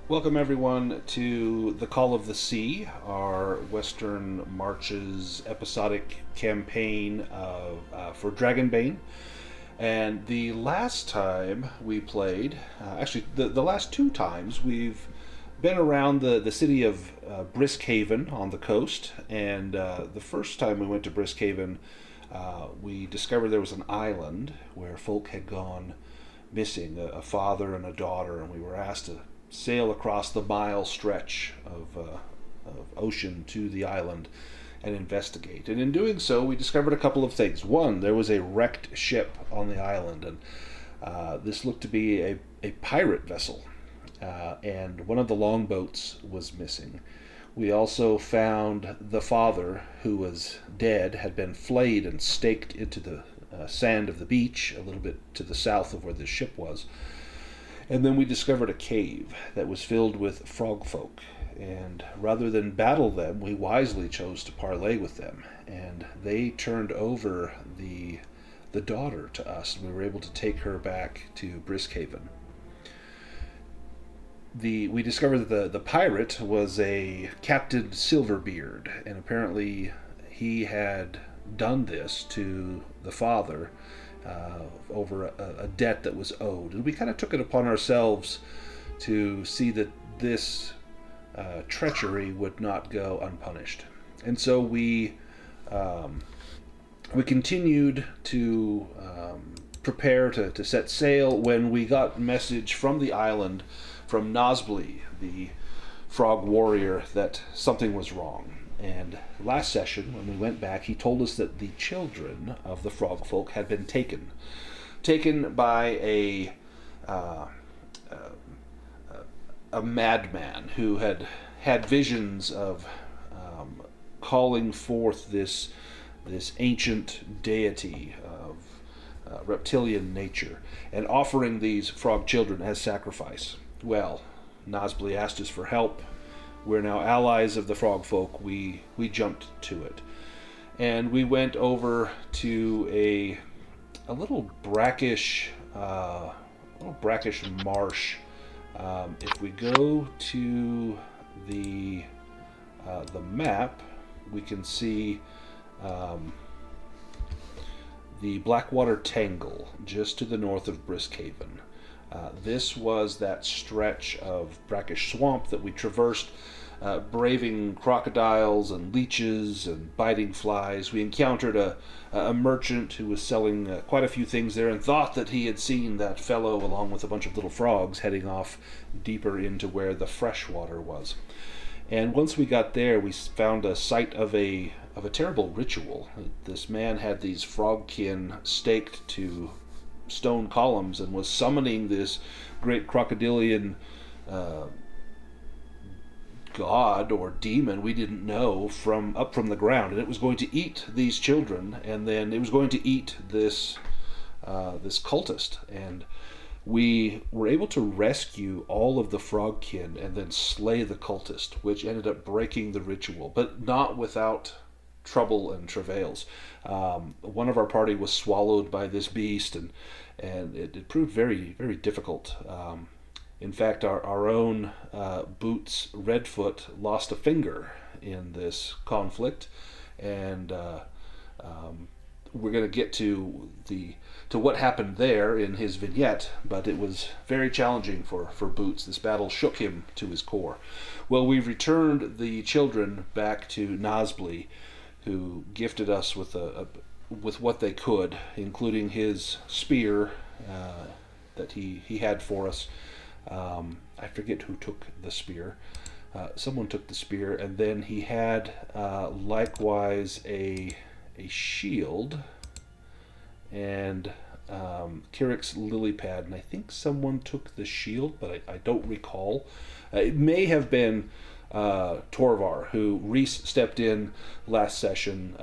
Welcome, everyone, to The Call of the Sea, our Western Marches episodic campaign for Dragonbane. And the last time we played, actually, the last two times, we've been around the city of Briskhaven on the coast. And the first time we went to Briskhaven, we discovered there was an island where folk had gone missing, a father and a daughter, and we were asked to sail across the mile stretch of ocean to the island and investigate. And in doing so, we discovered a couple of things. One, there was a wrecked ship on the island, and this looked to be a pirate vessel, and one of the longboats was missing. We also found the father, who was dead, had been flayed and staked into the sand of the beach, a little bit to the south of where the ship was. And then we discovered a cave that was filled with frog folk. And rather than battle them, we wisely chose to parley with them. And they turned over the daughter to us, and we were able to take her back to Briskhaven. We discovered that the pirate was a Captain Silverbeard, and apparently he had done this to the father over a debt that was owed. And we kind of took it upon ourselves to see that this treachery would not go unpunished. And so we continued to prepare to set sail when we got message from the island from Nosbly, the frog warrior, that something was wrong. And last session, when we went back, he told us that the children of the frog folk had been taken by a madman who had visions of calling forth this ancient deity of reptilian nature and offering these frog children as sacrifice. Well, Nosbly asked us for help. We're now allies of the frog folk. We jumped to it. And we went over to a little brackish marsh. If we go to the map, we can see the Blackwater Tangle just to the north of Briskhaven. This was that stretch of brackish swamp that we traversed, braving crocodiles and leeches and biting flies. We encountered a merchant who was selling quite a few things there and thought that he had seen that fellow along with a bunch of little frogs heading off deeper into where the fresh water was. And once we got there, we found a site of a terrible ritual. This man had these frogkin staked to stone columns and was summoning this great crocodilian god or demon, we didn't know, from up from the ground, and it was going to eat these children, and then it was going to eat this cultist. And we were able to rescue all of the frogkin and then slay the cultist, which ended up breaking the ritual, but not without trouble and travails. One of our party was swallowed by this beast, and it proved very, very difficult. In fact, our own Boots Redfoot lost a finger in this conflict, and we're going to get to what happened there in his vignette, but it was very challenging for Boots. This battle shook him to his core. Well, we returned the children back to Nosbly, who gifted us with what they could, including his spear that he had for us. I forget who took the spear. Someone took the spear, and then he had likewise a shield and Kirik's lily pad, and I think someone took the shield, but I don't recall. It may have been Torvar, who Reese stepped in last session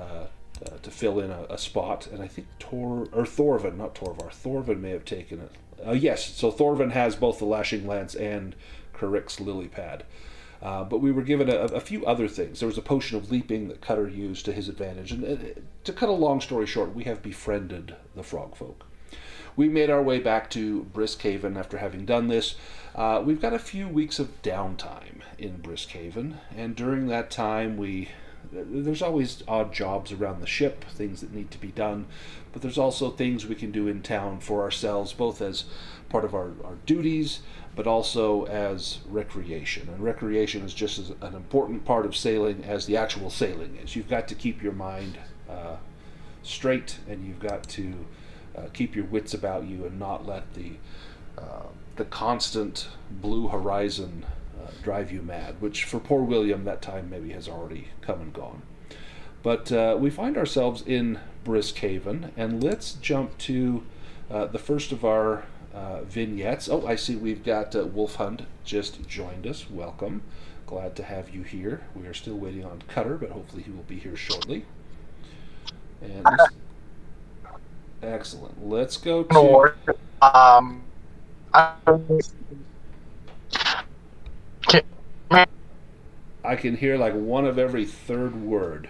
to fill in a spot, and I think Thorvin, not Torvar. Thorvin may have taken it. Yes, so Thorvin has both the lashing lance and Kirik's lily pad. But we were given a few other things. There was a potion of leaping that Cutter used to his advantage. And to cut a long story short, we have befriended the frog folk. we made our way back to Briskhaven after having done this. We've got a few weeks of downtime in Briskhaven, and during that time there's always odd jobs around the ship, things that need to be done, but there's also things we can do in town for ourselves, both as part of our duties, but also as recreation. And recreation is just as an important part of sailing as the actual sailing is. You've got to keep your mind straight, and you've got to keep your wits about you and not let the constant blue horizon drive you mad, which for poor William that time maybe has already come and gone. But we find ourselves in Briskhaven, and let's jump to the first of our vignettes. Oh, I see we've got Wolfhund just joined us. Welcome. Glad to have you here. We are still waiting on Cutter, but hopefully he will be here shortly. And excellent. Let's go to... I can hear like one of every third word.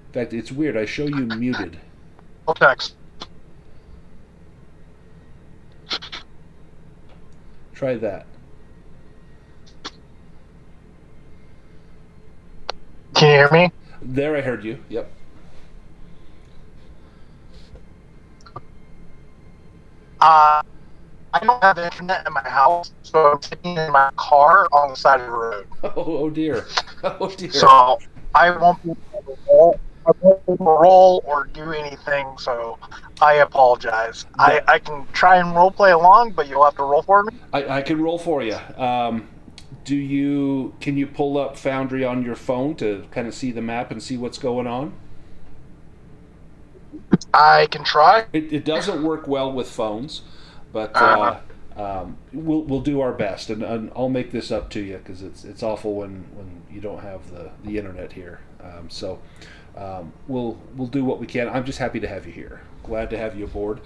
In fact, it's weird. I show you muted. Text. Try that. Can you hear me? There, I heard you. Yep. I don't have internet in my house, so I'm sitting in my car on the side of the road. Oh dear. Oh dear. So I won't be able to roll or do anything, so I apologize. I can try and role play along, but you'll have to roll for me. I can roll for you. Can you pull up Foundry on your phone to kind of see the map and see what's going on? I can try. It doesn't work well with phones, but we'll do our best, and I'll make this up to you because it's awful when you don't have the internet here. We'll do what we can. I'm just happy to have you here. Glad to have you aboard.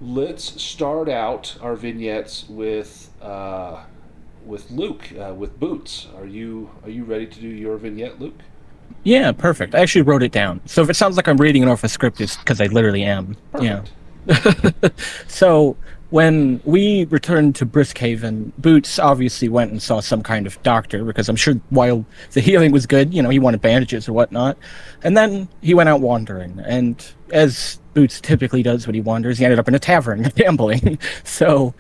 Let's start out our vignettes with Luke, with Boots. Are you ready to do your vignette, Luke? Yeah, perfect. I actually wrote it down. So if it sounds like I'm reading it off a script, it's because I literally am. Perfect. Yeah. So when we returned to Briskhaven, Boots obviously went and saw some kind of doctor, because I'm sure while the healing was good, he wanted bandages or whatnot. And then he went out wandering. And as Boots typically does when he wanders, he ended up in a tavern gambling. So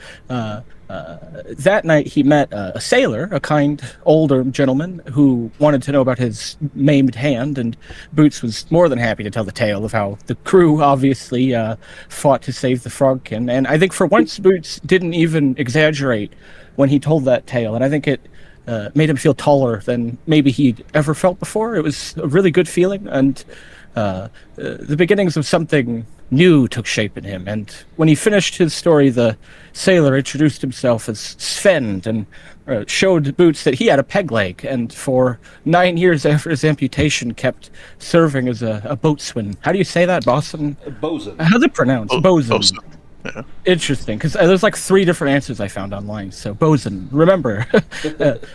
that night he met a sailor, a kind older gentleman who wanted to know about his maimed hand, and Boots was more than happy to tell the tale of how the crew obviously fought to save the Frogkin. And I think for once Boots didn't even exaggerate when he told that tale, and I think it made him feel taller than maybe he'd ever felt before. It was a really good feeling, and the beginnings of something new took shape in him. And when he finished his story, the sailor introduced himself as Sven and showed Boots that he had a peg leg, and for 9 years after his amputation kept serving as a boatswain. How do you say that, Bosun? Bosun. How's it pronounced? Bosun. Bosun. Yeah. Interesting, because there's like 3 different answers I found online. So Bosun, remember.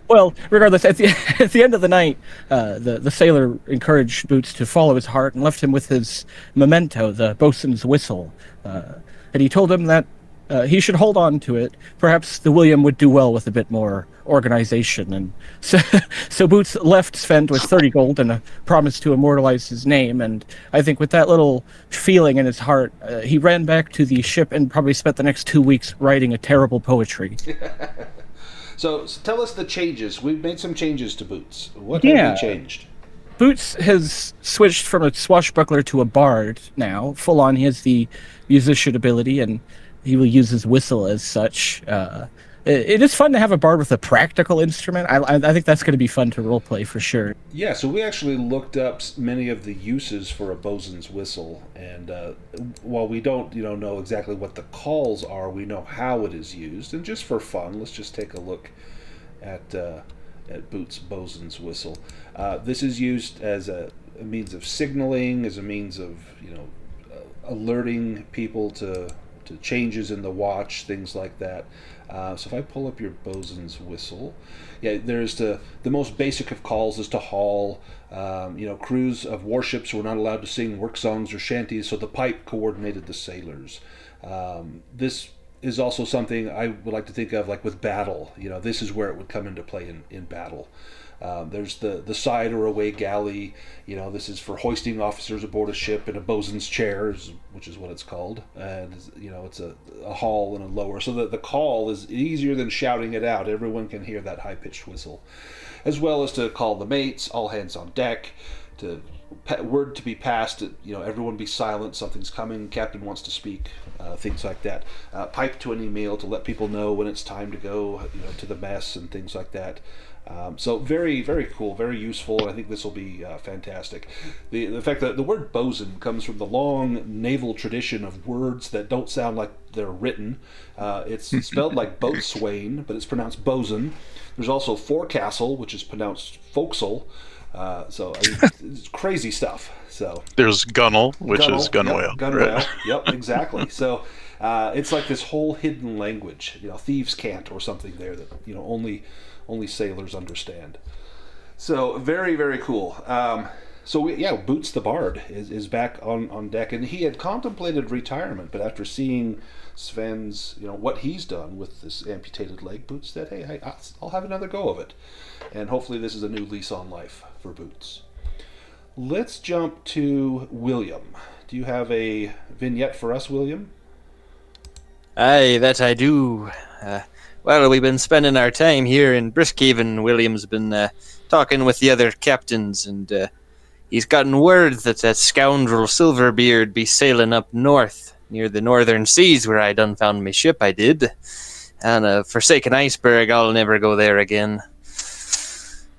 Well, regardless, at the end of the night, the sailor encouraged Boots to follow his heart and left him with his memento, the bosun's whistle. And he told him that he should hold on to it. Perhaps the William would do well with a bit more organization. And so Boots left Sven with 30 gold and a promise to immortalize his name. And I think with that little feeling in his heart, he ran back to the ship and probably spent the next 2 weeks writing a terrible poetry. So tell us the changes. We've made some changes to Boots. What have we changed? Boots has switched from a swashbuckler to a bard now. Full on, he has the musician ability, and he will use his whistle as such. It is fun to have a bard with a practical instrument. I think that's going to be fun to roleplay for sure. Yeah, so we actually looked up many of the uses for a bosun's whistle, and while we don't know exactly what the calls are, we know how it is used. And just for fun, let's just take a look at Boots' bosun's whistle. This is used as a means of signaling, as a means of alerting people to to changes in the watch, things like that. So if I pull up your bosun's whistle, yeah, there's the most basic of calls is to haul. Crews of warships were not allowed to sing work songs or shanties, so the pipe coordinated the sailors. This is also something I would like to think of like with battle. This is where it would come into play in battle. There's the side or away galley. This is for hoisting officers aboard a ship in a bosun's chair, which is what it's called. And it's a haul and a lower, so that the call is easier than shouting it out. Everyone can hear that high-pitched whistle, as well as to call the mates, all hands on deck, to word to be passed. Everyone be silent. Something's coming. Captain wants to speak. Things like that. Pipe to any meal to let people know when it's time to go. To the mess and things like that. So very, very cool, very useful, and I think this will be fantastic. The fact that the word bosun comes from the long naval tradition of words that don't sound like they're written. It's spelled like boatswain, but it's pronounced bosun. There's also forecastle, which is pronounced forecastle. It's crazy stuff. So there's gunnel, which is gunwale. Yep, gunwale. Yep, exactly. So it's like this whole hidden language. Thieves can't or something there that only sailors understand. So very, very cool. Boots the Bard is back on deck, and he had contemplated retirement, but after seeing Sven's, what he's done with this amputated leg, Boots said, "Hey, I'll have another go of it," and hopefully this is a new lease on life for Boots. Let's jump to William. Do you have a vignette for us, William? Aye, that I do. Well, we've been spending our time here in Briskhaven. William's been talking with the other captains, and he's gotten word that scoundrel Silverbeard be sailing up north, near the northern seas where I done found my ship, I did. And a forsaken iceberg, I'll never go there again.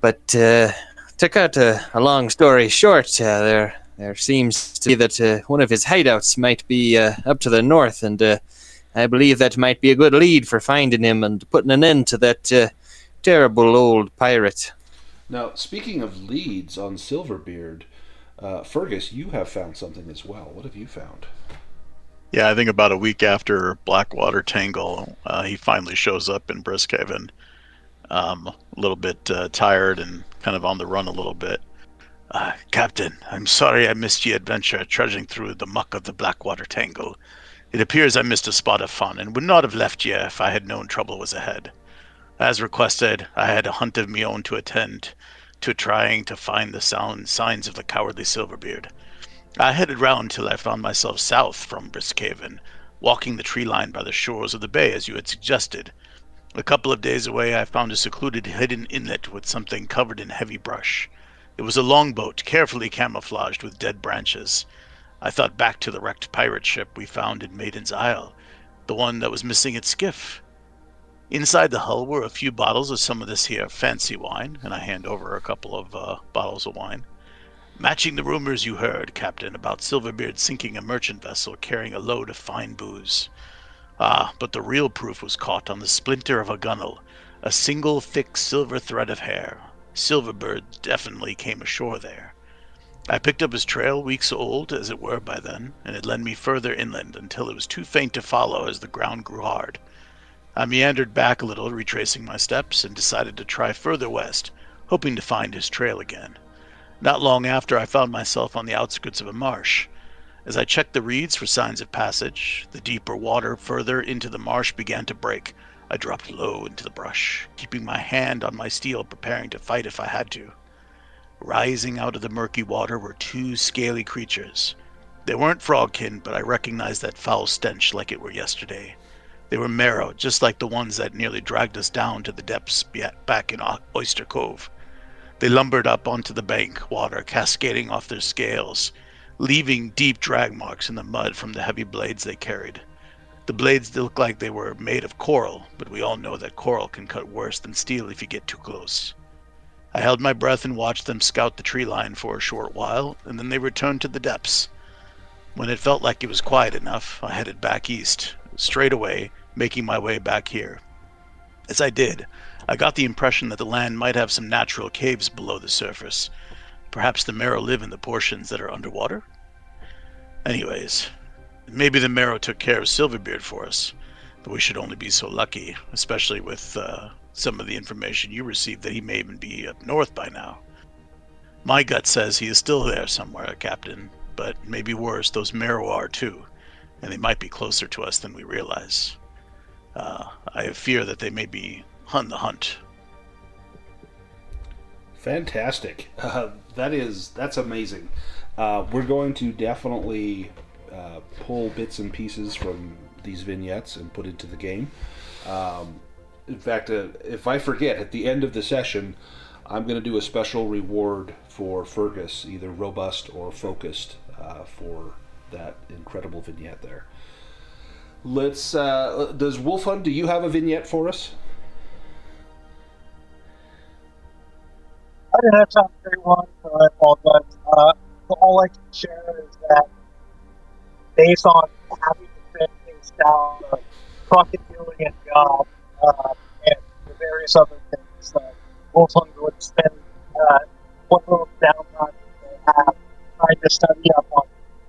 But to cut a long story short, there seems to be that one of his hideouts might be up to the north, and I believe that might be a good lead for finding him and putting an end to that terrible old pirate. Now, speaking of leads on Silverbeard, Fergus, you have found something as well. What have you found? Yeah, I think about a week after Blackwater Tangle, he finally shows up in Briskhaven. A little bit tired and kind of on the run a little bit. Captain, I'm sorry I missed your adventure trudging through the muck of the Blackwater Tangle. It appears I missed a spot of fun and would not have left you if I had known trouble was ahead. As requested, I had a hunt of me own to attend to, trying to find the signs of the cowardly Silverbeard. I headed round till I found myself south from Briskhaven, walking the tree line by the shores of the bay as you had suggested. A couple of days away I found a secluded hidden inlet with something covered in heavy brush. It was a longboat carefully camouflaged with dead branches. I thought back to the wrecked pirate ship we found in Maiden's Isle, the one that was missing its skiff. Inside the hull were a few bottles of some of this here fancy wine, and I hand over a couple of bottles of wine. Matching the rumors you heard, Captain, about Silverbeard sinking a merchant vessel carrying a load of fine booze. But the real proof was caught on the splinter of a gunwale, a single thick silver thread of hair. Silverbeard definitely came ashore there. I picked up his trail, weeks old as it were by then, and it led me further inland until it was too faint to follow as the ground grew hard. I meandered back a little, retracing my steps, and decided to try further west, hoping to find his trail again. Not long after, I found myself on the outskirts of a marsh. As I checked the reeds for signs of passage, the deeper water further into the marsh began to break. I dropped low into the brush, keeping my hand on my steel, preparing to fight if I had to. Rising out of the murky water were two scaly creatures. They weren't frogkin, but I recognized that foul stench like it were yesterday. They were marrow, just like the ones that nearly dragged us down to the depths back in Oyster Cove. They lumbered up onto the bank, water cascading off their scales, leaving deep drag marks in the mud from the heavy blades they carried. The blades looked like they were made of coral, but we all know that coral can cut worse than steel if you get too close. I held my breath and watched them scout the tree line for a short while, and then they returned to the depths. When it felt like it was quiet enough, I headed back east, straight away, making my way back here. As I did, I got the impression that the land might have some natural caves below the surface. Perhaps the marrow live in the portions that are underwater? Anyways, Maybe the Marrow took care of Silverbeard for us, but we should only be so lucky, especially with some of the information you received that he may even be up north by now. My gut says he is still there somewhere, Captain, but maybe worse, those Marrow are too, and they might be closer to us than we realize. I fear that they may be on the hunt. Fantastic. That's amazing. We're going to definitely pull bits and pieces from these vignettes and put into the game. In fact, if I forget, at the end of the session, I'm going to do a special reward for Fergus, either robust or focused, for that incredible vignette there. Let's. Does Wolfhund, do you have a vignette for us? I didn't have time to create one, so I apologize. All I can share is that based on having to fit things down, the crocodilian job, and the various other things that Wolfhund would spend what little downtime they have trying to study up on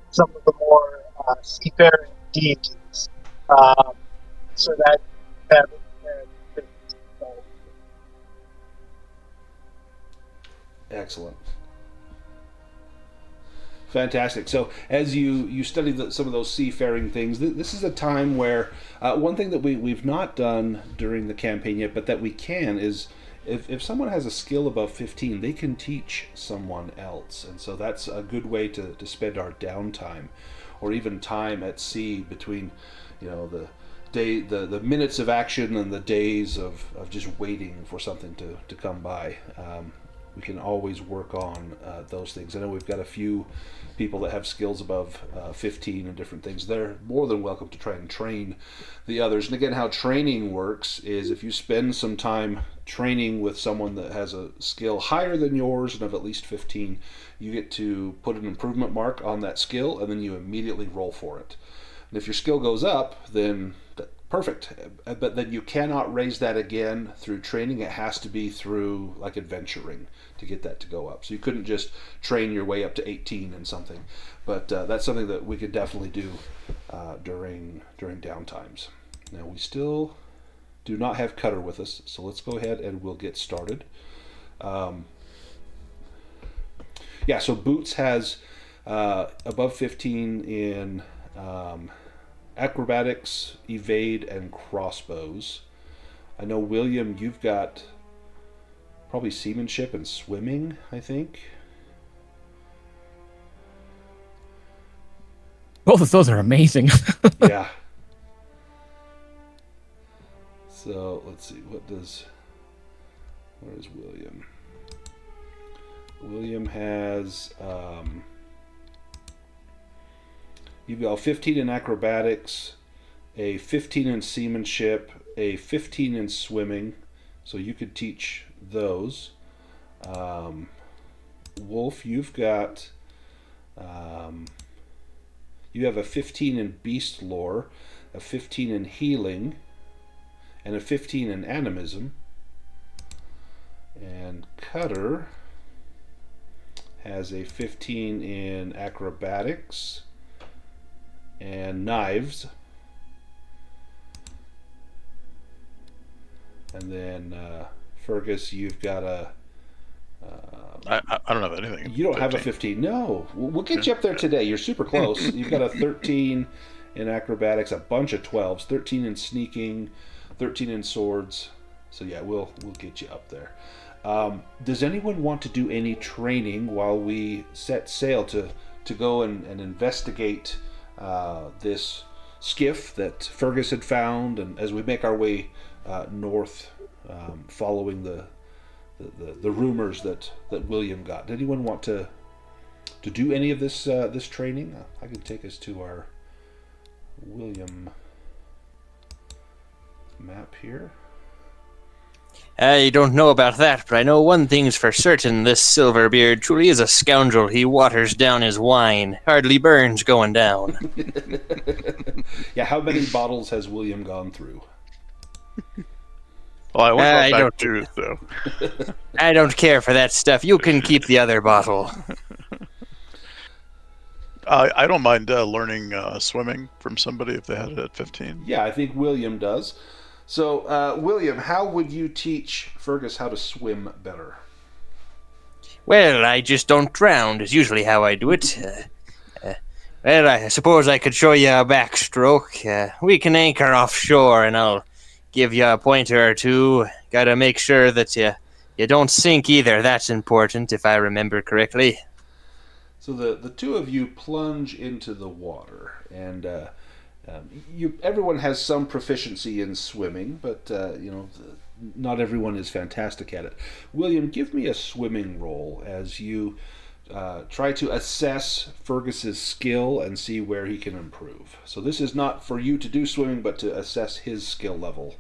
some of the more seafaring deities, so that Excellent. Fantastic. So as you study some of those seafaring things, this is a time where one thing that we've not done during the campaign yet, but that we can, is if someone has a skill above 15, they can teach someone else. And so that's a good way to spend our downtime, or even time at sea between, the minutes of action and the days of just waiting for something to come by. We can always work on those things. I know we've got a few people that have skills above 15 and different things. They're more than welcome to try and train the others. And again, how training works is if you spend some time training with someone that has a skill higher than yours and of at least 15, you get to put an improvement mark on that skill, and then you immediately roll for it. And if your skill goes up, then perfect. But then you cannot raise that again through training. It has to be through like adventuring to get that to go up. So you couldn't just train your way up to 18 and something. But that's something that we could definitely do during downtimes. Now we still do not have Cutter with us, so let's go ahead and we'll get started. So Boots has above 15 in acrobatics, evade, and crossbows. I know, William, you've got probably seamanship and swimming, I think. Both of those are amazing. Yeah. So let's see, where is William? William has you've got 15 in acrobatics, a 15 in seamanship, a 15 in swimming, so you could teach those. Wolf, you've got you have a 15 in beast lore, a 15 in healing, and a 15 in animism. And Cutter has a 15 in acrobatics and knives. And then Fergus, you've got a I don't have anything. You don't 15. Have a 15. No. We'll get you up there today. You're super close. You've got a 13 in acrobatics, a bunch of 12s, 13 in sneaking, 13 in swords. So yeah, we'll get you up there. Does anyone want to do any training while we set sail to go and investigate this skiff that Fergus had found, and as we make our way north, following the rumors that William got? Did anyone want to do any of this training? I can take us to our William map here. I don't know about that, but I know one thing's for certain. This Silverbeard truly is a scoundrel. He waters down his wine. Hardly burns going down. Yeah, how many bottles has William gone through? Well, I went back too, so. I don't care for that stuff. You can keep the other bottle. I don't mind learning swimming from somebody if they had it at 15. Yeah, I think William does. So, William, how would you teach Fergus how to swim better? Well, I just don't drown, is usually how I do it. Well, I suppose I could show you a backstroke. We can anchor offshore, and I'll give you a pointer or two. Gotta make sure that you don't sink either. That's important, if I remember correctly. So the two of you plunge into the water, and everyone has some proficiency in swimming, but not everyone is fantastic at it. William, give me a swimming roll as you try to assess Fergus's skill and see where he can improve. So this is not for you to do swimming, but to assess his skill level.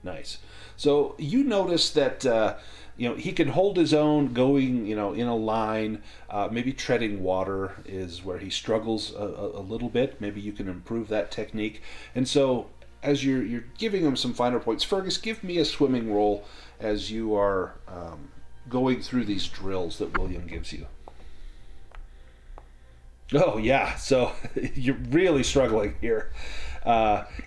Nice. So you notice that he can hold his own going in a line. Maybe treading water is where he struggles a little bit. Maybe you can improve that technique. And so as you're giving him some finer points, Fergus, give me a swimming roll as you are going through these drills that William gives you. Oh yeah, so you're really struggling here.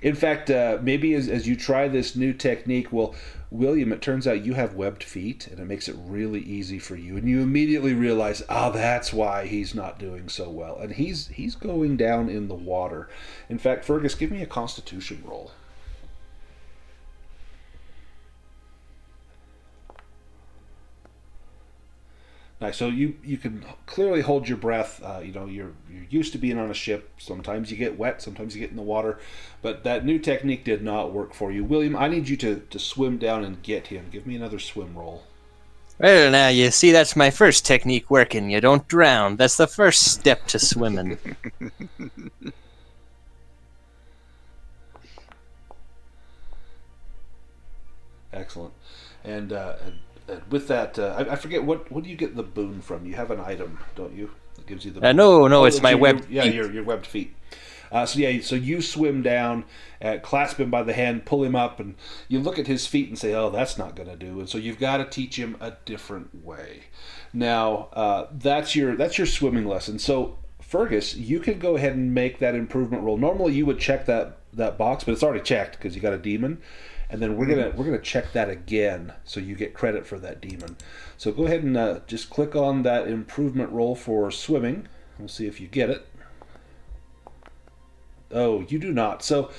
In fact, maybe as you try this new technique, well, William, it turns out you have webbed feet, and it makes it really easy for you. And you immediately realize, that's why he's not doing so well. And he's going down in the water. In fact, Fergus, give me a Constitution roll. Nice. So you can clearly hold your breath. You're used to being on a ship. Sometimes you get wet. Sometimes you get in the water. But that new technique did not work for you. William, I need you to swim down and get him. Give me another swim roll. Well, now, you see, that's my first technique working. You don't drown. That's the first step to swimming. Excellent. And with that, I forget, what do you get the boon from? You have an item, don't you? That gives you the boon. No, it's my webbed feet. Yeah, your webbed feet. So you swim down, clasp him by the hand, pull him up, and you look at his feet and say, "Oh, that's not going to do." And so you've got to teach him a different way. Now, that's your swimming lesson. So Fergus, you can go ahead and make that improvement roll. Normally, you would check that box, but it's already checked because you got a demon. And then we're gonna check that again, so you get credit for that demon. So go ahead and just click on that improvement roll for swimming. We'll see if you get it. Oh, you do not. So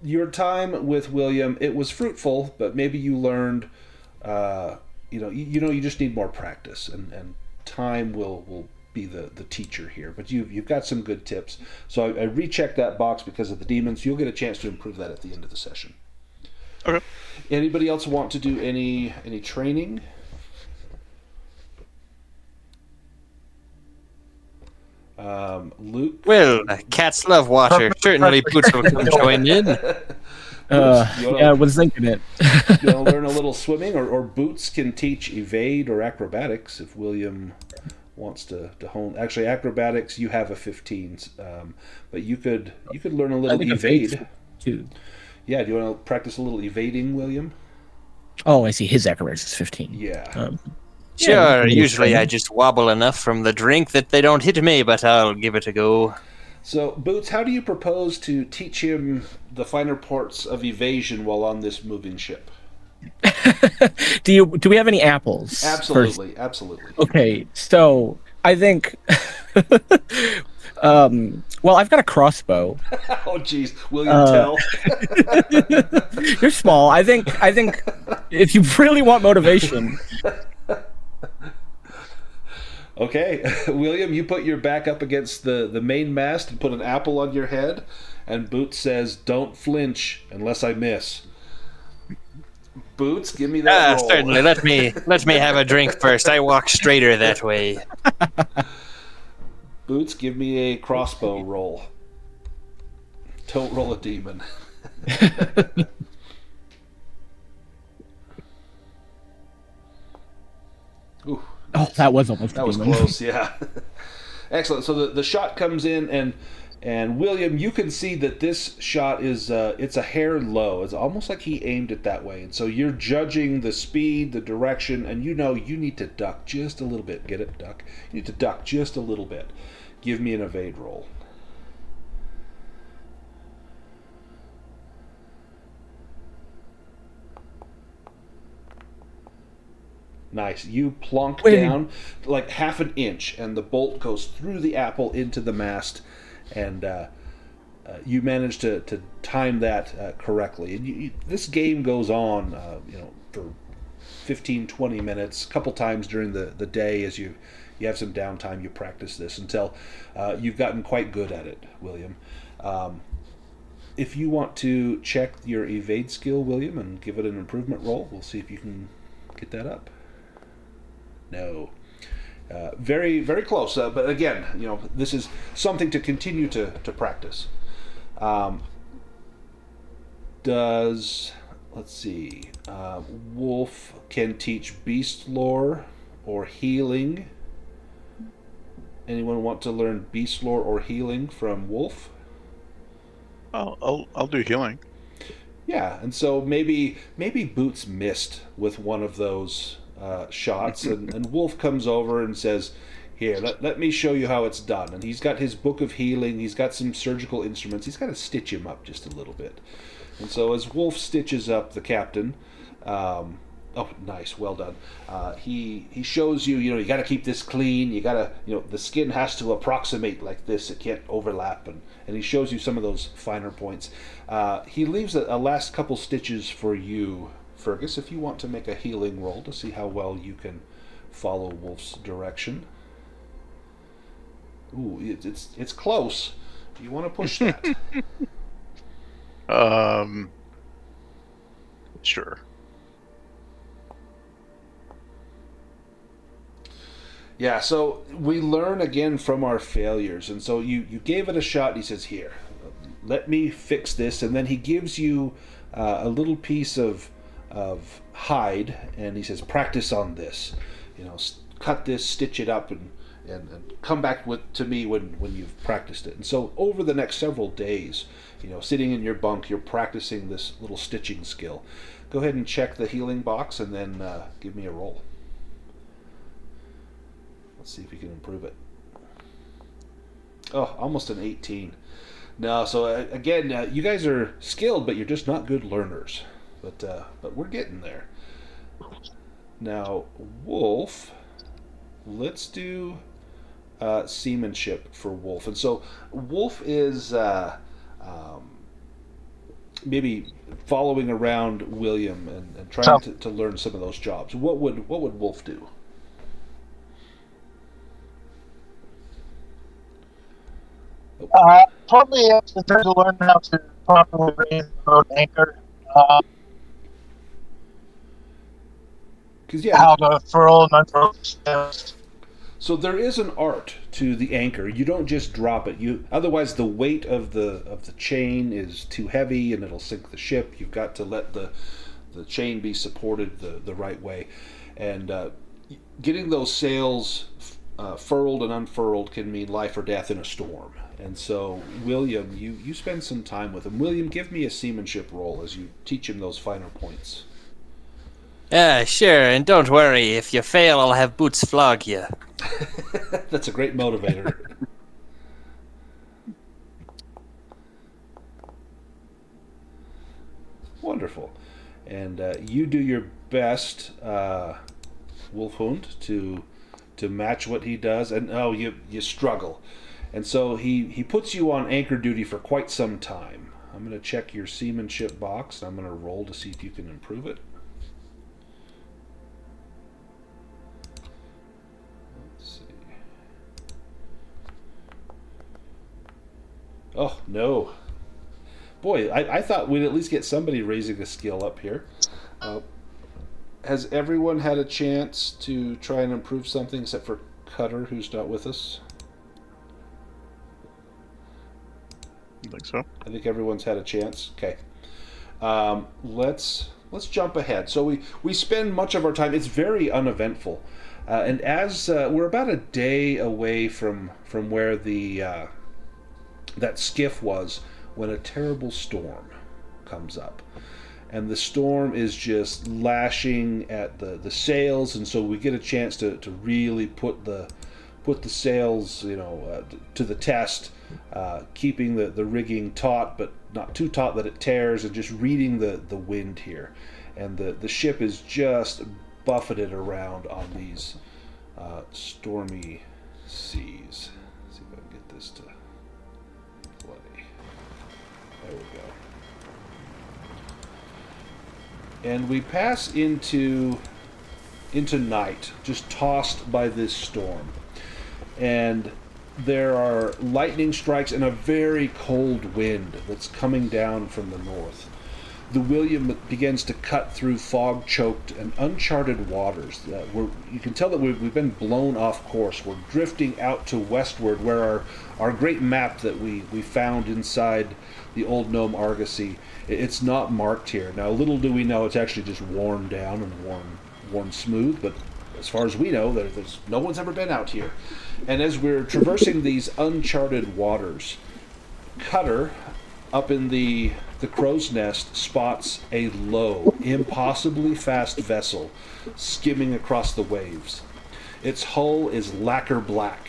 your time with William, it was fruitful, but maybe you learned, you just need more practice, and time will be the teacher here. But you've got some good tips. So I rechecked that box because of the demons. You'll get a chance to improve that at the end of the session. Okay. Anybody else want to do any training? Luke? Well, cats love water. Certainly Boots will come join in. I was thinking it. You want to learn a little swimming, or Boots can teach evade or acrobatics if William wants to hone. Actually, acrobatics, you have a 15, but you could learn a little evade too. Yeah, do you want to practice a little evading, William? Oh, I see. His acrobatics is 15. Yeah. Sure, usually I just wobble enough from the drink that they don't hit me, but I'll give it a go. So, Boots, how do you propose to teach him the finer parts of evasion while on this moving ship? Do we have any apples? Absolutely. Okay, so I think well, I've got a crossbow. Oh jeez, will you tell? You're small. I think if you really want motivation. Okay, William, you put your back up against the main mast and put an apple on your head, and Boots says, "Don't flinch unless I miss." Boots, give me that roll. Certainly. Let me have a drink first. I walk straighter that way. Boots, give me a crossbow roll. Don't roll a demon. Ooh, oh, that was almost that was close. Yeah. Excellent. So the shot comes in, and And William, you can see that this shot is it's a hair low. It's almost like he aimed it that way. And so you're judging the speed, the direction, and you know you need to duck just a little bit. Get it? Duck. You need to duck just a little bit. Give me an evade roll. Nice. You plonk down like half an inch, and the bolt goes through the apple into the mast, and you manage to time that correctly. And this game goes on, for 15, 20 minutes, a couple times during the day as you have some downtime. You practice this until you've gotten quite good at it, William. If you want to check your evade skill, William, and give it an improvement roll, we'll see if you can get that up. No. Very, very close. But again, this is something to continue to practice. Let's see, Wolf can teach beast lore or healing. Anyone want to learn beast lore or healing from Wolf? I'll do healing. Yeah, and so maybe Boots missed with one of those shots, and Wolf comes over and says, "Here, let me show you how it's done." And he's got his book of healing. He's got some surgical instruments. He's got to stitch him up just a little bit. And so as Wolf stitches up the captain, oh, nice, well done. He shows you, you got to keep this clean. You got to, the skin has to approximate like this. It can't overlap, and he shows you some of those finer points. He leaves a last couple stitches for you, Fergus, if you want to make a healing roll to see how well you can follow Wolf's direction. Ooh, it's close. Do you want to push that? Sure. Yeah, so we learn again from our failures. And so you gave it a shot, and he says, "Here, let me fix this." And then he gives you a little piece of hide, and he says, "Practice on this. Cut this, stitch it up, and come back to me when you've practiced it." And so over the next several days, sitting in your bunk, you're practicing this little stitching skill. Go ahead and check the healing box, and then give me a roll. Let's see if you can improve it. Oh, almost an 18. No, so again, you guys are skilled, but you're just not good learners. But we're getting there. Now, Wolf, let's do seamanship for Wolf. And so Wolf is maybe following around William and trying to learn some of those jobs. What would Wolf do? Probably have to try to learn how to properly raise the boat anchor. How to furl and unfurl sails. So there is an art to the anchor. You don't just drop it. Otherwise the weight of the chain is too heavy and it'll sink the ship. You've got to let the chain be supported the right way, and getting those sails furled and unfurled can mean life or death in a storm. And so, William, you spend some time with him. William, give me a seamanship roll as you teach him those finer points. Sure, and don't worry, if you fail, I'll have Boots flog you. That's a great motivator. Wonderful. And you do your best, Wolfhund, to match what he does, and you struggle. And so he puts you on anchor duty for quite some time. I'm going to check your seamanship box, and I'm going to roll to see if you can improve it. Let's see. Oh, no. Boy, I thought we'd at least get somebody raising a skill up here. Has everyone had a chance to try and improve something except for Cutter, who's not with us? I think so. I think everyone's had a chance. Okay. Let's jump ahead. So we spend much of our time. It's very uneventful, and as we're about a day away from where the that skiff was when a terrible storm comes up. And the storm is just lashing at the sails, and so we get a chance to really put the sails, to the test, keeping the rigging taut, but not too taut that it tears, and just reading the wind here. And the ship is just buffeted around on these stormy seas. Let's see if I can get this to play. There we go. And we pass into night, just tossed by this storm. And there are lightning strikes and a very cold wind that's coming down from the north. The William begins to cut through fog-choked and uncharted waters. You can tell that we've been blown off course. We're drifting out to westward, where our great map that we found inside the old gnome Argosy, it's not marked here. Now, little do we know, it's actually just worn down and worn smooth, but as far as we know, there's no one's ever been out here. And as we're traversing these uncharted waters, Cutter, up in the crow's nest, spots a low, impossibly fast vessel skimming across the waves. Its hull is lacquer black.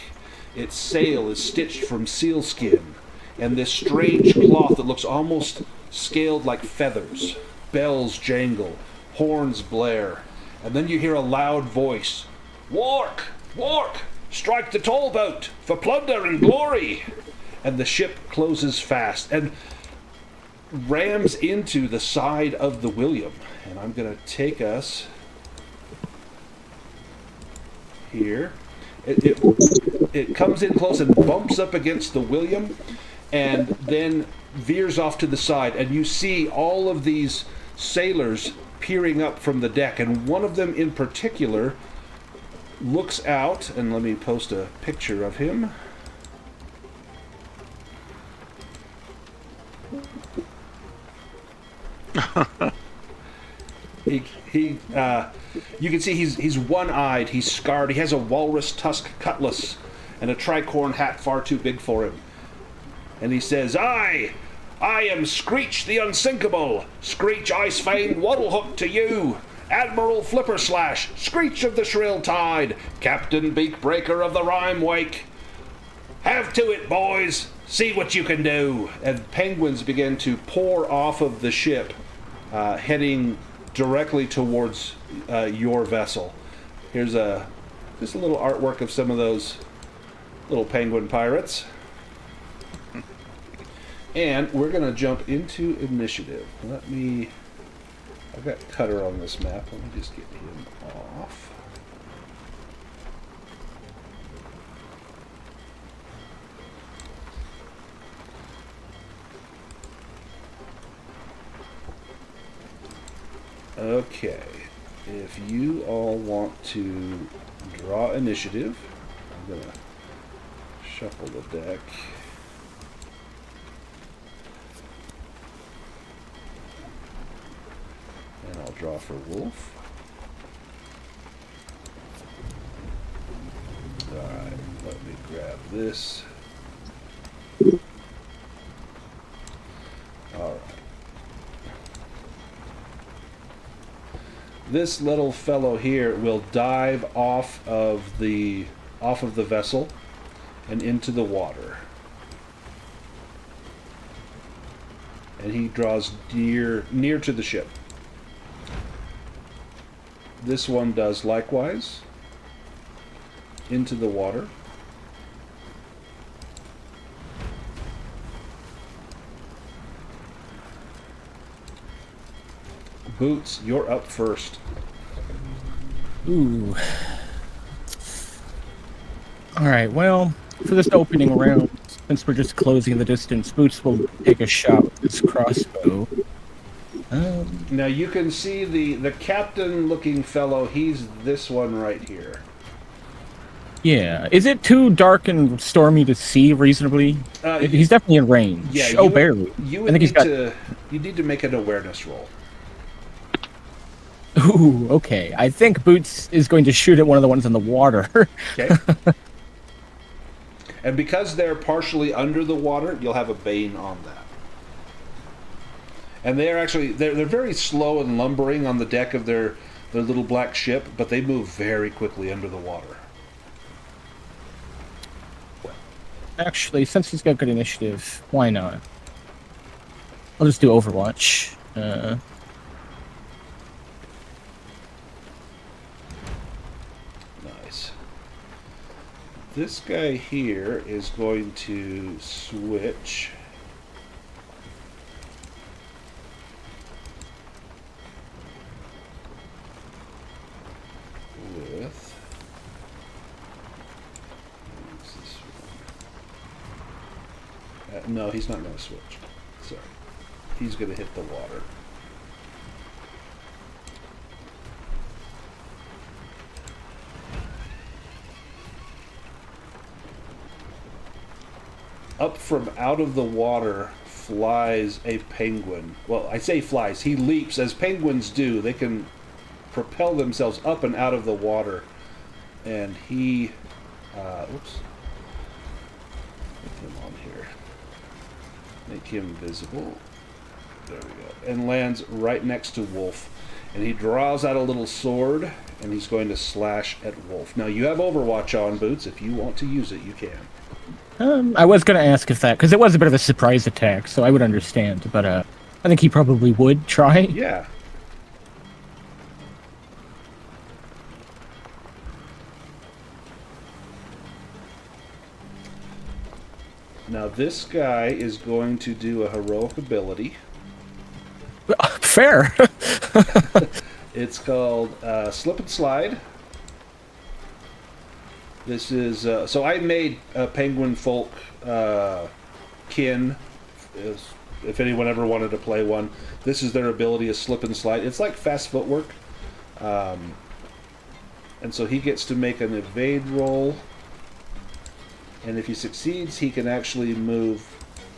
Its sail is stitched from sealskin, and this strange cloth that looks almost scaled like feathers. Bells jangle, horns blare, and then you hear a loud voice. "Wark! Wark! Strike the toll boat for plunder and glory!" And the ship closes fast and rams into the side of the William. And I'm going to take us here. It comes in close and bumps up against the William, and then veers off to the side. And you see all of these sailors peering up from the deck, and one of them in particular looks out, and let me post a picture of him. You can see he's one-eyed, he's scarred, he has a walrus tusk cutlass and a tricorn hat far too big for him. And he says, I am Screech the Unsinkable, Screech Icefang Waddlehook to you, Admiral Flipperslash, Screech of the Shrill Tide, Captain Beakbreaker of the Rime Wake. Have to it, boys! See what you can do! And penguins begin to pour off of the ship, heading directly towards your vessel. Here's just a little artwork of some of those little penguin pirates. And we're going to jump into initiative. I've got Cutter on this map. Let me just get him off. Okay, if you all want to draw initiative, I'm going to shuffle the deck. And I'll draw for Wolf. Alright, let me grab this. Alright. This little fellow here will dive off of the vessel and into the water. And he draws near to the ship. This one does likewise into the water. Boots, you're up first. Ooh. Alright, well, for this opening round, since we're just closing the distance, Boots will take a shot with his crossbow. Now you can see the captain-looking fellow. He's this one right here. Yeah. Is it too dark and stormy to see reasonably? He's definitely in range. Yeah. Barely. You need to make an awareness roll. Ooh, okay. I think Boots is going to shoot at one of the ones in the water. Okay. And because they're partially under the water, you'll have a Bane on that. And they are actually, they're very slow and lumbering on the deck of their little black ship, but they move very quickly under the water. Actually, since he's got good initiative, why not? I'll just do Overwatch. Nice. This guy here is going to switch. With. Who's this one? No, he's not going to switch. Sorry. He's going to hit the water. Up from out of the water flies a penguin. Well, I say flies. He leaps, as penguins do. They can propel themselves up and out of the water. And he... oops. Put him on here. Make him visible. There we go. And lands right next to Wolf. And he draws out a little sword, and he's going to slash at Wolf. Now, you have Overwatch on, Boots. If you want to use it, you can. I was going to ask if that, because it was a bit of a surprise attack, so I would understand. But I think he probably would try. Yeah. Now, this guy is going to do a heroic ability. Fair. It's called Slip and Slide. This is... so I made Penguin Folk kin, if anyone ever wanted to play one. This is their ability, is Slip and Slide. It's like fast footwork. And so he gets to make an evade roll. And if he succeeds, he can actually move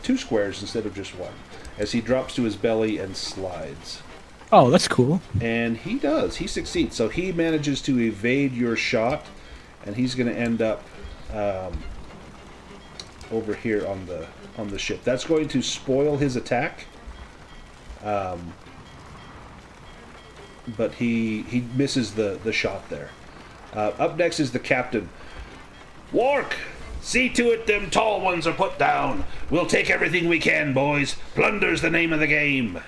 2 squares instead of just 1, as he drops to his belly and slides. Oh, that's cool. And he does. He succeeds. So he manages to evade your shot, and he's going to end up over here on the ship. That's going to spoil his attack. But he misses the shot there. Up next is the captain. Wark! See to it them tall ones are put down. We'll take everything we can, boys. Plunder's the name of the game.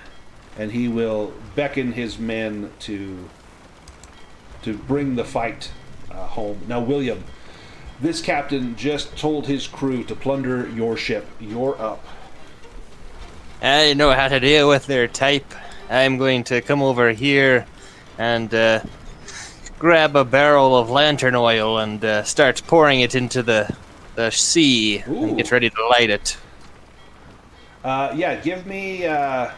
And he will beckon his men to bring the fight home. Now, William, this captain just told his crew to plunder your ship. You're up. I know how to deal with their type. I'm going to come over here and grab a barrel of lantern oil and start pouring it into the sea. Ooh. And get ready to light it. Yeah, give me... I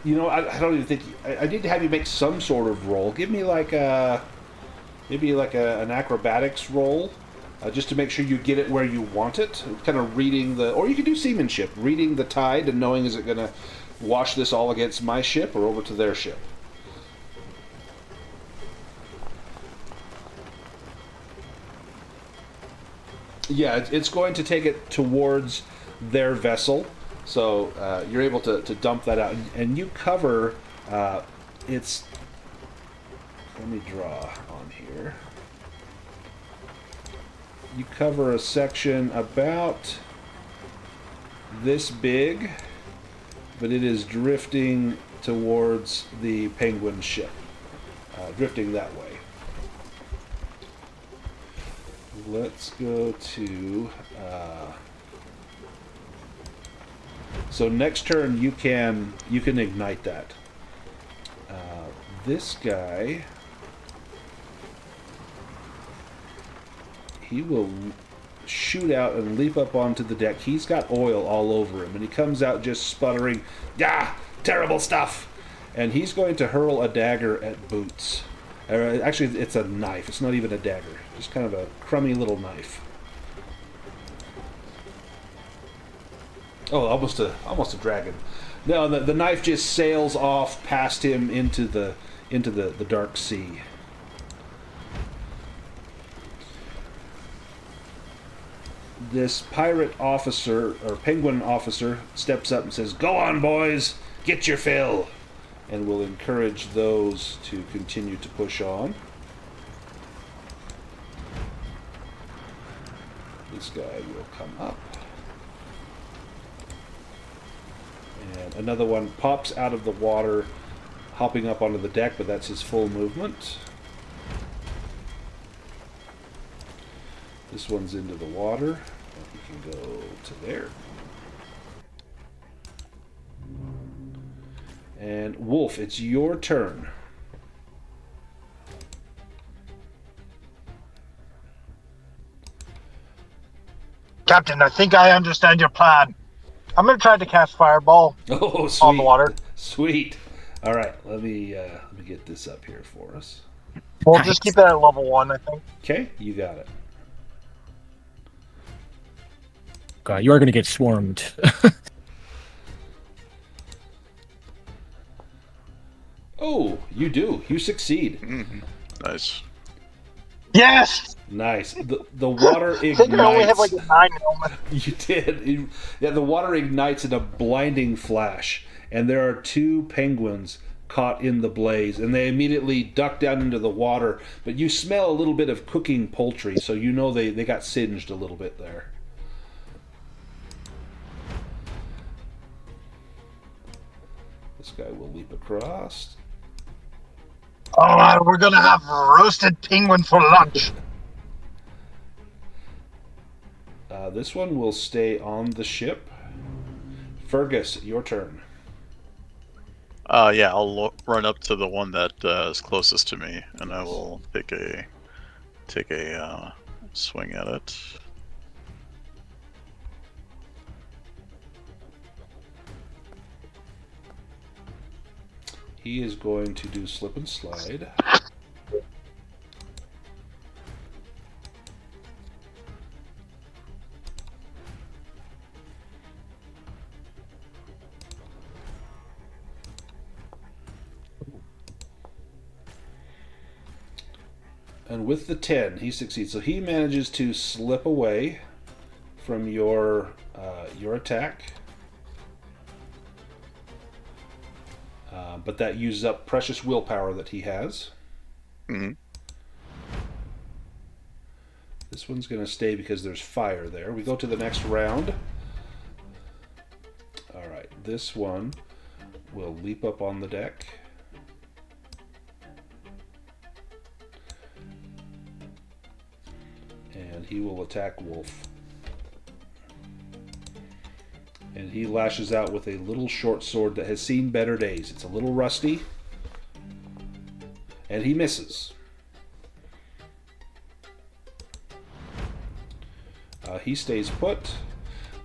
don't even think... I need to have you make some sort of roll. Give me like a... Maybe like an acrobatics roll, just to make sure you get it where you want it. Kind of reading the... Or you can do seamanship. Reading the tide and knowing, is it going to wash this all against my ship or over to their ship? Yeah, it's going to take it towards their vessel. So you're able to dump that out. And you cover... it's... Let me draw on here. You cover a section about this big, but it is drifting towards the penguin ship. Drifting that way. Let's go to... so next turn you can ignite that. This guy... He will shoot out and leap up onto the deck. He's got oil all over him, and he comes out just sputtering, "Ah, terrible stuff!" And he's going to hurl a dagger at Boots. Actually, it's a knife. It's not even a dagger. Just kind of a crummy little knife. Oh, almost a dragon. No, the knife just sails off past him into the dark sea. this pirate officer, or penguin officer, steps up and says, "Go on, boys! Get your fill!" And will encourage those to continue to push on. This guy will come up. And another one pops out of the water, hopping up onto the deck, but that's his full movement. This one's into the water. He can go to there. And Wolf, it's your turn. Captain, I think I understand your plan. I'm going to try to cast Fireball Oh, sweet. on the water. Sweet. All right, let me get this up here for us. We'll Nice. just keep it at level 1, I think. Okay, you got it. God, you are going to get swarmed. Oh, you do. You succeed. Mm-hmm. Nice. Yes! Nice. The water I think I only have like ignites. a 9 helmet. You did. Yeah, the water ignites in a blinding flash, and there are 2 penguins caught in the blaze, and they immediately duck down into the water, but you smell a little bit of cooking poultry, so you know they got singed a little bit there. This guy will leap across. Oh, we're going to have roasted penguin for lunch. This one will stay on the ship. Fergus, your turn. Yeah, I'll run up to the one that is closest to me, and I will take a swing at it. He is going to do slip and slide. And with the 10, he succeeds. So he manages to slip away from your attack. But that uses up precious willpower that he has. Mm-hmm. This one's going to stay because there's fire there. We go to the next round. All right, this one will leap up on the deck. And he will attack Wolf. And he lashes out with a little short sword that has seen better days. It's a little rusty. And he misses. He stays put.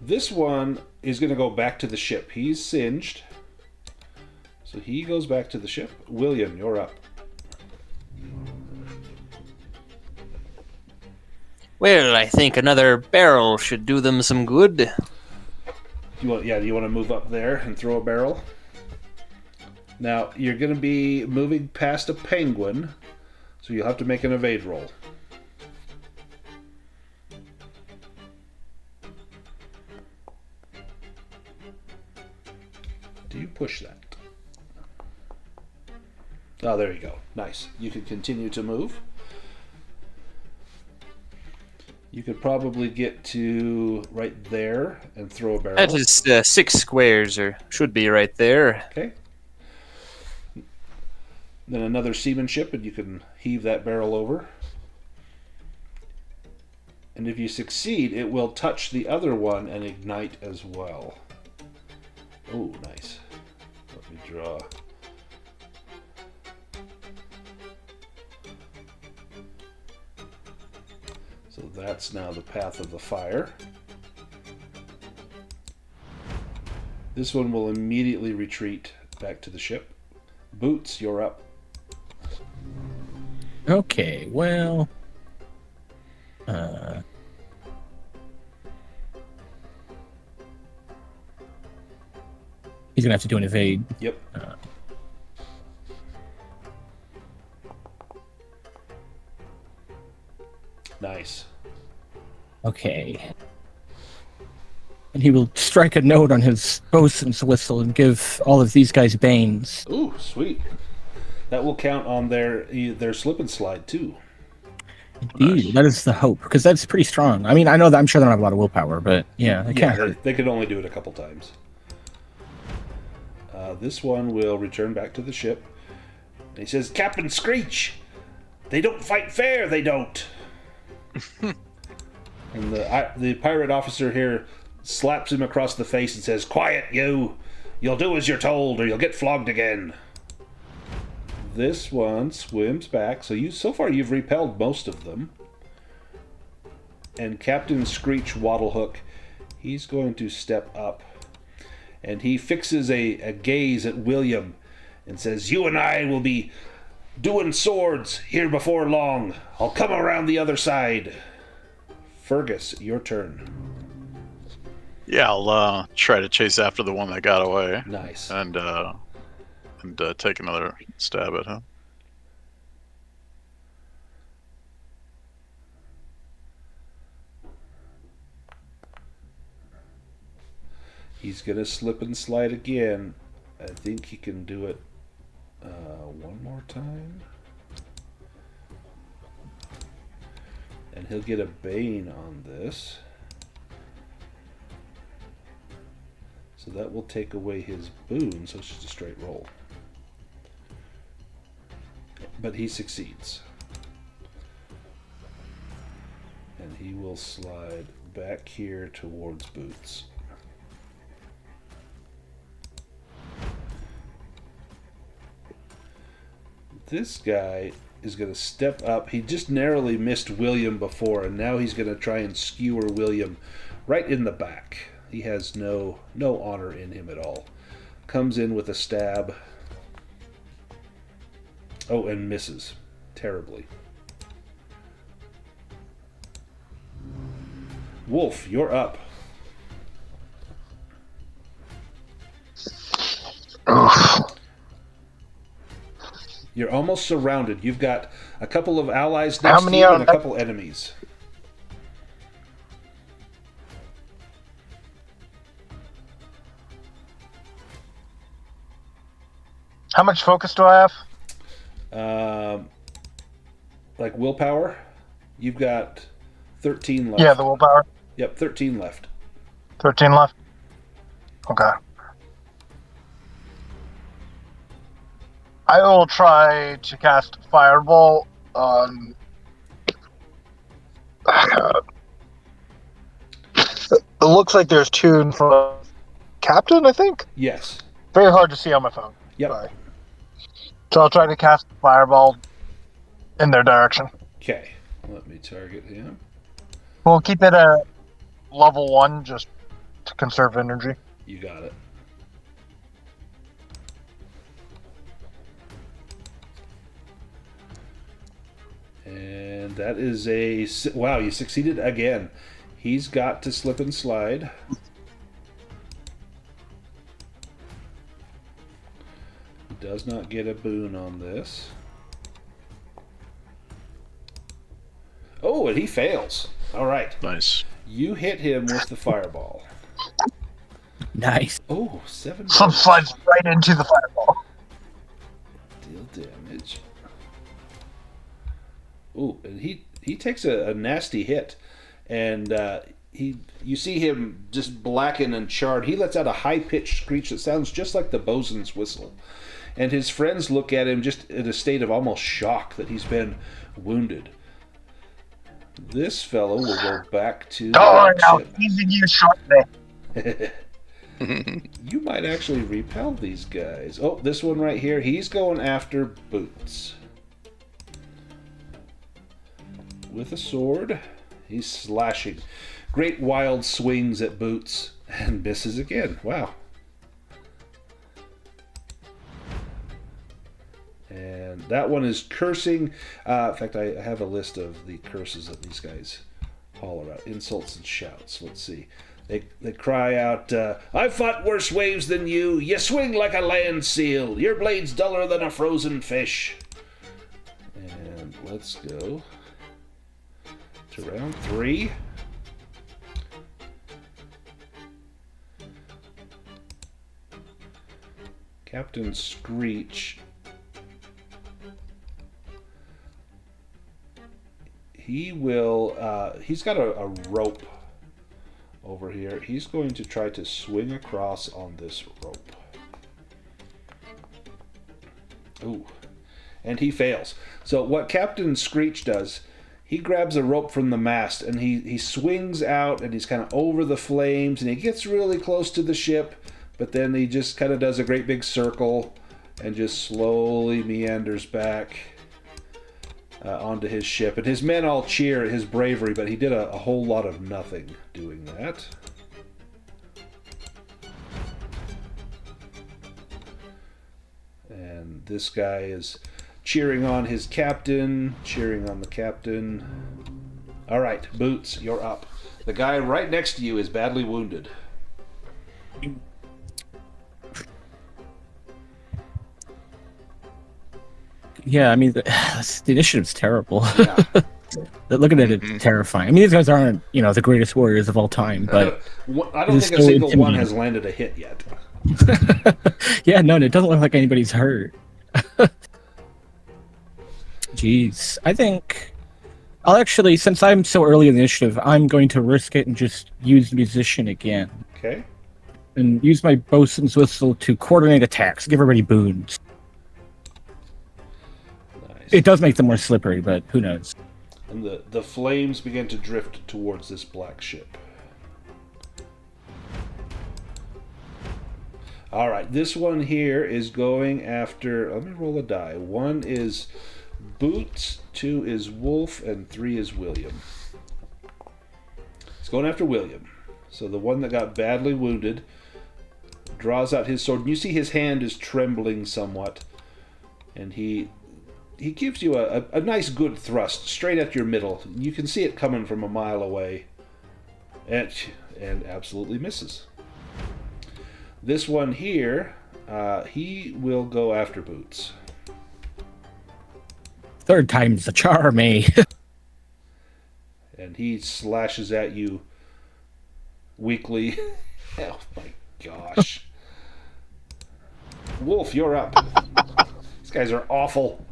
This one is going to go back to the ship. He's singed. So he goes back to the ship. William, you're up. Well, I think another barrel should do them some good. Do you want to move up there and throw a barrel? Now, you're going to be moving past a penguin, so you'll have to make an evade roll. Do you push that? Oh, there you go. Nice. You can continue to move. You could probably get to right there and throw a barrel. That is 6 squares, or should be right there. Okay. Then another seamanship, and you can heave that barrel over. And if you succeed, it will touch the other one and ignite as well. Oh, nice. Let me draw. So that's now the path of the fire. This one will immediately retreat back to the ship. Boots, you're up. Okay, well... he's gonna have to do an evade. Yep. Nice. Okay. and he will strike a note on his bosun's whistle and give all of these guys banes. Ooh, sweet. That will count on their slip and slide too. Indeed, Nice. that is the hope, because that's pretty strong. I mean, I know that I'm sure they don't have a lot of willpower, but yeah, it can't hurt. They could only do it a couple times. This one will return back to the ship. He says, "Captain Screech, they don't fight fair, they don't." And the pirate officer here slaps him across the face and says, "Quiet, you! You'll do as you're told, or you'll get flogged again." This one swims back. So far you've repelled most of them. And Captain Screech Waddlehook, he's going to step up. And he fixes a gaze at William and says, "You and I will be doing swords here before long. I'll come around the other side." Fergus, your turn. Yeah, I'll try to chase after the one that got away Nice. and take another stab at him. He's going to slip and slide again. I think he can do it one more time. And he'll get a Bane on this. So that will take away his boon, so it's just a straight roll. But he succeeds. And he will slide back here towards Boots. This guy is going to step up. He just narrowly missed William before, and now he's going to try and skewer William right in the back. He has no honor in him at all. Comes in with a stab. Oh, and misses terribly. Wolf, you're up. You're almost surrounded. You've got a couple of allies next to you and a couple enemies. How much focus do I have? Like willpower, you've got 13 left. Yeah, the willpower. Yep, 13 left. 13 left. Okay. I will try to cast Fireball on... It looks like there's two in front of Captain, I think? Yes. Very hard to see on my phone. Yep. Sorry. So I'll try to cast Fireball in their direction. Okay. Let me target him. We'll keep it at level 1 just to conserve energy. You got it. And that is a... Wow, you succeeded again. He's got to slip and slide. Does not get a boon on this. Oh, and he fails. All right. Nice. You hit him with the fireball. Nice. Oh, 7 Some slides right into the Fireball. deal damage. Oh, and he takes a nasty hit, and you see him just blacken and charred. He lets out a high-pitched screech that sounds just like the bosun's whistle. And his friends look at him just in a state of almost shock that he's been wounded. This fellow will go back to Don't worry, the I'll ship. teasing you shortly. You might actually repel these guys. Oh, this one right here, he's going after Boots. With a sword, he's slashing. Great wild swings at Boots and misses again. Wow. And that one is cursing. In fact, I have a list of the curses that these guys holler out. Insults and shouts. Let's see. They cry out, "I've fought worse waves than you. You swing like a land seal. Your blade's duller than a frozen fish." And let's go to round 3. Captain Screech. He will. He's got a rope over here. He's going to try to swing across on this rope. Ooh. And he fails. So what Captain Screech does, he grabs a rope from the mast and he swings out and he's kind of over the flames and he gets really close to the ship, but then he just kind of does a great big circle and just slowly meanders back onto his ship. And his men all cheer at his bravery, but he did a whole lot of nothing doing that. And this guy is cheering on his captain, cheering on the captain. All right, Boots, you're up. The guy right next to you is badly wounded. Yeah, I mean, the initiative's terrible. Yeah. Looking at it, terrifying. I mean, these guys aren't, the greatest warriors of all time, but I don't think a single one has landed a hit yet. Yeah, no, it doesn't look like anybody's hurt. Jeez. I think I'll actually, since I'm so early in the initiative, I'm going to risk it and just use Musician again. Okay. And use my bosun's whistle to coordinate attacks, give everybody boons. Nice. It does make them more slippery, but who knows. And the flames begin to drift towards this black ship. All right, this one here is going after, let me roll a die. 1 is Boots, 2 is Wolf, and 3 is William. He's going after William. So the one that got badly wounded draws out his sword. And you see his hand is trembling somewhat. And he gives you a nice good thrust straight at your middle. You can see it coming from a mile away. And absolutely misses. This one here, he will go after Boots. Third time's the charm, eh? And he slashes at you weakly. Oh my gosh. Wolf, you're up. These guys are awful.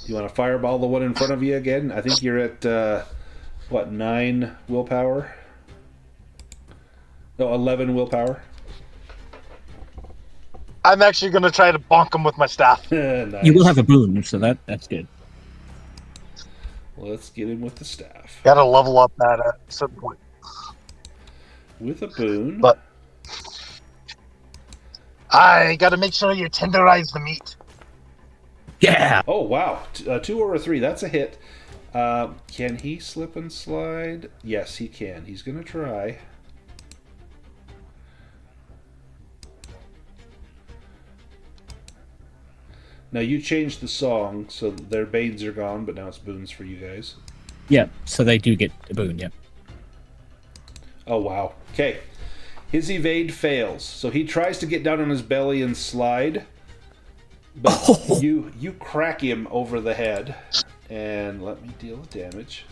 You want to fireball the one in front of you again? I think you're at, 9 willpower? No, 11 willpower. I'm actually going to try to bonk him with my staff. Nice. You will have a boon, so that's good. Let's get him with the staff. Gotta level up that at some point. With a boon. But I gotta make sure you tenderize the meat. Yeah! Oh, wow. 2 or a 3. That's a hit. Can he slip and slide? Yes, he can. He's going to try. Now, you changed the song, so their banes are gone, but now it's boons for you guys. Yeah, so they do get a boon, yeah. Oh, wow. Okay. His evade fails. So he tries to get down on his belly and slide. But you crack him over the head. And let me deal with damage.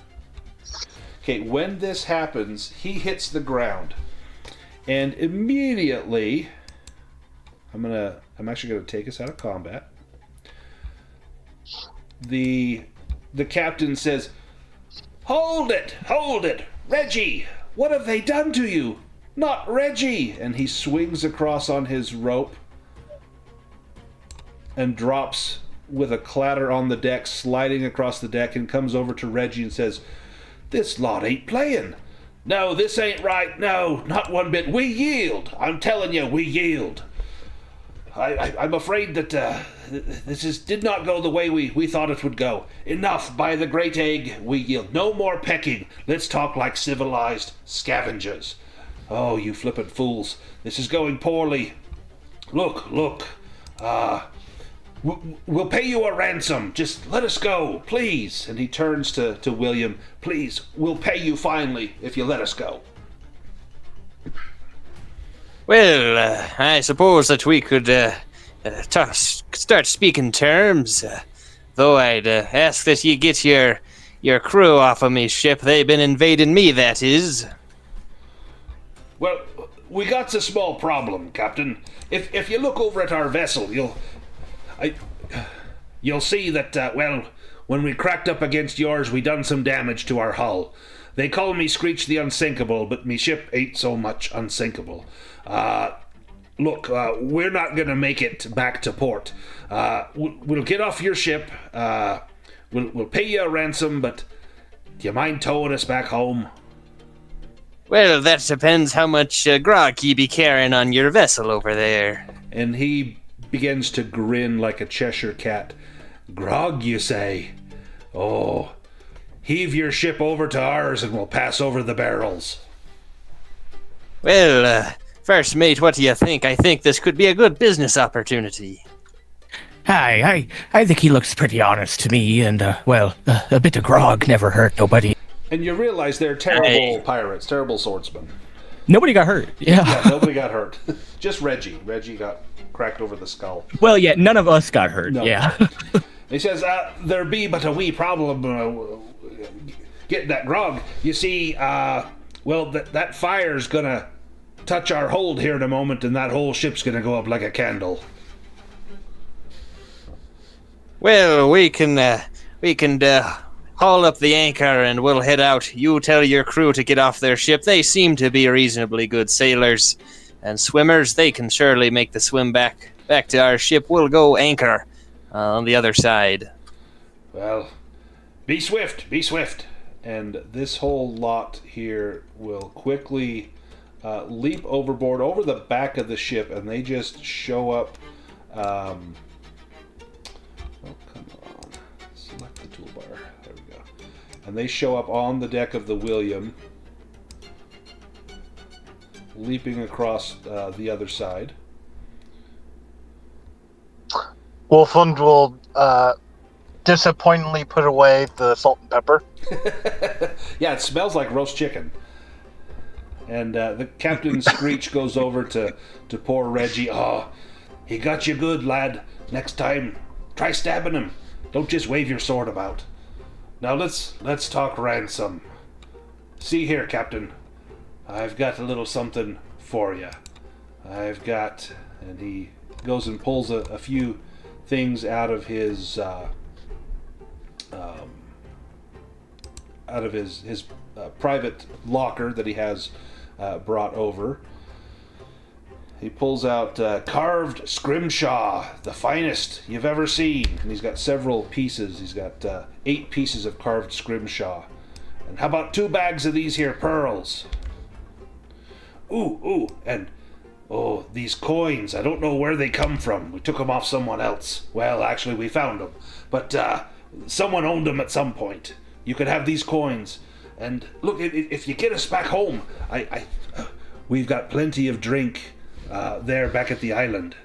Okay, when this happens, he hits the ground. And immediately, I'm actually gonna take us out of combat. The captain says, Hold it! Reggie! What have they done to you? Not Reggie! And he swings across on his rope and drops with a clatter on the deck, sliding across the deck, and comes over to Reggie and says, This lot ain't playing. No, this ain't right. No, not one bit. We yield. I'm telling you, we yield. I'm afraid that this did not go the way we thought it would go. Enough, by the great egg, we yield. No more pecking. Let's talk like civilized scavengers. Oh, you flippin' fools. This is going poorly. Look. We'll pay you a ransom. Just let us go, please. And he turns to William. Please, we'll pay you finally if you let us go. Well, I suppose that we could start speaking terms. Though I'd ask that you get your crew off of me ship. They've been invading me, that is. Well, we got a small problem, Captain. If you look over at our vessel, you'll see that, when we cracked up against yours, we done some damage to our hull. They call me Screech the Unsinkable, but me ship ain't so much unsinkable. Look, we're not gonna make it back to port. We'll get off your ship. We'll pay you a ransom, but do you mind towing us back home? Well, that depends how much grog ye be carrying on your vessel over there. And he begins to grin like a Cheshire cat. Grog, you say? Oh, heave your ship over to ours and we'll pass over the barrels. Well, first mate, what do you think? I think this could be a good business opportunity. Hi, I think he looks pretty honest to me, and, a bit of grog never hurt nobody. And you realize they're terrible pirates, terrible swordsmen. Nobody got hurt, Yeah, nobody got hurt. Just Reggie. Reggie got cracked over the skull. Well, yeah, none of us got hurt, No. yeah. He says, there be but a wee problem getting that grog. You see, that fire's gonna touch our hold here in a moment, and that whole ship's gonna go up like a candle. Well, we can haul up the anchor and we'll head out. You tell your crew to get off their ship. They seem to be reasonably good sailors and swimmers. They can surely make the swim back to our ship. We'll go anchor on the other side. Well, be swift. And this whole lot here will quickly leap overboard over the back of the ship, and they just show up. Come on. Select the toolbar. There we go. And they show up on the deck of the William, leaping across the other side. Wolfund will disappointingly put away the salt and pepper. Yeah, it smells like roast chicken. And the Captain Screech goes over to poor Reggie. Oh, he got you good, lad. Next time, try stabbing him. Don't just wave your sword about. Now let's talk ransom. See here, Captain. I've got a little something for you. And he goes and pulls a few things out of his private locker that he has brought over. He pulls out carved scrimshaw, the finest you've ever seen. And he's got several pieces. He's got 8 pieces of carved scrimshaw. And how about 2 bags of these here pearls? And these coins, I don't know where they come from. We took them off someone else. Well, actually, we found them. But someone owned them at some point. You could have these coins. And look, if you get us back home, we've got plenty of drink there back at the island.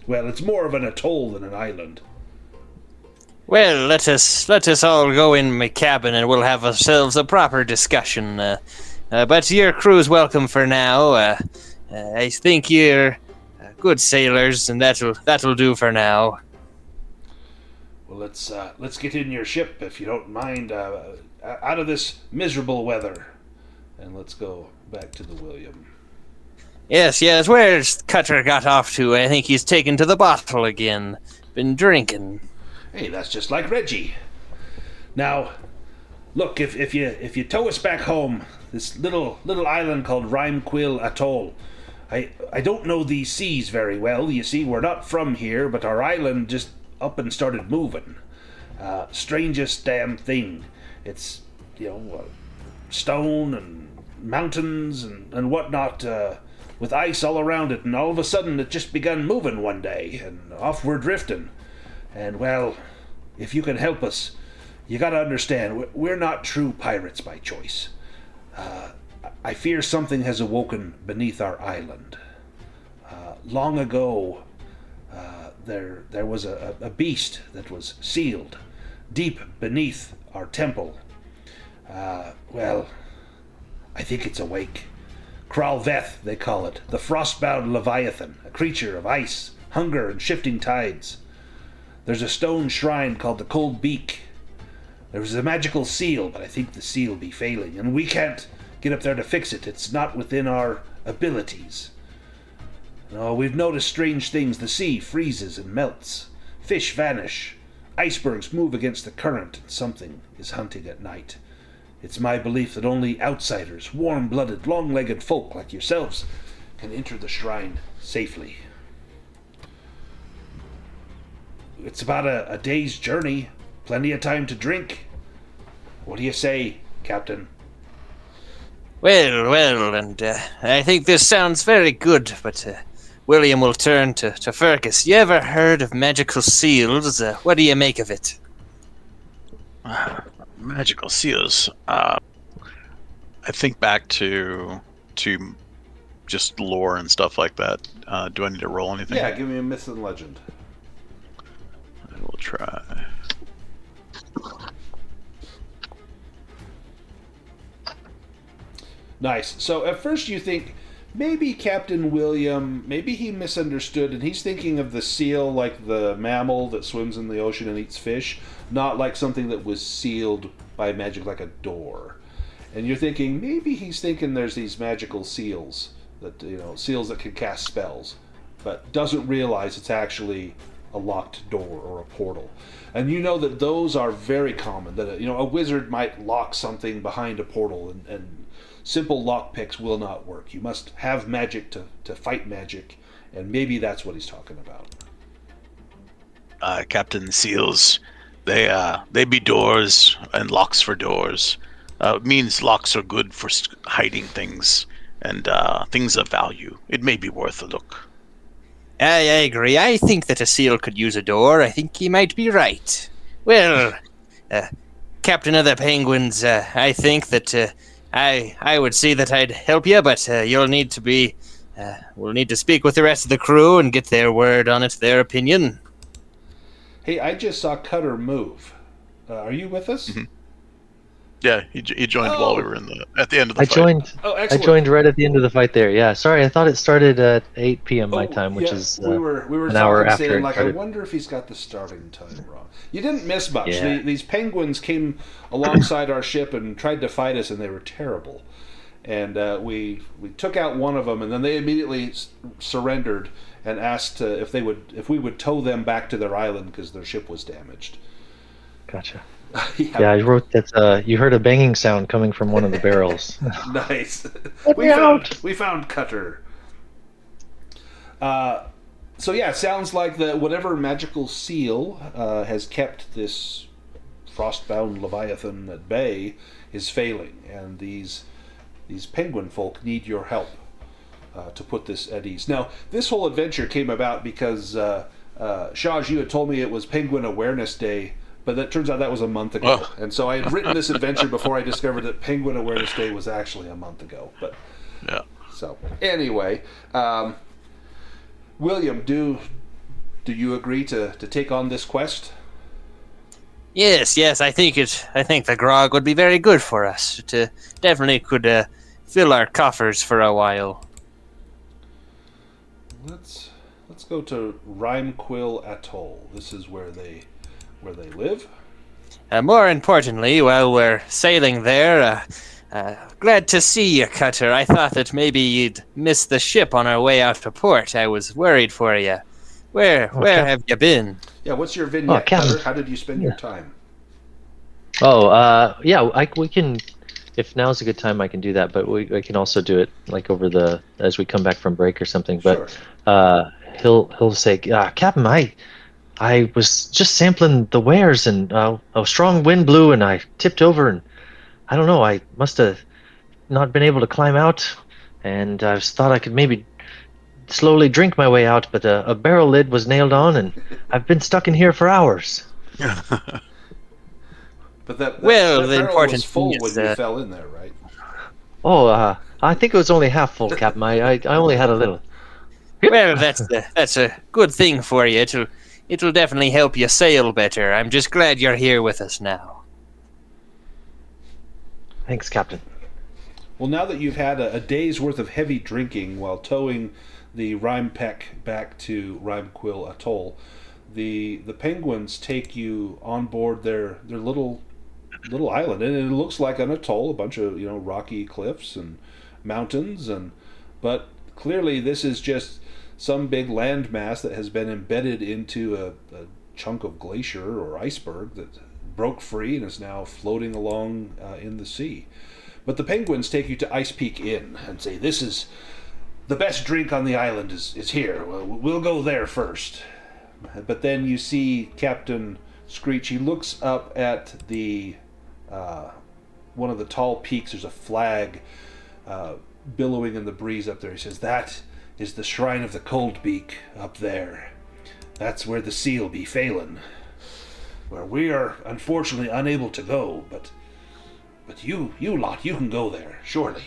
Well, it's more of an atoll than an island. Well, let us all go in my cabin and we'll have ourselves a proper discussion. But your crew's welcome for now. I think you're good sailors, and that'll do for now. Well, let's get in your ship, if you don't mind, out of this miserable weather, and let's go back to the William. Yes, where's Cutter got off to? I think he's taken to the bottle again. Been drinking. Hey, that's just like Reggie. Now, look, if you tow us back home, this little island called Rimequill Atoll, I don't know these seas very well. You see, we're not from here, but our island just up and started moving. Strangest damn thing. It's, stone and mountains and whatnot, with ice all around it, and all of a sudden it just began moving one day, and off we're drifting. And, well, if you can help us, you gotta understand, we're not true pirates by choice. I fear something has awoken beneath our island. Long ago, there was a beast that was sealed deep beneath our temple. Well, I think it's awake. Kralveth, they call it, the frostbound Leviathan, a creature of ice, hunger, and shifting tides. There's a stone shrine called the Cold Beak. There was a magical seal, but I think the seal be failing, and we can't get up there to fix it. It's not within our abilities. No, we've noticed strange things. The sea freezes and melts. Fish vanish. Icebergs move against the current, and something is hunting at night. It's my belief that only outsiders, warm-blooded, long-legged folk like yourselves can enter the shrine safely. It's about a day's journey. Plenty of time to drink. What do you say, Captain? Well, and I think this sounds very good, but William will turn to Fergus. You ever heard of magical seals? What do you make of it? Magical seals. I think back to just lore and stuff like that. Do I need to roll anything? Yeah, give me a myth and legend. I will try. Nice. So at first you think maybe Captain William, maybe he misunderstood, and he's thinking of the seal like the mammal that swims in the ocean and eats fish, not like something that was sealed by magic like a door. And you're thinking maybe he's thinking there's these magical seals that, seals that can cast spells, but doesn't realize it's actually a locked door or a portal. And you know that those are very common, that a wizard might lock something behind a portal, and simple lockpicks will not work. You must have magic to fight magic, and maybe that's what he's talking about. Captain Seals, they be doors and locks for doors. It means locks are good for hiding things and things of value. It may be worth a look. I agree. I think that a seal could use a door. I think he might be right. Well, Captain of the Penguins, I think that I would see that I'd help you, but you'll need to be... we'll need to speak with the rest of the crew and get their word on it, their opinion. Hey, I just saw Cutter move. Are you with us? Mm-hmm. Yeah, he joined while we were at the end of the fight. I joined right at the end of the fight there. Yeah, sorry, I thought it started at 8 p.m. my time, which is we were an hour after saying, it I started. wonder if he's got the starting time wrong. You didn't miss much. Yeah. These penguins came alongside our ship and tried to fight us, and they were terrible. And we took out one of them, and then they immediately surrendered and asked if we would tow them back to their island because their ship was damaged. Gotcha. Yeah, I wrote that you heard a banging sound coming from one of the barrels. Nice. We found Cutter. So yeah, it sounds like whatever magical seal has kept this frostbound leviathan at bay is failing, and these penguin folk need your help to put this at ease. Now, this whole adventure came about because Shaj, you had told me it was Penguin Awareness Day, but that turns out that was a month ago. Oh. And so I had written this adventure before I discovered that Penguin Awareness Day was actually a month ago. But yeah. So anyway, William, do you agree to take on this quest? Yes, I think the grog would be very good for us. Definitely could fill our coffers for a while. Let's go to Rimequill Atoll. This is where they live. More importantly, while we're sailing there, glad to see you, Cutter. I thought that maybe you'd missed the ship on our way out to port. I was worried for you. Where have you been? Yeah, what's your vignette, Captain. Cutter? How did you spend your time? We can. If now's a good time, I can do that. But we can also do it like as we come back from break or something. But Sure. He'll say, Captain, I was just sampling the wares, and a strong wind blew, and I tipped over, and I don't know, I must have not been able to climb out, and I thought I could maybe slowly drink my way out, but a barrel lid was nailed on, and I've been stuck in here for hours. But that The barrel important was full thing when is, you fell in there, right? I think it was only half full, Captain. I only had a little. Well, that's a good thing for you. It'll definitely help you sail better. I'm just glad you're here with us now. Thanks, Captain. Well, now that you've had a day's worth of heavy drinking while towing the Rimepeck back to Rimequill Atoll, the penguins take you on board their little little island, and it looks like an atoll, a bunch of rocky cliffs and mountains, but clearly this is just some big landmass that has been embedded into a chunk of glacier or iceberg that broke free and is now floating along in the sea. But the penguins take you to Ice Peak Inn and say, "This is the best drink on the island is here. We'll go there first." But then you see Captain Screech. He looks up at the one of the tall peaks. There's a flag billowing in the breeze up there. He says, "That is the Shrine of the Cold Beak up there. That's where the seal be Phelan. Where we are unfortunately unable to go, but you lot, you can go there, surely.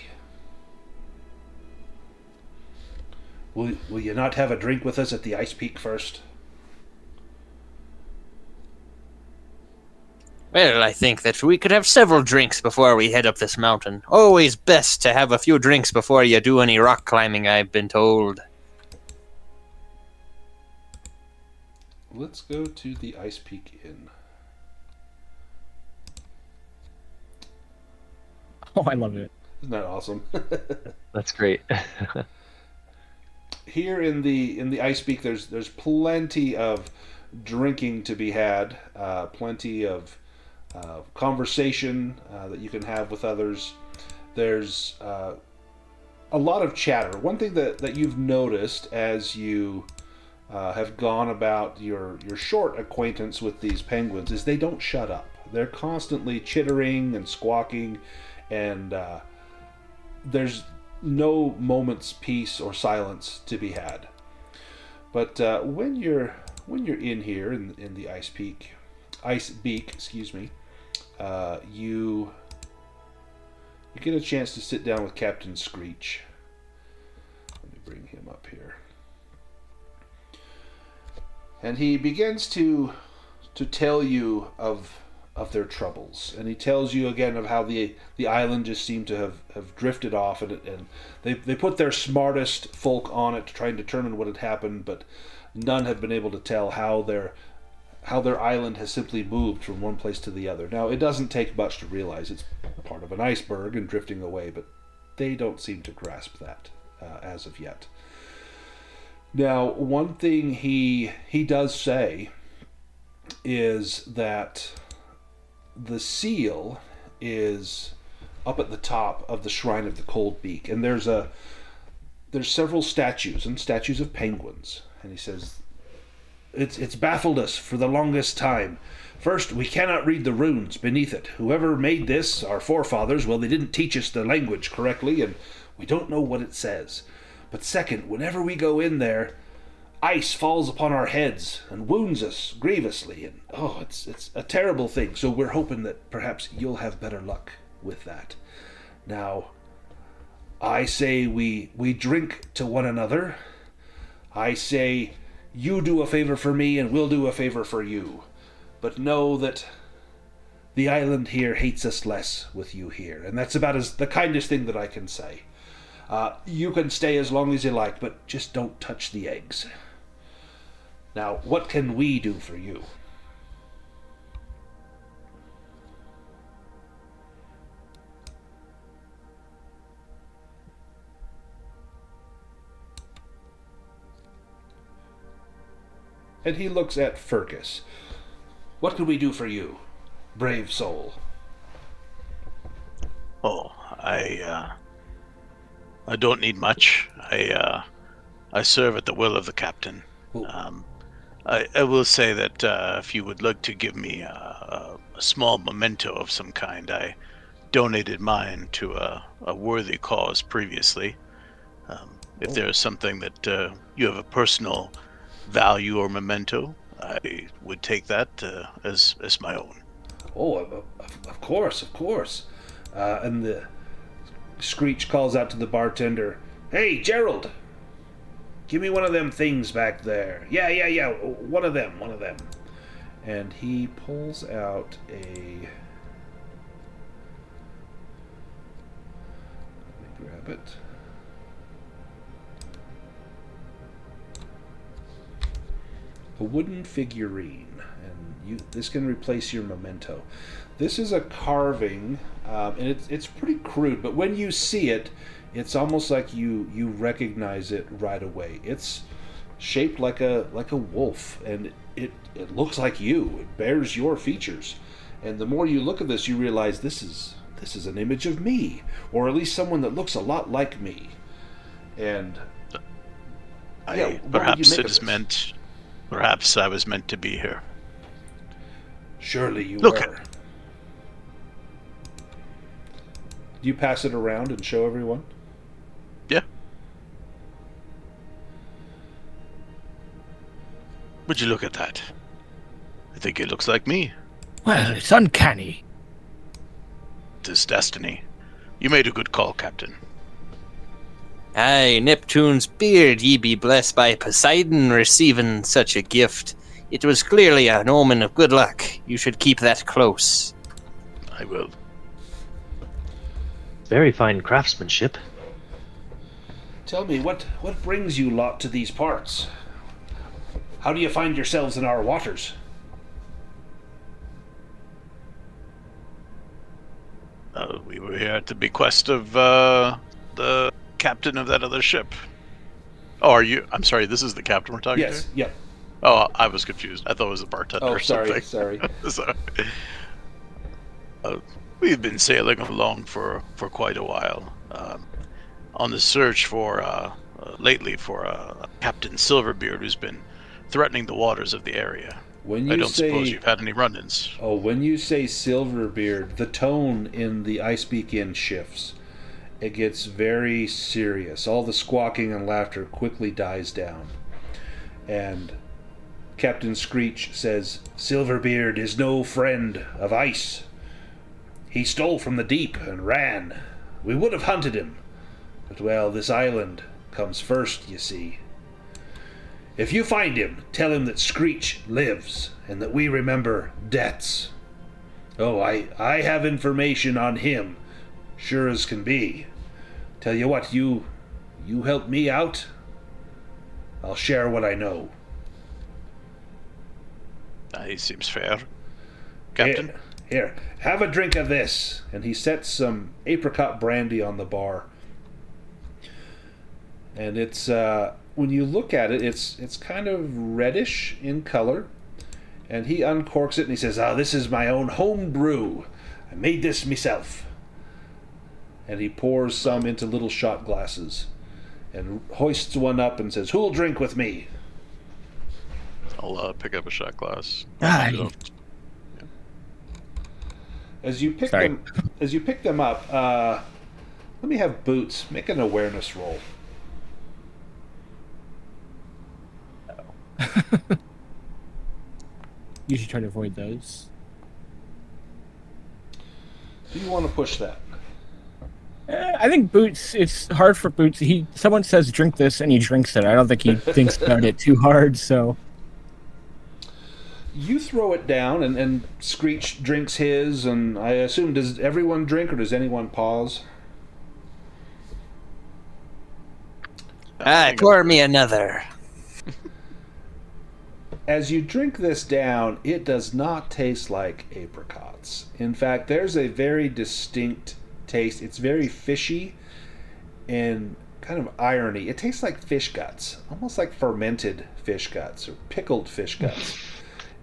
Will you not have a drink with us at the Ice Peak first?" Well, I think that we could have several drinks before we head up this mountain. Always best to have a few drinks before you do any rock climbing, I've been told. Let's go to the Ice Peak Inn. Oh, I love it. Isn't that awesome? That's great. Here in the Ice Peak, there's plenty of drinking to be had, plenty of conversation that you can have with others. There's a lot of chatter. One thing that you've noticed as you have gone about your short acquaintance with these penguins is they don't shut up. They're constantly chittering and squawking, and there's no moment's peace or silence to be had. But when you're in here in the Ice Beak, excuse me, you get a chance to sit down with Captain Screech. Let me bring him up here, and he begins to tell you of their troubles, and he tells you again of how the island just seemed to have drifted off, and they put their smartest folk on it to try and determine what had happened, but none have been able to tell how their island has simply moved from one place to the other. Now, it doesn't take much to realize it's part of an iceberg and drifting away, but they don't seem to grasp that as of yet. Now, one thing he does say is that the seal is up at the top of the Shrine of the Cold Beak, and there's several statues of penguins, and he says it's baffled us for the longest time. First, we cannot read the runes beneath it. Whoever made this, our forefathers, well, they didn't teach us the language correctly, and we don't know what it says. But second, whenever we go in there, ice falls upon our heads and wounds us grievously, and it's a terrible thing. So we're hoping that perhaps you'll have better luck with that. Now, I say we drink to one another. I say you do a favor for me and we'll do a favor for you. But know that the island here hates us less with you here, and that's about the kindest thing that I can say. You can stay as long as you like, but just don't touch the eggs. Now, what can we do for you? And he looks at Fergus. What can we do for you, brave soul? Oh, I don't need much. I serve at the will of the captain. I will say that if you would like to give me a small memento of some kind, I donated mine to a worthy cause previously. If there is something that you have a personal value or memento, I would take that as my own. Oh, of course. And the Screech calls out to the bartender, "Hey, Gerald! Give me one of them things back there. Yeah. One of them. And he pulls out a... Let me grab it. a wooden figurine, and this can replace your memento. This is a carving, and it's pretty crude, but when you see it, it's almost like you recognize it right away. It's shaped like a wolf, and it looks like you. It bears your features, and the more you look at this, you realize this is an image of me, or at least someone that looks a lot like me. And perhaps it is meant. Perhaps I was meant to be here. Surely you Look were. Do you pass it around and show everyone? Yeah. Would you look at that? I think it looks like me. Well, it's uncanny. It is destiny. You made a good call, Captain. Aye, Neptune's beard, ye be blessed by Poseidon receiving such a gift. It was clearly an omen of good luck. You should keep that close. I will. Very fine craftsmanship. Tell me, what brings you lot to these parts? How do you find yourselves in our waters? We were here at the bequest of the captain of that other ship. Oh, are you? I'm sorry, this is the captain we're talking to? Yes, yep. Oh, I was confused. I thought it was a bartender or something. Sorry. So, we've been sailing along for quite a while, on the search lately for Captain Silverbeard, who's been threatening the waters of the area. I don't suppose you've had any run-ins. Oh, when you say Silverbeard, the tone in the I Speak In shifts. It gets very serious. All the squawking and laughter quickly dies down. And Captain Screech says, Silverbeard is no friend of ice. He stole from the deep and ran. We would have hunted him. But, well, this island comes first, you see. If you find him, tell him that Screech lives, and that we remember debts. Oh, I have information on him, sure as can be. Tell you what, you help me out, I'll share what I know. He seems fair. Captain? Here, have a drink of this. And he sets some apricot brandy on the bar. And it's, when you look at it, it's kind of reddish in color. And he uncorks it and he says, this is my own home brew. I made this myself. And he pours some into little shot glasses and hoists one up and says, who'll drink with me? I'll pick up a shot glass. Aye. As you pick them up, let me have Boots make an awareness roll. Usually try to avoid those. Do you want to push that? I think Boots, it's hard for Boots. Someone says drink this and he drinks it. I don't think he thinks about it too hard, so. You throw it down and Screech drinks his, and I assume, does everyone drink or does anyone pause? Pour me another. As you drink this down, it does not taste like apricots. In fact, there's a very distinct taste. It's very fishy and kind of irony. It tastes like fish guts, almost like fermented fish guts or pickled fish guts.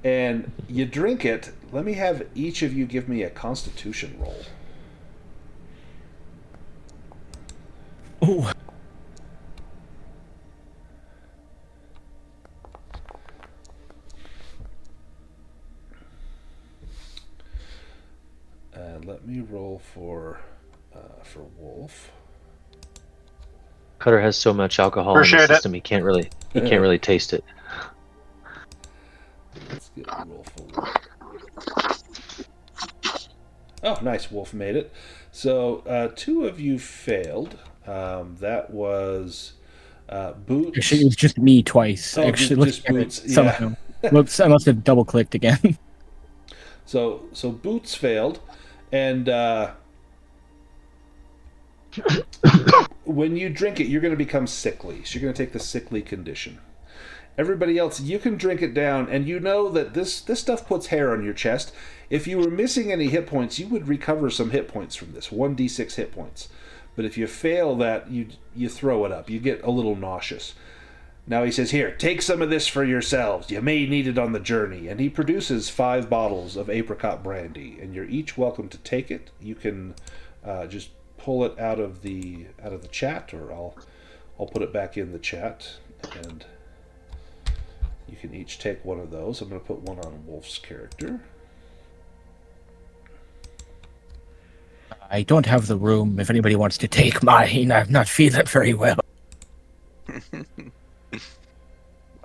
And you drink it. Let me have each of you give me a Constitution roll. Ooh. Let me roll for Wolf. Cutter has so much alcohol in the system he can't really taste it. Let's get a roll for Wolf. Oh, nice. Wolf made it. So two of you failed. That was Boots. Actually, it was just me twice. Oh, Actually, just Boots. Somehow. Whoops, I must have double clicked again. So Boots failed, and when you drink it, you're going to become sickly. So you're going to take the sickly condition. Everybody else, you can drink it down, and you know that this stuff puts hair on your chest. If you were missing any hit points, you would recover some hit points from this, 1d6 hit points. But if you fail that, you throw it up. You get a little nauseous. Now he says, here, take some of this for yourselves. You may need it on the journey. And he produces 5 bottles of apricot brandy, and you're each welcome to take it. You can just pull it out of the chat, or I'll put it back in the chat, and you can each take one of those. I'm going to put one on Wolf's character. I don't have the room if anybody wants to take mine. I'm not feeling very well.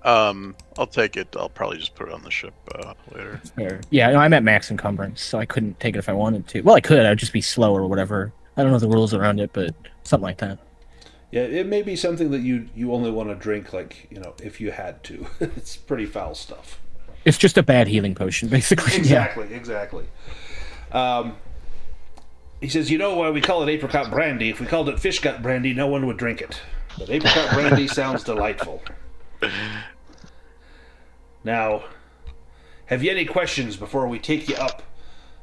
I'll take it. I'll probably just put it on the ship later. Fair. Yeah, no, I'm at max encumbrance, so I couldn't take it if I wanted to. Well, I could. I'd just be slow or whatever. I don't know the rules around it, but something like that. Yeah, it may be something that you only want to drink, like, if you had to. It's pretty foul stuff. It's just a bad healing potion, basically. Exactly. He says, you know why we call it apricot brandy? If we called it fish gut brandy, no one would drink it. But apricot brandy sounds delightful. Now, have you any questions before we take you up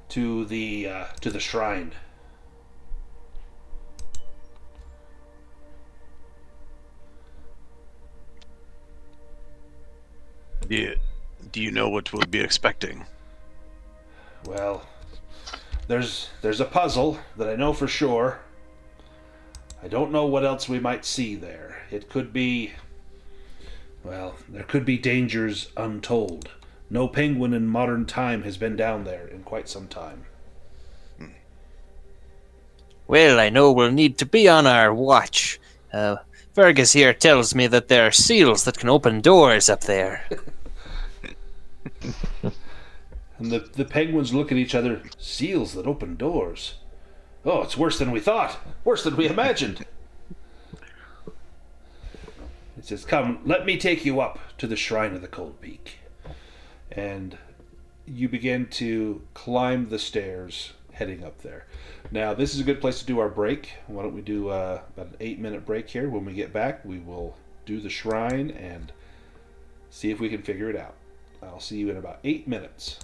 to the shrine? Do you know what we'll be expecting? Well, there's a puzzle that I know for sure. I don't know what else we might see there. It could be... Well, there could be dangers untold. No penguin in modern time has been down there in quite some time. Well, I know we'll need to be on our watch. Fergus here tells me that there are seals that can open doors up there. And the penguins look at each other. Seals that open doors? Oh, it's worse than we thought. Worse than we imagined. It says, come, let me take you up to the Shrine of the Cold Peak. And you begin to climb the stairs heading up there. Now, this is a good place to do our break. Why don't we do about an 8-minute break here? When we get back, we will do the shrine and see if we can figure it out. I'll see you in about 8 minutes.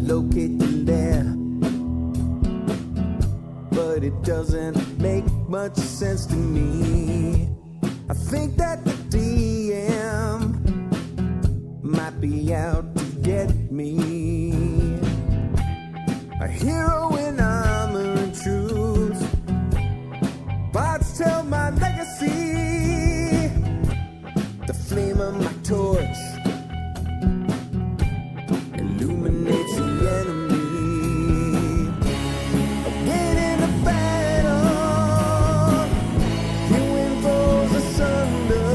Locate you there, but it doesn't make much sense to me. I think that the DM might be out to get me. A hero in armor and truth, bards tell my legacy. The flame of my torch illuminates the enemy. I win in a battle, you win foes asunder.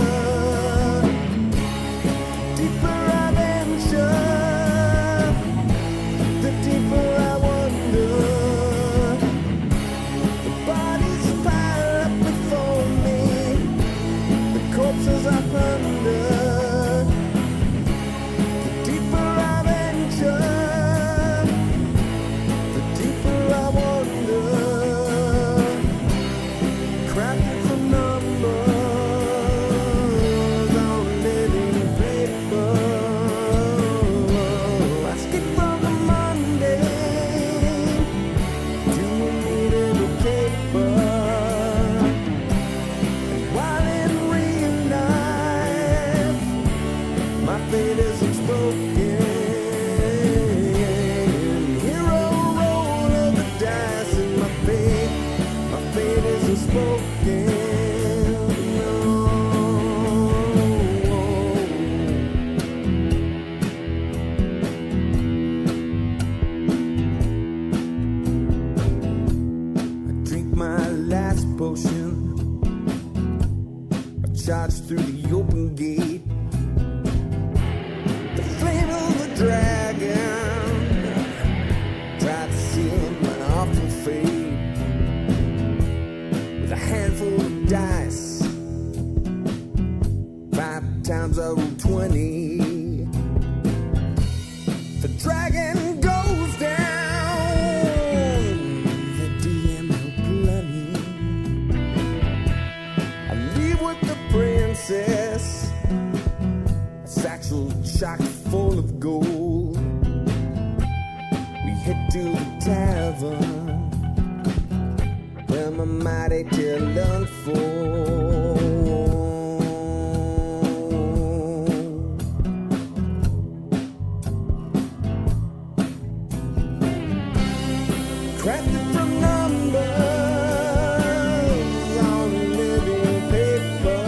Deeper I venture, the deeper I wonder. The bodies pile up before me, the corpses I plunder. The deeper I venture, the deeper I wonder. Crafted from numbers on living paper. I skip from the mundane to a needle caper. And while in real life, my fate is unspoken. Hero roll of the dice in my fate is unspoken. No. I drink my last potion. I charge through the open gate. The flame of the dragon tried to seal my awful fate. With a handful of dice, 5 times I rolled 20. The dragon goes down, the DM no plenty. I leave with the princess, a satchel chock full of gold. We head to the tavern where my mighty tale unfolds. Crafted from numbers on living paper.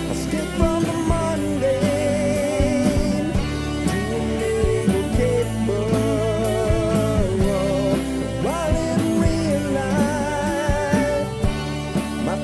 I skip from the mundane to a naval caper. While in real life, my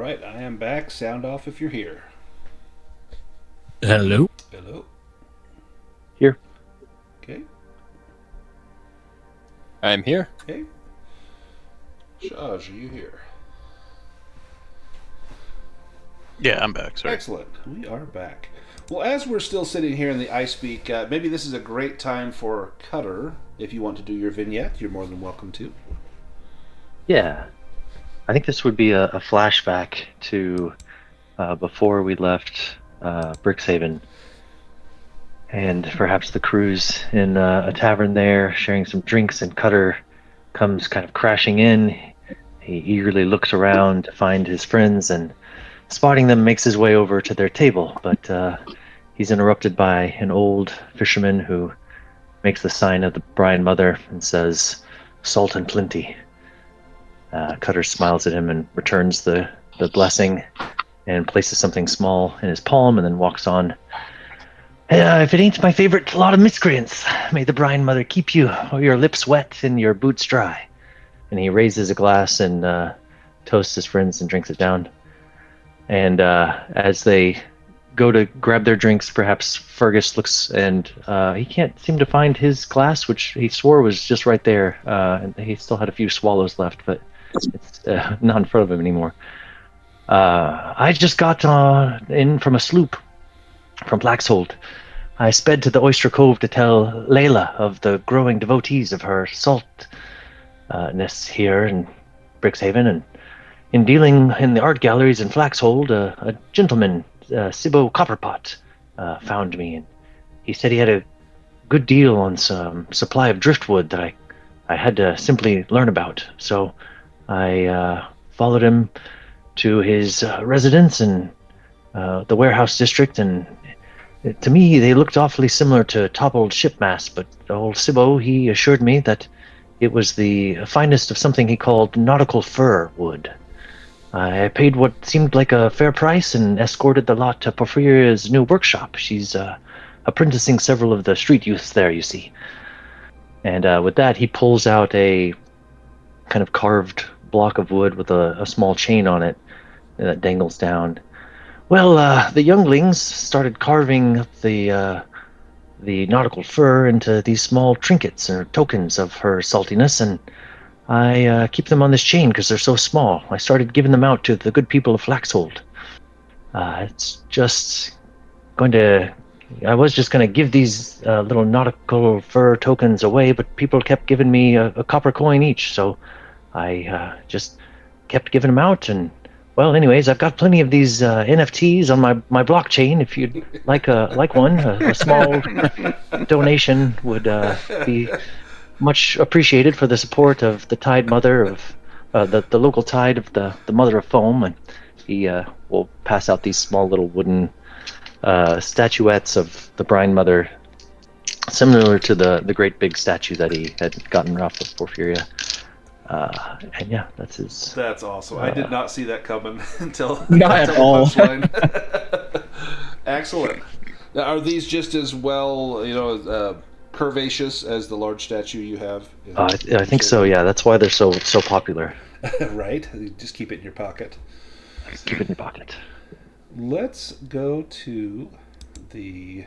right, I am back. Sound off if you're here. Hello. Hello. Here. Okay. I'm here. Okay. Shaj, are you here? Yeah, I'm back. Sorry. Excellent. We are back. Well, as we're still sitting here in the Ice Peak, maybe this is a great time for Cutter. If you want to do your vignette, you're more than welcome to. Yeah. I think this would be a flashback to before we left Brixhaven. And perhaps the crew's in a tavern there, sharing some drinks, and Cutter comes kind of crashing in. He eagerly looks around to find his friends, and spotting them, makes his way over to their table. But he's interrupted by an old fisherman who makes the sign of the Brian Mother and says, "Salt and plenty." Cutter smiles at him and returns the blessing and places something small in his palm and then walks on. If it ain't my favorite lot of miscreants, may the Brian Mother keep you, or your lips wet and your boots dry. And he raises a glass and toasts his friends and drinks it down. And as they go to grab their drinks, perhaps Fergus looks and he can't seem to find his glass, which he swore was just right there. And he still had a few swallows left, but it's not in front of him anymore. I just got in from a sloop from Blackshold. I sped to the Oyster Cove to tell Layla of the growing devotees of her saltness here in Brixhaven, and in dealing in the art galleries in Flaxhold, a gentleman, Sibbo Copperpot, found me, and he said he had a good deal on some supply of driftwood that I had to simply learn about. So I followed him to his residence in the warehouse district, and to me they looked awfully similar to toppled shipmasts, but old Sibbo, he assured me that it was the finest of something he called nautical fir wood. I paid what seemed like a fair price and escorted the lot to Porphyria's new workshop. She's apprenticing several of the street youths there, you see. And with that, he pulls out a kind of carved block of wood with a small chain on it that dangles down. Well, the younglings started carving the nautical fur into these small trinkets or tokens of her saltiness, and I keep them on this chain because they're so small. I started giving them out to the good people of Flaxhold. It's just going to... I was just going to give these little nautical fur tokens away, but people kept giving me a copper coin each, so I just kept giving them out. And, well, anyways, I've got plenty of these NFTs on my blockchain. If you'd like one, a small donation would be much appreciated for the support of the Tide Mother of the local tide of the Mother of Foam. And he will pass out these small little wooden statuettes of the Brian Mother, similar to the great big statue that he had gotten off of Porphyria. And yeah, that's his. That's awesome. I did not see that coming until Not at all. Excellent. Now, are these just as well, curvaceous as the large statue you have? I think so. Yeah, that's why they're so popular. Right. You just keep it in your pocket. Keep it in your pocket. Let's go to the.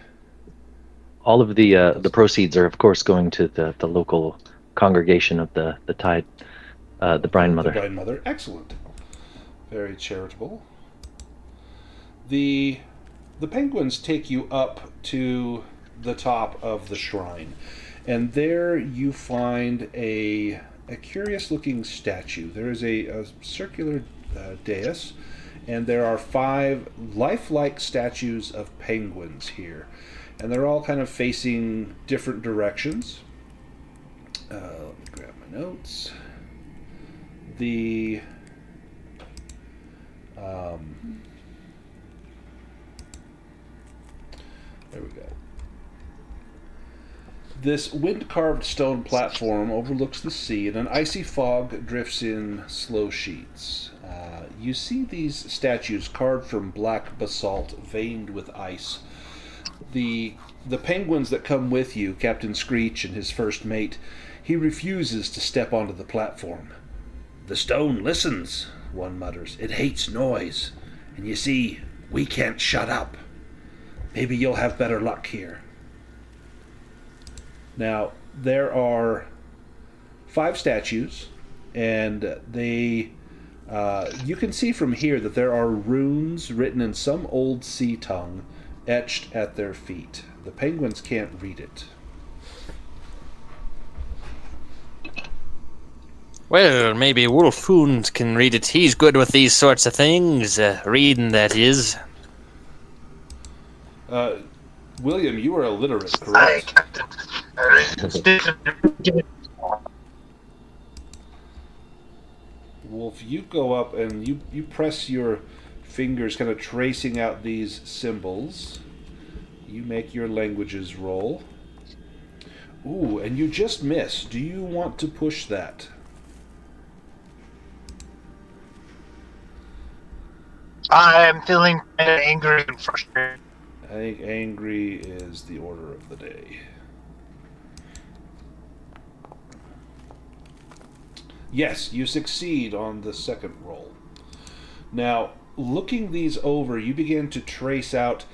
All of the proceeds are, of course, going to the local congregation of the Tide, the Brian Mother. The Brian Mother. Excellent. Very charitable. The penguins take you up to the top of the shrine, and there you find a curious-looking statue. There is a circular dais, and there are 5 lifelike statues of penguins here, and they're all kind of facing different directions. Let me grab my notes. There we go. This wind-carved stone platform overlooks the sea, and an icy fog drifts in slow sheets. You see these statues carved from black basalt, veined with ice. The penguins that come with you, Captain Screech and his first mate, he refuses to step onto the platform. "The stone listens," one mutters. It hates noise. And you see, we can't shut up. Maybe you'll have better luck here. Now, there are 5 statues, and they... you can see from here that there are runes written in some old sea tongue etched at their feet. The penguins can't read it. Well, maybe Wolfhound can read it. He's good with these sorts of things. Reading, that is. William, you are illiterate, correct? Wolf, you go up and you press your fingers, kind of tracing out these symbols. You make your languages roll. Ooh, and you just miss. Do you want to push that? I'm feeling kind of angry and frustrated. I think angry is the order of the day. Yes, you succeed on the second roll. Now, looking these over, you begin to trace out.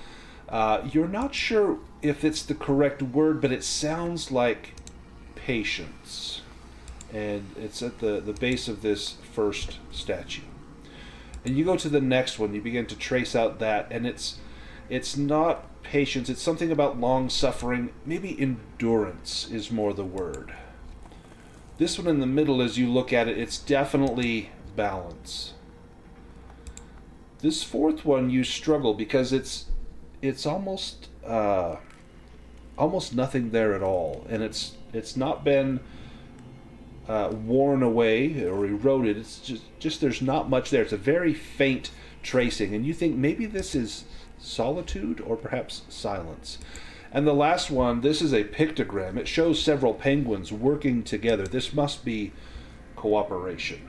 You're not sure if it's the correct word, but it sounds like patience. And it's at the base of this first statue. And you go to the next one, you begin to trace out that, and it's not patience, it's something about long suffering. Maybe endurance is more the word. This one in the middle, as you look at it, it's definitely balance. This fourth one you struggle because it's almost nothing there at all, and it's not been worn away or eroded. It's just there's not much there. It's a very faint tracing, and you think maybe this is solitude or perhaps silence. And the last one, this is a pictogram. It shows several penguins working together. This must be cooperation.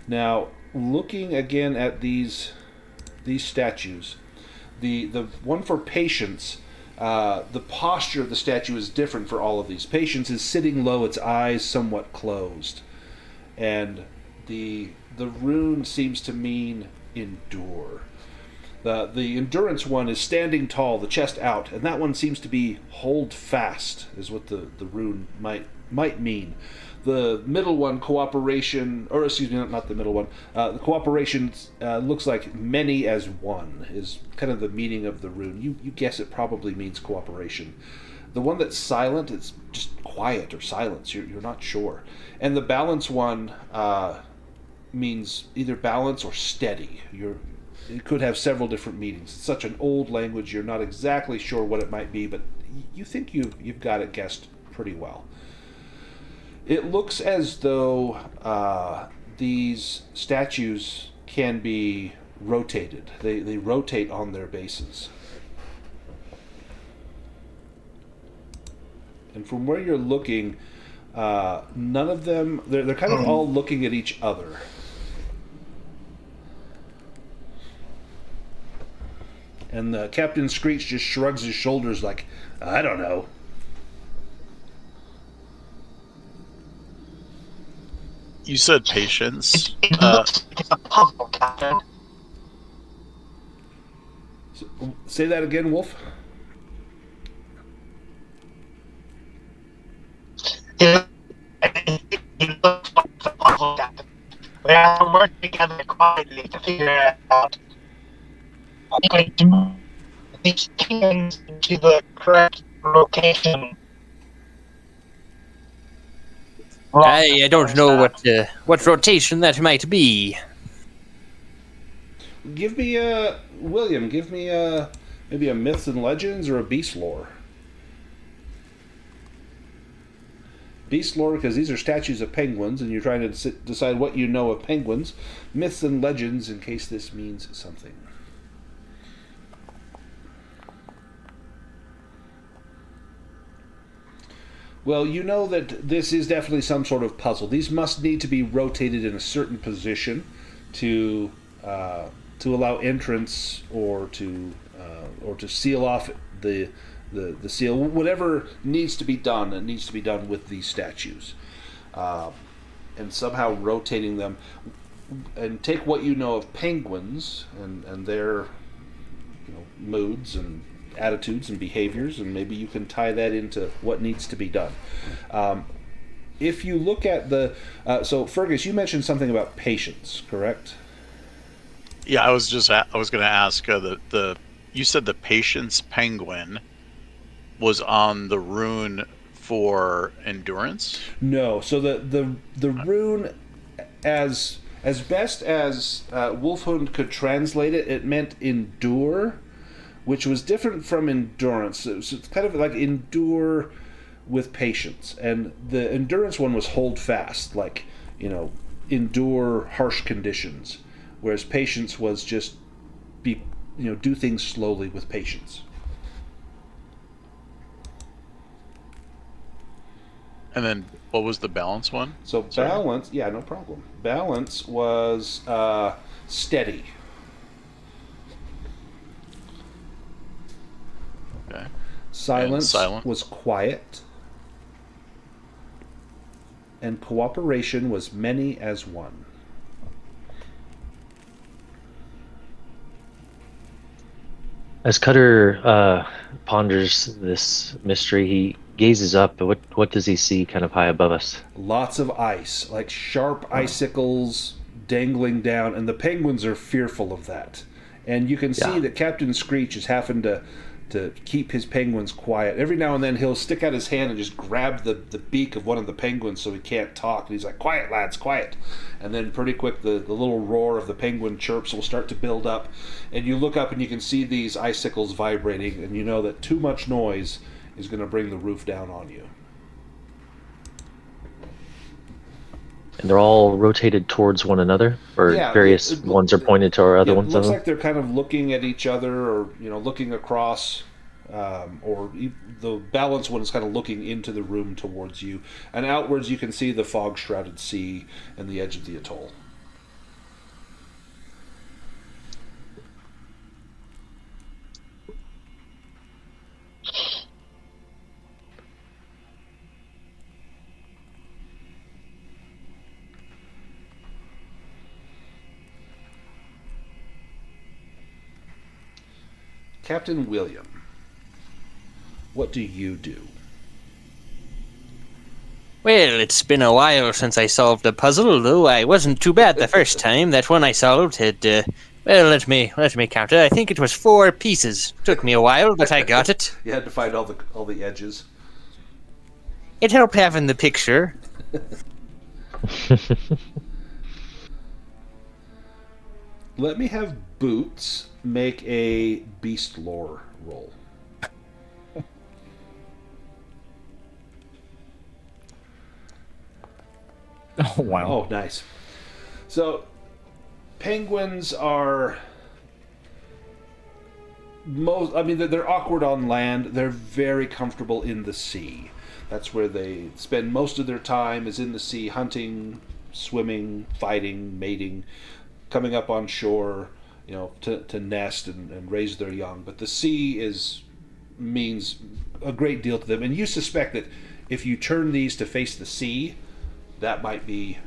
Now, looking again at these statues, the one for patience, the posture of the statue is different for all of these. Patience is sitting low, its eyes somewhat closed. And the rune seems to mean endure. The endurance one is standing tall, the chest out, and that one seems to be hold fast, is what the rune might mean. The middle one, cooperation, or excuse me, not the middle one. The cooperation looks like many as one, is kind of the meaning of the rune. You guess it probably means cooperation. The one that's silent, it's just quiet or silence. You're not sure. And the balance one means either balance or steady. It could have several different meanings. It's such an old language, you're not exactly sure what it might be, but you think you've got it guessed pretty well. It looks as though these statues can be rotated. They rotate on their bases. And from where you're looking, none of them, they're kind of all looking at each other. And Captain Screech just shrugs his shoulders like, I don't know. You said patience. It looks like it's a puzzle, Captain. Say that again, Wolf. It looks like it's a puzzle, Captain. We have to work together quietly to figure it out. I'm going to move these pins into the correct location. I don't know what rotation that might be. Give me William. Give me maybe a myths and legends or a beast lore. Beast lore, because these are statues of penguins, and you're trying to decide what you know of penguins. Myths and legends, in case this means something. Well, you know that this is definitely some sort of puzzle. These must need to be rotated in a certain position to allow entrance or to seal off the seal. Whatever needs to be done, it needs to be done with these statues. and somehow rotating them. And take what you know of penguins and their moods and attitudes and behaviors, and maybe you can tie that into what needs to be done. If you look at the so Fergus, you mentioned something about patience, correct? Yeah, I was going to ask you said the patience penguin was on the rune for endurance? No. So the rune, as best as Wolfhund could translate it, it meant endure, which was different from endurance. So it's kind of like endure with patience, and the endurance one was hold fast, like endure harsh conditions, whereas patience was just do things slowly with patience. And then what was the balance one? So Sorry. balance, yeah, no problem. Balance was steady. Okay. Silence was quiet. And cooperation was many as one. As Cutter ponders this mystery, he gazes up. What does he see kind of high above us? Lots of ice, like sharp icicles dangling down, and the penguins are fearful of that. And you can see that Captain Screech is having to keep his penguins quiet. Every now and then he'll stick out his hand and just grab the beak of one of the penguins so he can't talk. And he's like, "Quiet, lads, quiet." And then pretty quick the little roar of the penguin chirps will start to build up. And you look up and you can see these icicles vibrating, and you know that too much noise is going to bring the roof down on you. And they're all rotated towards one another, or various ones are pointed to our other ones. It looks like they're kind of looking at each other, or looking across, or the balance one is kind of looking into the room towards you, and outwards you can see the fog-shrouded sea and the edge of the atoll. Captain William, what do you do? Well, it's been a while since I solved a puzzle, though I wasn't too bad the first time. That one I solved had, well, let me count it. I think it was 4 pieces. Took me a while, but I got it. You had to find all the edges. It helped having the picture. Let me have Boots make a beast lore roll. Oh, wow. Oh, nice. So, penguins are they're awkward on land. They're very comfortable in the sea. That's where they spend most of their time, is in the sea, hunting, swimming, fighting, mating, coming up on shore, to nest and raise their young. But the sea means a great deal to them. And you suspect that if you turn these to face the sea, that might be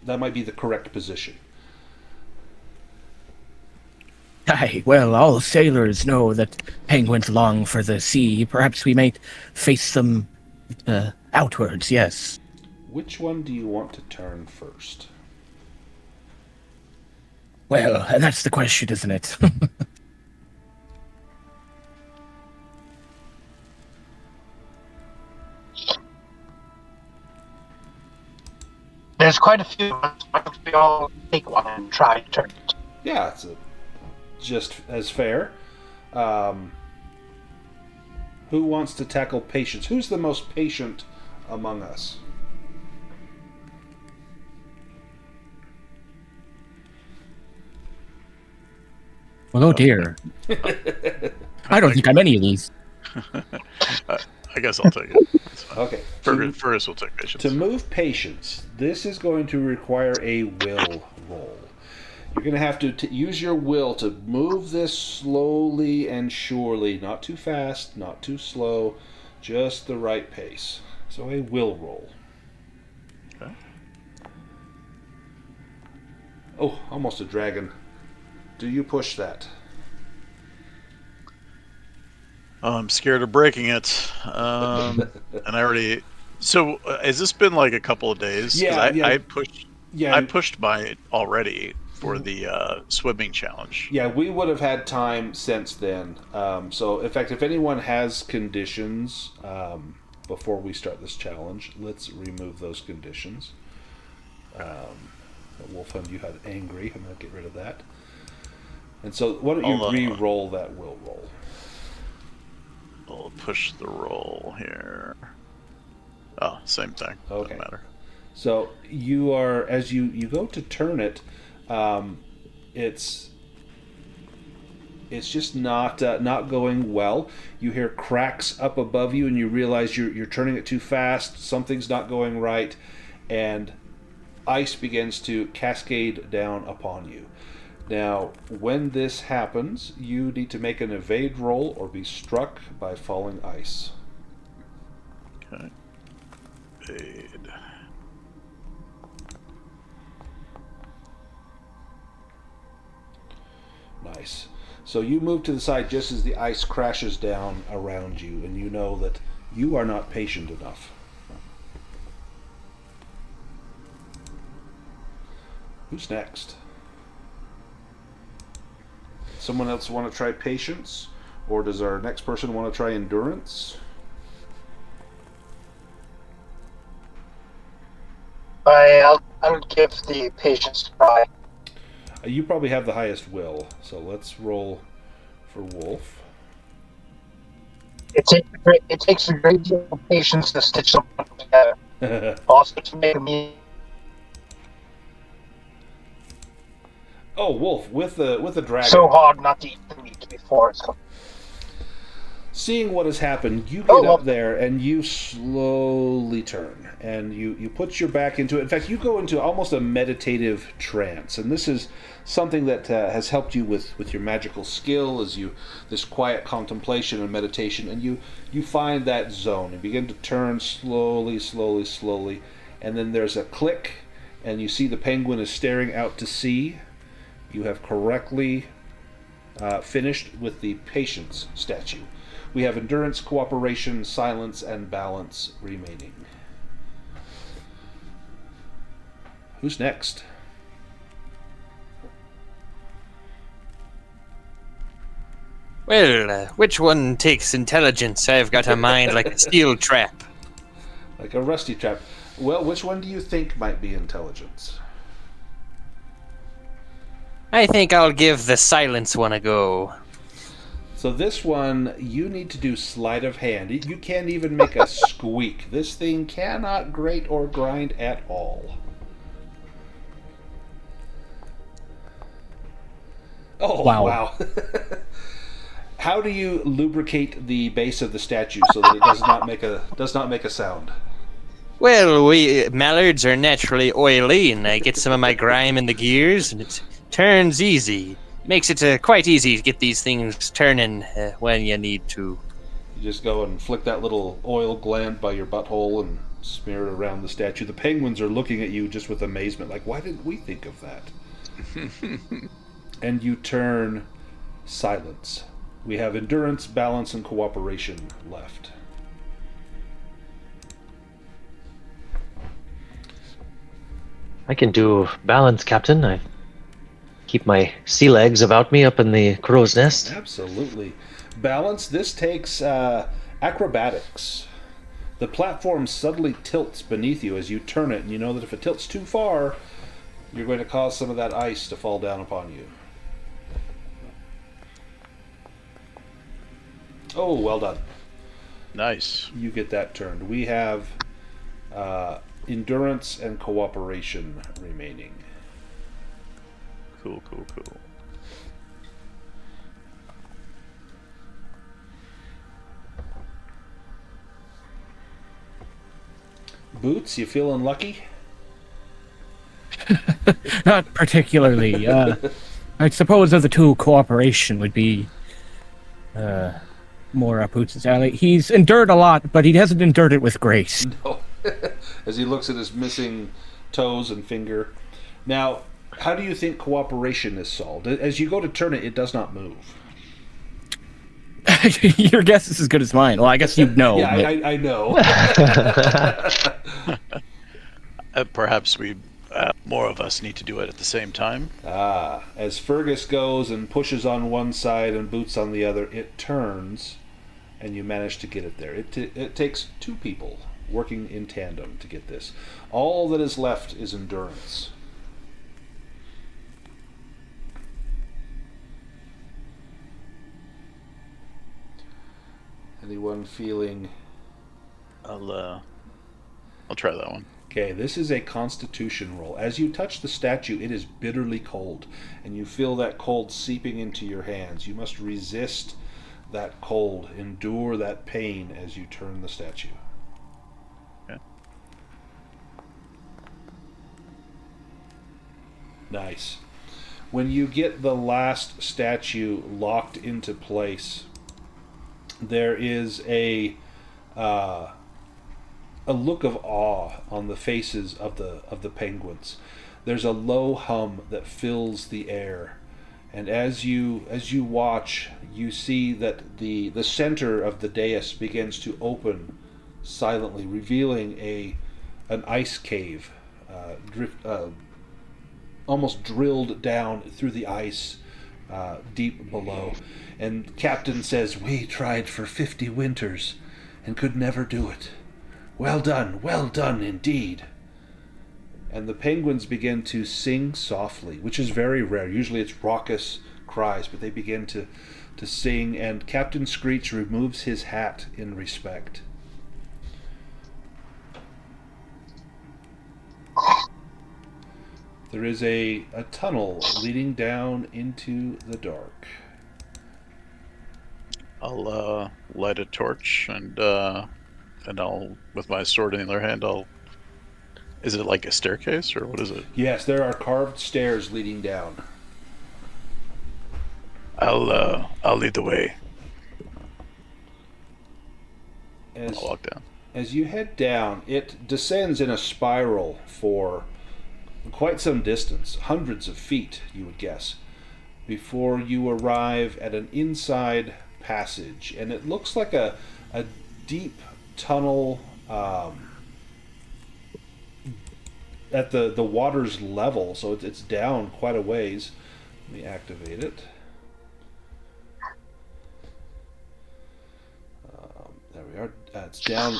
the correct position. Aye, well, all sailors know that penguins long for the sea. Perhaps we might face them outwards, yes. Which one do you want to turn first? Well, that's the question, isn't it? There's quite a few. Why don't we all take one and try to turn it? Yeah, it's just as fair. Who wants to tackle patience? Who's the most patient among us? Well, oh dear. I don't think I'm any of these. I guess I'll take it. Okay. Fergus will take patience. To move patience, this is going to require a will roll. You're going to have to use your will to move this slowly and surely. Not too fast, not too slow, just the right pace. So a will roll. Oh, almost a dragon. Do you push that? Oh, I'm scared of breaking it. And I already. So has this been like a couple of days? Because Yeah. I pushed. Yeah. I pushed mine already for the swimming challenge. Yeah, we would have had time since then. So, in fact, if anyone has conditions before we start this challenge, let's remove those conditions. Wolfhund, you had angry. I'm going to get rid of that. And so, why don't you re-roll that will roll? I'll push the roll here. Oh, same thing. Okay. Doesn't matter. So you are, as you go to turn it, it's just not going well. You hear cracks up above you, and you realize you're turning it too fast. Something's not going right, and ice begins to cascade down upon you. Now, when this happens, you need to make an evade roll or be struck by falling ice. Okay. Evade. Nice. So you move to the side just as the ice crashes down around you, and you know that you are not patient enough. Who's next? Someone else want to try patience? Or does our next person want to try endurance? I'll give the patience a try. You probably have the highest will, so let's roll for Wolf. It takes a great deal of patience to stitch something together. Also to make me. Oh, Wolf with the dragon. So hard not to eat the meat before it's cooked. Seeing what has happened, you get up there and you slowly turn and you put your back into it. In fact, you go into almost a meditative trance, and this is something that has helped you with your magical skill, as this quiet contemplation and meditation, and you find that zone and begin to turn slowly, and then there's a click, and you see the penguin is staring out to sea. You have correctly finished with the patience statue. We have endurance, cooperation, silence, and balance remaining. Who's next? Well, which one takes intelligence? I've got a mind like a steel trap. Like a rusty trap. Well, which one do you think might be intelligence? I think I'll give the silence one a go. So this one, you need to do sleight of hand. You can't even make a squeak. This thing cannot grate or grind at all. Oh, wow. How do you lubricate the base of the statue so that it does not make a sound? Well, we mallards are naturally oily, and I get some of my grime in the gears, and it turns easy. Makes it quite easy to get these things turning when you need to. You just go and flick that little oil gland by your butthole and smear it around the statue. The penguins are looking at you just with amazement, like, why didn't we think of that? And you turn silence. We have endurance, balance, and cooperation left. I can do balance, Captain. I keep my sea legs about me up in the crow's nest. Absolutely. Balance, this takes acrobatics. The platform suddenly tilts beneath you as you turn it, and you know that if it tilts too far, you're going to cause some of that ice to fall down upon you. Oh, well done. Nice. You get that turned. We have endurance and cooperation remaining. Cool. Boots, you feeling lucky? Not particularly. I suppose of the two, cooperation would be more up Boots' alley. He's endured a lot, but he hasn't endured it with grace. No. As he looks at his missing toes and finger. Now, How do you think cooperation is solved? As you go to turn it, it does not move. Your guess is as good as mine. Well, I guess you know. Yeah, but- I know. Perhaps more of us need to do it at the same time. As Fergus goes and pushes on one side and Boots on the other, it turns, and you manage to get it there. It takes two people working in tandem to get this. All that is left is endurance. Anyone feeling... I'll try that one. Okay, this is a constitution roll. As you touch the statue, it is bitterly cold, and you feel that cold seeping into your hands. You must resist that cold, endure that pain as you turn the statue. Okay. Nice. When you get the last statue locked into place, there is a look of awe on the faces of the penguins. There's a low hum that fills the air, and as you watch, you see that the center of the dais begins to open silently, revealing an ice cave, almost drilled down through the ice, deep below. And Captain says, "We tried for 50 winters and could never do it. Well done indeed." And the penguins begin to sing softly, which is very rare. Usually it's raucous cries, but they begin to sing, and Captain Screech removes his hat in respect. There is a tunnel leading down into the dark. I'll light a torch and I'll, with my sword in the other hand, is it like a staircase or what is it? Yes, there are carved stairs leading down. I'll lead the way. As, I'll walk down. As you head down, it descends in a spiral for quite some distance, hundreds of feet, you would guess, before you arrive at an inside passage. And it looks like a deep tunnel at the water's level, so it's down quite a ways. Let me activate it. There we are. It's down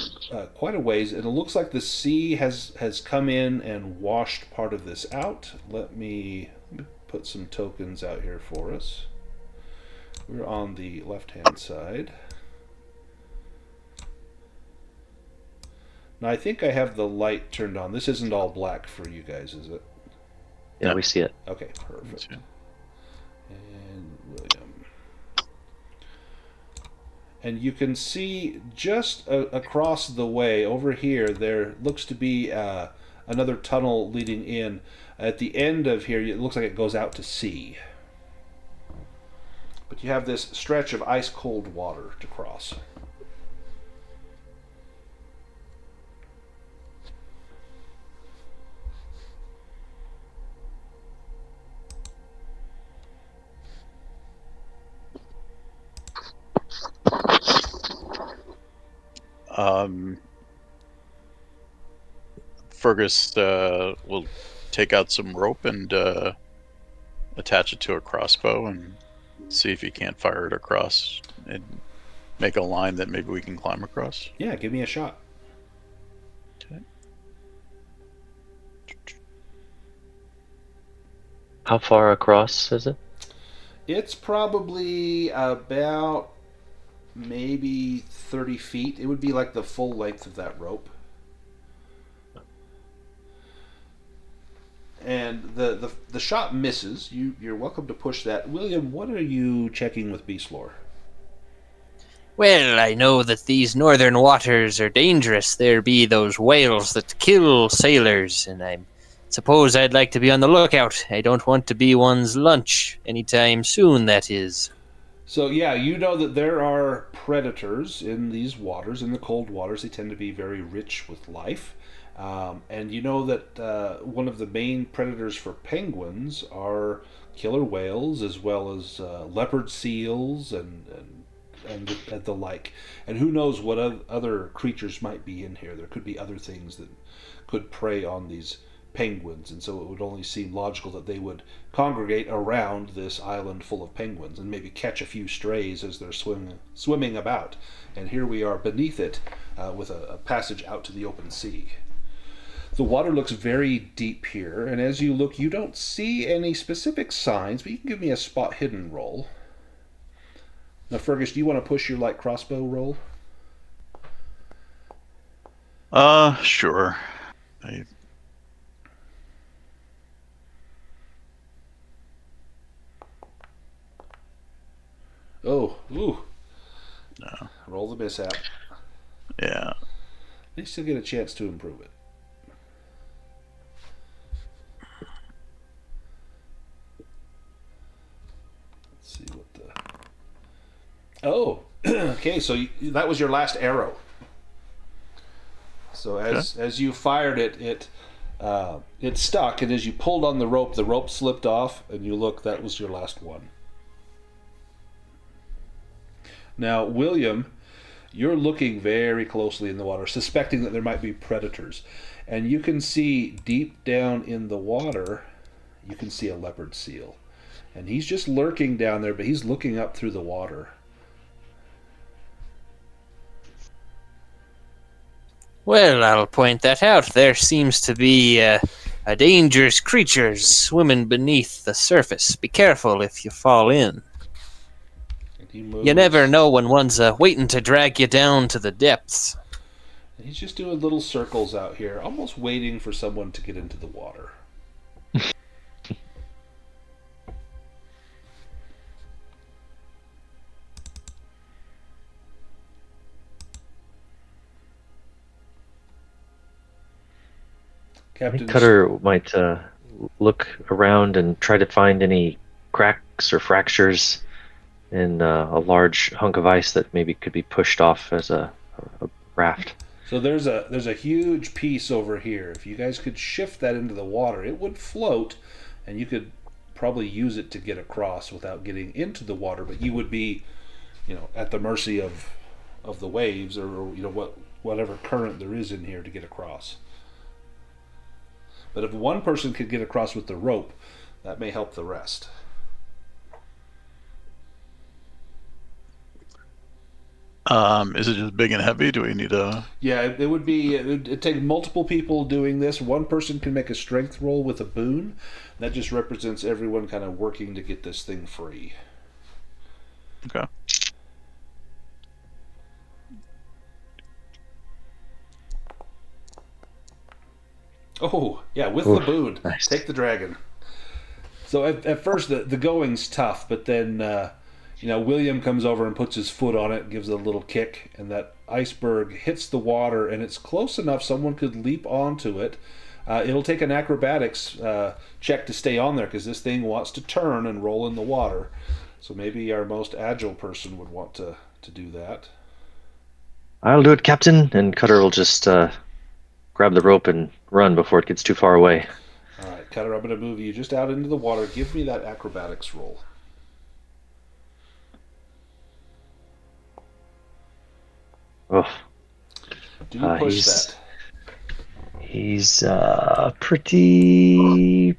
quite a ways, and it looks like the sea has come in and washed part of this out. Let me put some tokens out here for us. We're on the left-hand side. Now, I think I have the light turned on. This isn't all black for you guys, is it? Yeah, No. we see it. Okay, perfect. Yeah. And William. And you can see just across the way over here, there looks to be another tunnel leading in. At the end of here, it looks like it goes out to sea. But you have this stretch of ice-cold water to cross. Fergus will take out some rope and attach it to a crossbow and see if he can't fire it across and make a line that maybe we can climb across. Yeah, give me a shot. Okay. How far across is it? It's probably about maybe 30 feet. It would be like the full length of that rope. And the shot misses. You're welcome to push that. William, what are you checking with Beast Lore? Well, I know that these northern waters are dangerous. There be those whales that kill sailors, and I suppose I'd like to be on the lookout. I don't want to be one's lunch anytime soon, that is. So yeah, you know that there are predators in these waters, in the cold waters. They tend to be very rich with life. And you know that one of the main predators for penguins are killer whales, as well as leopard seals and the like. And who knows what other creatures might be in here? There could be other things that could prey on these penguins, and so it would only seem logical that they would congregate around this island full of penguins and maybe catch a few strays as they're swimming about. And here we are beneath it with a passage out to the open sea. The water looks very deep here, and as you look, you don't see any specific signs, but you can give me a spot hidden roll. Now, Fergus, do you want to push your light crossbow roll? Sure. Oh, ooh. No. Roll the mishap. Yeah. You still get a chance to improve it. Let's see what the... Oh, okay, so that was your last arrow. So as you fired it, it stuck, and as you pulled on the rope slipped off, and you look, that was your last one. Now, William, you're looking very closely in the water, suspecting that there might be predators. And you can see deep down in the water, you can see a leopard seal. And he's just lurking down there, but he's looking up through the water. Well, I'll point that out. There seems to be a dangerous creature swimming beneath the surface. Be careful if you fall in. You never know when one's waiting to drag you down to the depths. He's just doing little circles out here, almost waiting for someone to get into the water. I think Cutter might look around and try to find any cracks or fractures in a large hunk of ice that maybe could be pushed off as a raft. So there's a huge piece over here. If you guys could shift that into the water, it would float, and you could probably use it to get across without getting into the water. But you would be, at the mercy of the waves or whatever current there is in here to get across. But if one person could get across with the rope, that may help the rest. Is it just big and heavy? Do we need a... Yeah, it would take multiple people doing this. One person can make a strength roll with a boon. That just represents everyone kind of working to get this thing free. Okay. Oh, yeah, with the boon. Nice. Take the dragon. So at first the going's tough, but then William comes over and puts his foot on it, gives it a little kick, and that iceberg hits the water, and it's close enough someone could leap onto it. It'll take an acrobatics check to stay on there, because this thing wants to turn and roll in the water. So maybe our most agile person would want to do that. I'll do it, Captain, and Cutter will just grab the rope and run before it gets too far away. All right, Cutter, I'm going to move you just out into the water. Give me that acrobatics roll. Oh. Do you push that? He's pretty...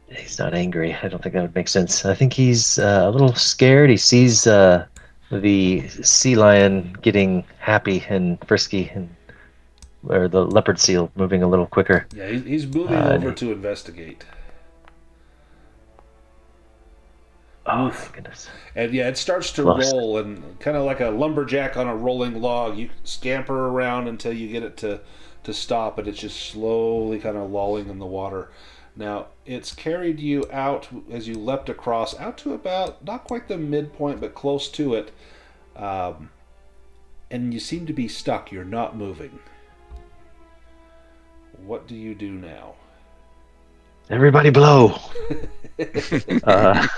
He's not angry. I don't think that would make sense. I think he's a little scared. He sees the sea lion getting happy and frisky, or the leopard seal moving a little quicker. Yeah, he's moving over to investigate. Oh, my goodness. And yeah, it starts to roll, and kind of like a lumberjack on a rolling log, you scamper around until you get it to stop, and it's just slowly kind of lolling in the water. Now, it's carried you out as you leapt across, out to about, not quite the midpoint, but close to it. And you seem to be stuck. You're not moving. What do you do now? Everybody blow! I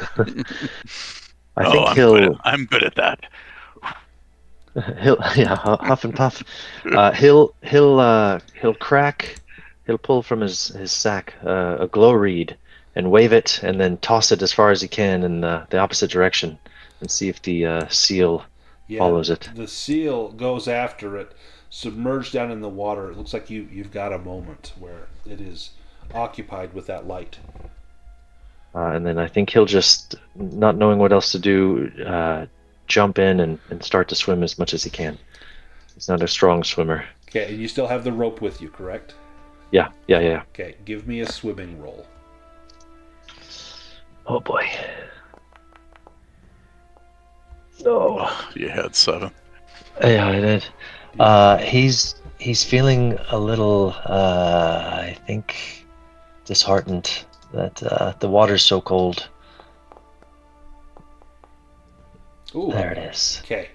think I'm good at that. huff and puff. He'll crack. He'll pull from his sack a glow reed and wave it, and then toss it as far as he can in the opposite direction, and see if the seal follows it. The seal goes after it, submerged down in the water. It looks like you've got a moment where it is occupied with that light. And then I think he'll just, not knowing what else to do, jump in and start to swim as much as he can. He's not a strong swimmer. Okay, and you still have the rope with you, correct? Yeah. Okay, give me a swimming roll. Oh boy. No. Oh, you had 7. Yeah, I did. He's feeling a little, I think, disheartened that the water's so cold. Ooh. There it is. Okay.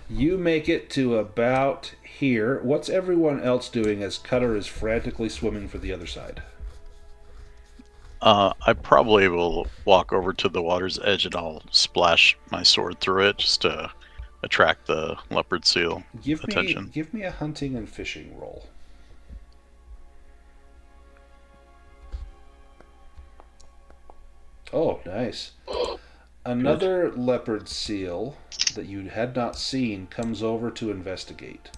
You make it to about here. What's everyone else doing as Cutter is frantically swimming for the other side? I probably will walk over to the water's edge and I'll splash my sword through it just to attract the leopard seal attention. Give me a hunting and fishing roll. Oh, nice. Another leopard seal that you had not seen comes over to investigate.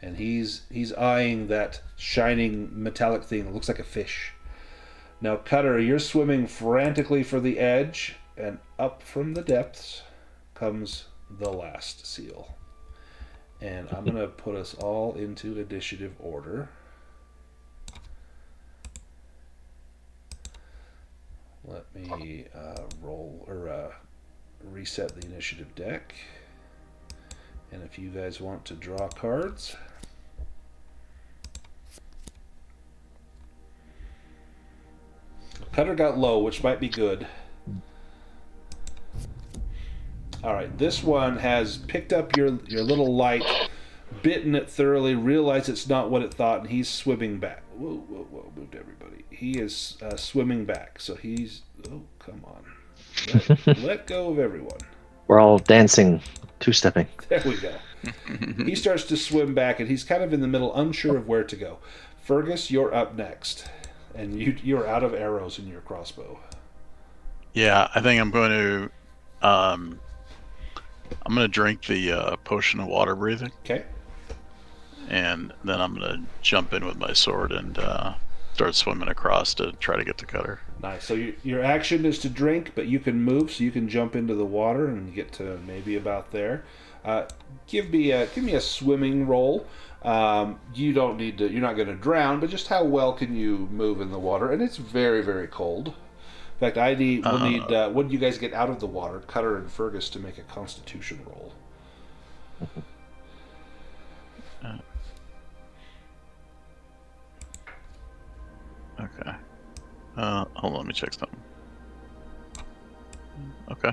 And he's eyeing that shining metallic thing that looks like a fish. Now, Cutter, you're swimming frantically for the edge, and up from the depths comes the last seal. And I'm going to put us all into initiative order. Let me reset the initiative deck. And if you guys want to draw cards... Cutter got low, which might be good. Alright, this one has picked up your little light, bitten it thoroughly, realized it's not what it thought, and he's swimming back. Whoa, moved everybody. He is swimming back, so he's... Oh, come on. Let go of everyone. We're all dancing, two-stepping. There we go. He starts to swim back, and he's kind of in the middle, unsure of where to go. Fergus, you're up next. And you're out of arrows in your crossbow. Yeah, I think I'm going to drink the potion of water breathing. Okay. And then I'm going to jump in with my sword and start swimming across to try to get the Cutter. Nice. So your action is to drink, but you can move, so you can jump into the water and get to maybe about there. Give me a swimming roll. You don't need to. You're not going to drown, but just how well can you move in the water? And it's very, very cold. In fact, we'll need. When you guys get out of the water, Cutter and Fergus to make a Constitution roll. Okay. Hold on, let me check something. Okay.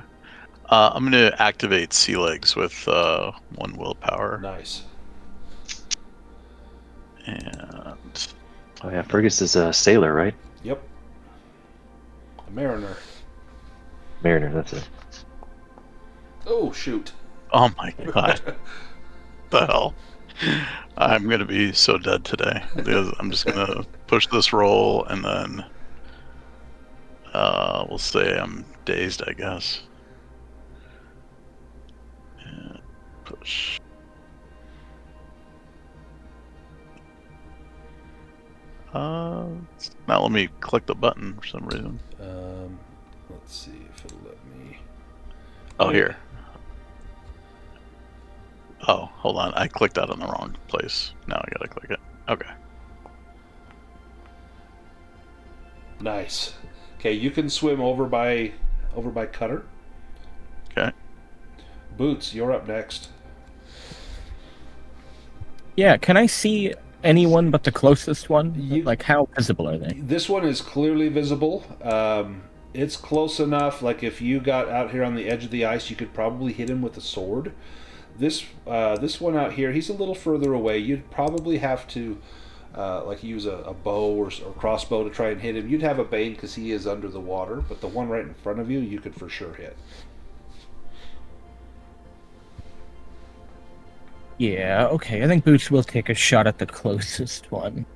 I'm going to activate Sea Legs with 1 willpower. Nice. And... Oh yeah, Fergus is a sailor, right? Yep. A mariner. Mariner, that's it. Oh, shoot. Oh my god. The hell? I'm going to be so dead today. Because I'm just going to push this roll and then... we'll say I'm dazed, I guess. And push. Now let me click the button for some reason. Let's see if it'll let me. Oh, here. Oh, hold on. I clicked that on the wrong place. Now I gotta click it. Okay. Nice. Okay, you can swim over by Cutter. Okay. Boots, you're up next. Yeah, can I see anyone but the closest one? Like, how visible are they? This one is clearly visible. It's close enough, like if you got out here on the edge of the ice, you could probably hit him with a sword. This one out here, he's a little further away. You'd probably have to use a bow or crossbow to try and hit him. You'd have a bane because he is under the water, but the one right in front of you, you could for sure hit. Yeah, okay. I think Boots will take a shot at the closest one.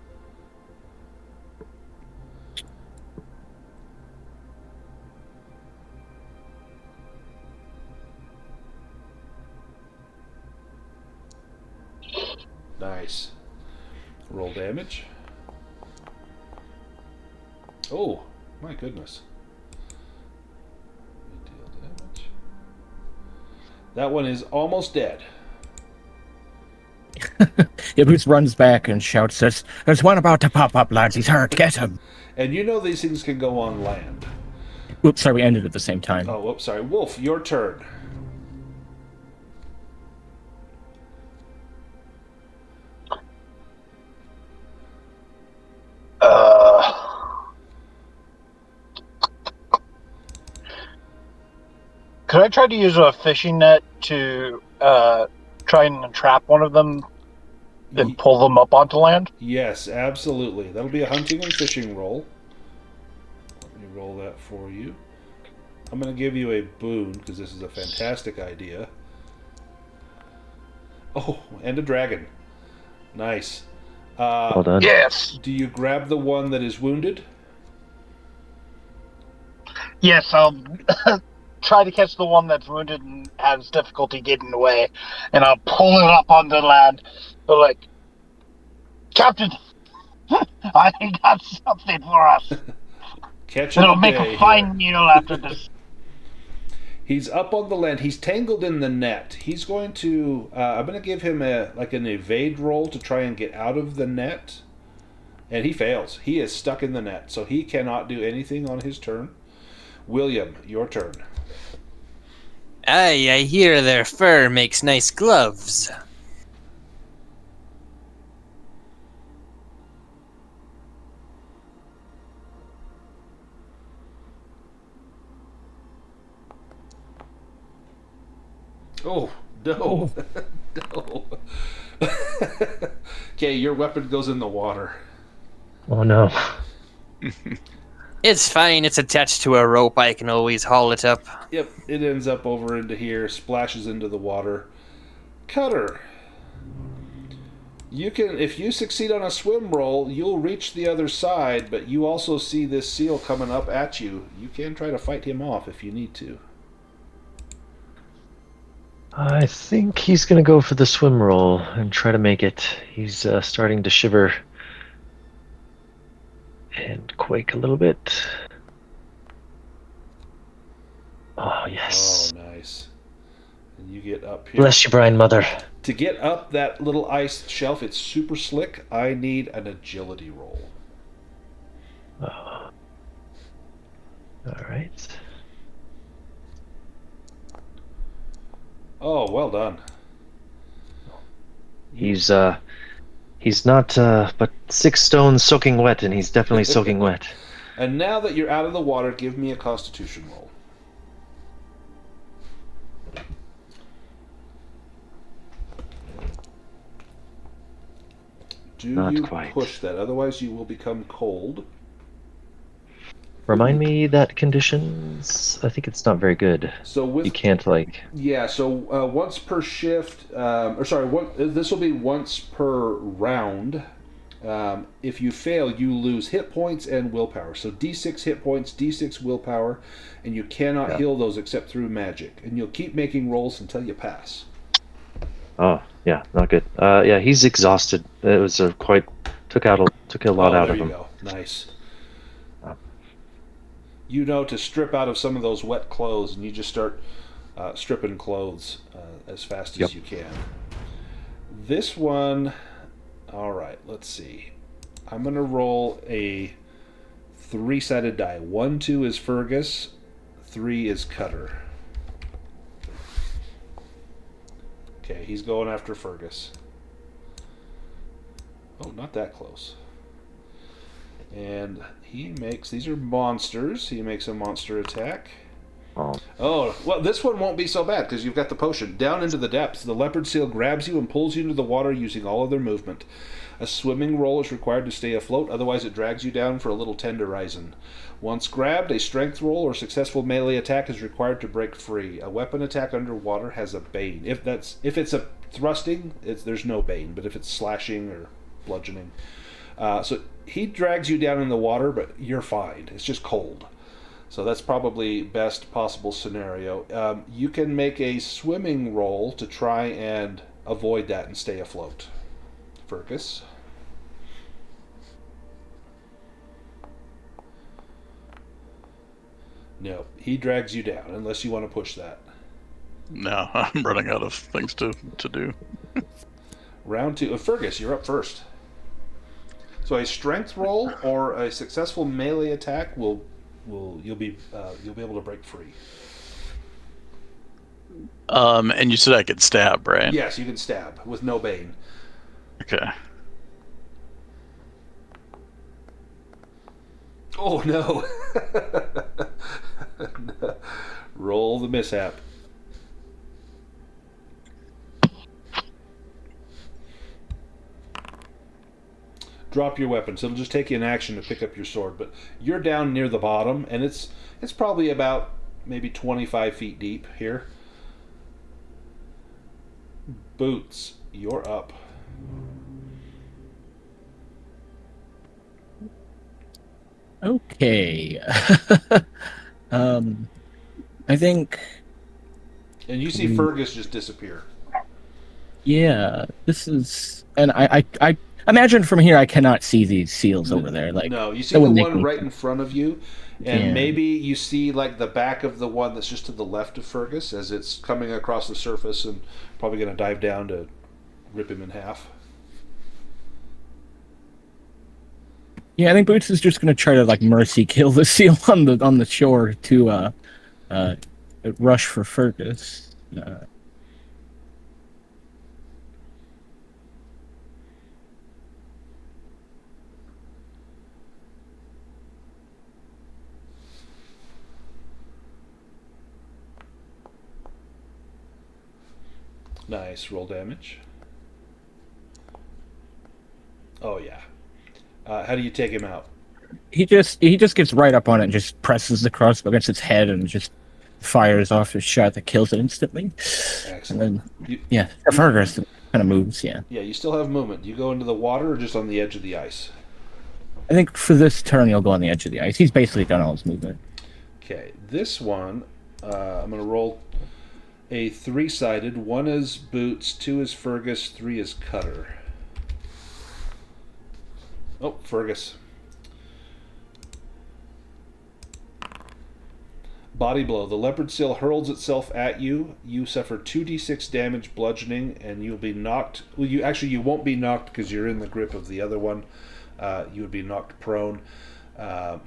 Nice. Roll damage. Oh, my goodness. Deal damage. That one is almost dead. Yeah, Boots runs back and shouts, There's one about to pop up, lads. He's hurt. Get him. And you know these things can go on land. Oops, sorry, we ended at the same time. Oh, whoops, sorry. Wolf, your turn. Could I try to use a fishing net to try and entrap one of them and pull them up onto land? Yes, absolutely. That'll be a hunting and fishing roll. Let me roll that for you. I'm going to give you a boon because this is a fantastic idea. Oh, and a dragon. Nice. Well done. Yes. Do you grab the one that is wounded? Yes, I'll try to catch the one that's wounded and has difficulty getting away, and I'll pull it up onto land. But like, Captain, I got something for us. Catch It'll of the make day a fine here. meal after this. He's up on the land. He's tangled in the net. He's going to... I'm going to give him an evade roll to try and get out of the net. And he fails. He is stuck in the net, so he cannot do anything on his turn. William, your turn. Aye, I hear their fur makes nice gloves. Oh, no. No. Okay, your weapon goes in the water. Oh no. It's fine, it's attached to a rope, I can always haul it up. Yep, it ends up over into here, splashes into the water. Cutter. You can, if you succeed on a swim roll, you'll reach the other side, but you also see this seal coming up at you. You can try to fight him off if you need to. I think he's going to go for the swim roll and try to make it. He's starting to shiver and quake a little bit. Oh, yes. Oh, nice. And you get up here. Bless you, Brian Mother. To get up that little ice shelf, it's super slick. I need an agility roll. Oh. All right. Oh, well done. He's not but 6 stones soaking wet, and he's definitely soaking wet. And now that you're out of the water, give me a Constitution roll. Do Not you quite. push that? Otherwise, you will become cold. Remind me that conditions. I think it's not very good. So with You can't like. yeah, so once per shift, this will be once per round. If you fail, you lose hit points and willpower. So D6 hit points, D6 willpower, and you cannot heal those except through magic. And you'll keep making rolls until you pass. Oh yeah, not good. Yeah, he's exhausted. It was took a lot out there of you him. go. Nice. You know to strip out of some of those wet clothes, and you just start stripping clothes as fast as you can. This one, all right, let's see. I'm going to roll a 3-sided die. 1, 2 is Fergus, 3 is Cutter. Okay, he's going after Fergus. Oh, not that close. And he makes, these are monsters. He makes a monster attack. Oh, well, this one won't be so bad because you've got the potion. Down into the depths, the leopard seal grabs you and pulls you into the water using all of their movement. A swimming roll is required to stay afloat, otherwise it drags you down for a little tenderizing. Once grabbed, a strength roll or successful melee attack is required to break free. A weapon attack underwater has a bane. If it's a thrusting, there's no bane, but if it's slashing or bludgeoning. So he drags you down in the water, but you're fine. It's just cold. So that's probably best possible scenario. You can make a swimming roll to try and avoid that and stay afloat. Fergus. No, he drags you down unless you want to push that. No, I'm running out of things to do. Round 2. Fergus, you're up first. So a strength roll or a successful melee attack you'll be able to break free. And you said I could stab, right? Yes, you can stab with no bane. Okay. Oh no. Roll the mishap. Drop your weapon, so it'll just take you an action to pick up your sword, but you're down near the bottom, and it's probably about maybe 25 feet deep here. Boots, you're up. Okay. I think. And you see Fergus just disappear. Yeah, this is, and I imagine from here I cannot see these seals over there. Like, no, you see that the would make one me- right in front of you, and Yeah. maybe you see like the back of the one that's just to the left of Fergus as it's coming across the surface and probably going to dive down to rip him in half. Yeah, I think Boots is just gonna try to like mercy kill the seal on the shore to rush for Fergus. Nice, roll damage. Oh yeah. How do you take him out? He just gets right up on it and just presses the crossbow against its head and just fires off a shot that kills it instantly. Excellent. And then Fergus kind of moves. Yeah, You still have movement. Do you go into the water or just on the edge of the ice? I think for this turn he'll go on the edge of the ice. He's basically done all his movement. Okay, this one, I'm going to roll a 3-sided. 1 is Boots, 2 is Fergus, 3 is Cutter. Oh, Fergus. Body blow. The leopard seal hurls itself at you. You suffer 2d6 damage bludgeoning, and you'll be knocked. Well, you won't be knocked because you're in the grip of the other one. You would be knocked prone.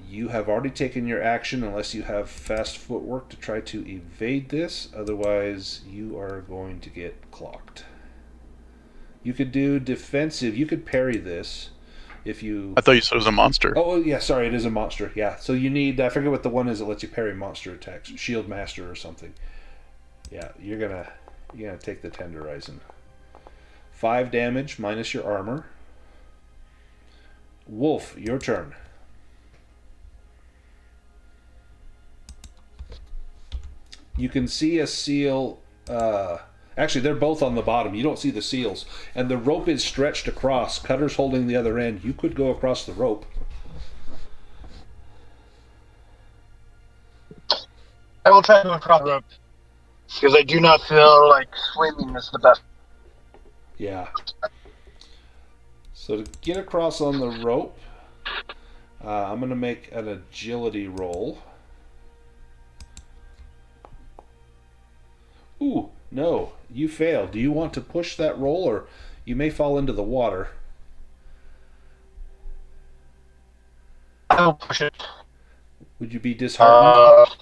You have already taken your action unless you have fast footwork to try to evade this. Otherwise, you are going to get clocked. You could do defensive. You could parry this. If you... I thought you said it was a monster. Oh, yeah, sorry, it is a monster. Yeah, so you need... I forget what the one is that lets you parry monster attacks. Shield Master or something. Yeah, you're gonna take the tenderizing. 5 damage minus your armor. Wolf, your turn. You can see a seal... Actually, they're both on the bottom. You don't see the seals. And the rope is stretched across. Cutter's holding the other end. You could go across the rope. I will try to go across the rope because I do not feel like swimming is the best. Yeah. So to get across on the rope, I'm going to make an agility roll. Ooh, no, you fail. Do you want to push that roll, or you may fall into the water? I will push it. Would you be disheartened?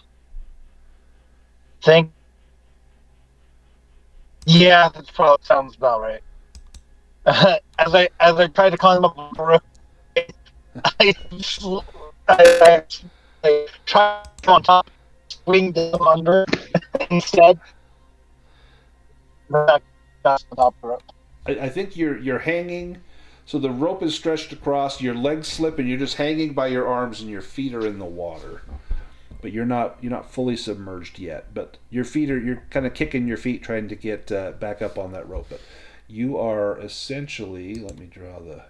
Yeah, that probably sounds about right. As I try to climb up the rope, I try to go on top, swing down under instead. That's on top of the rope. I think you're hanging, so the rope is stretched across. Your legs slip, and you're just hanging by your arms, and your feet are in the water. But you're not fully submerged yet. But you're kind of kicking your feet, trying to get back up on that rope. But you are essentially. Let me draw the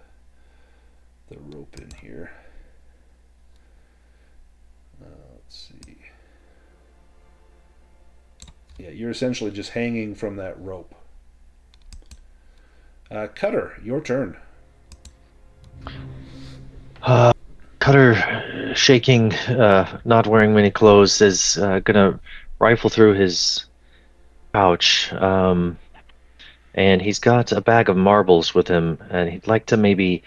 rope in here. Let's see. Yeah, you're essentially just hanging from that rope. Cutter, your turn. Cutter, shaking, not wearing many clothes, is gonna rifle through his pouch, and he's got a bag of marbles with him, and he'd like to maybe